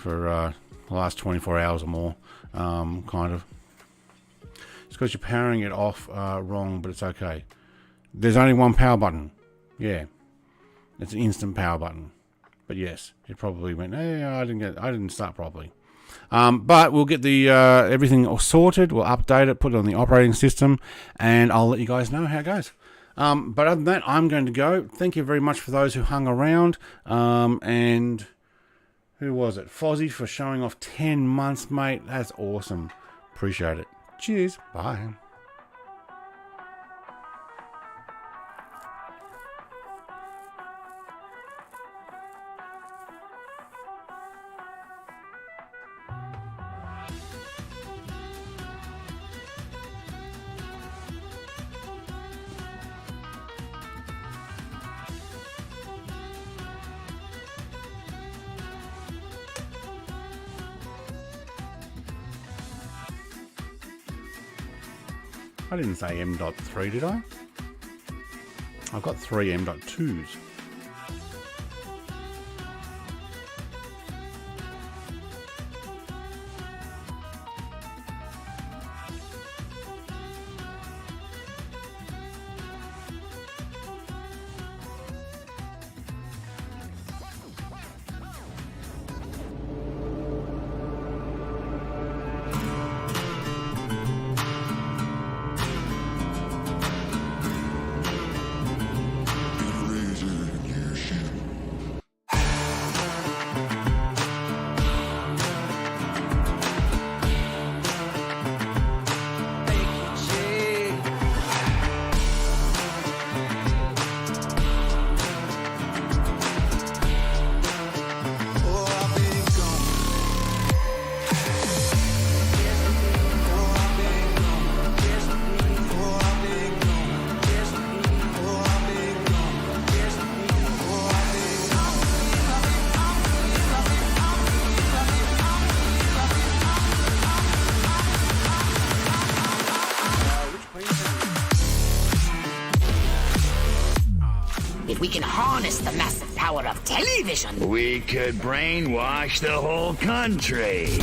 the last 24 hours or more, kind of. It's because you're powering it off wrong, but it's okay. There's only one power button. Yeah, it's an instant power button. But yes, it probably went. Hey, I didn't start properly. But we'll get the everything all sorted. We'll update it, put it on the operating system, and I'll let you guys know how it goes. But other than that, I'm going to go. Thank you very much for those who hung around. And who was it? Fozzie for showing off 10 months, mate. That's awesome. Appreciate it. Cheers. Bye. I didn't say M.3, did I? I've got 3 M.2s. If we can harness the massive power of television, we could brainwash the whole country.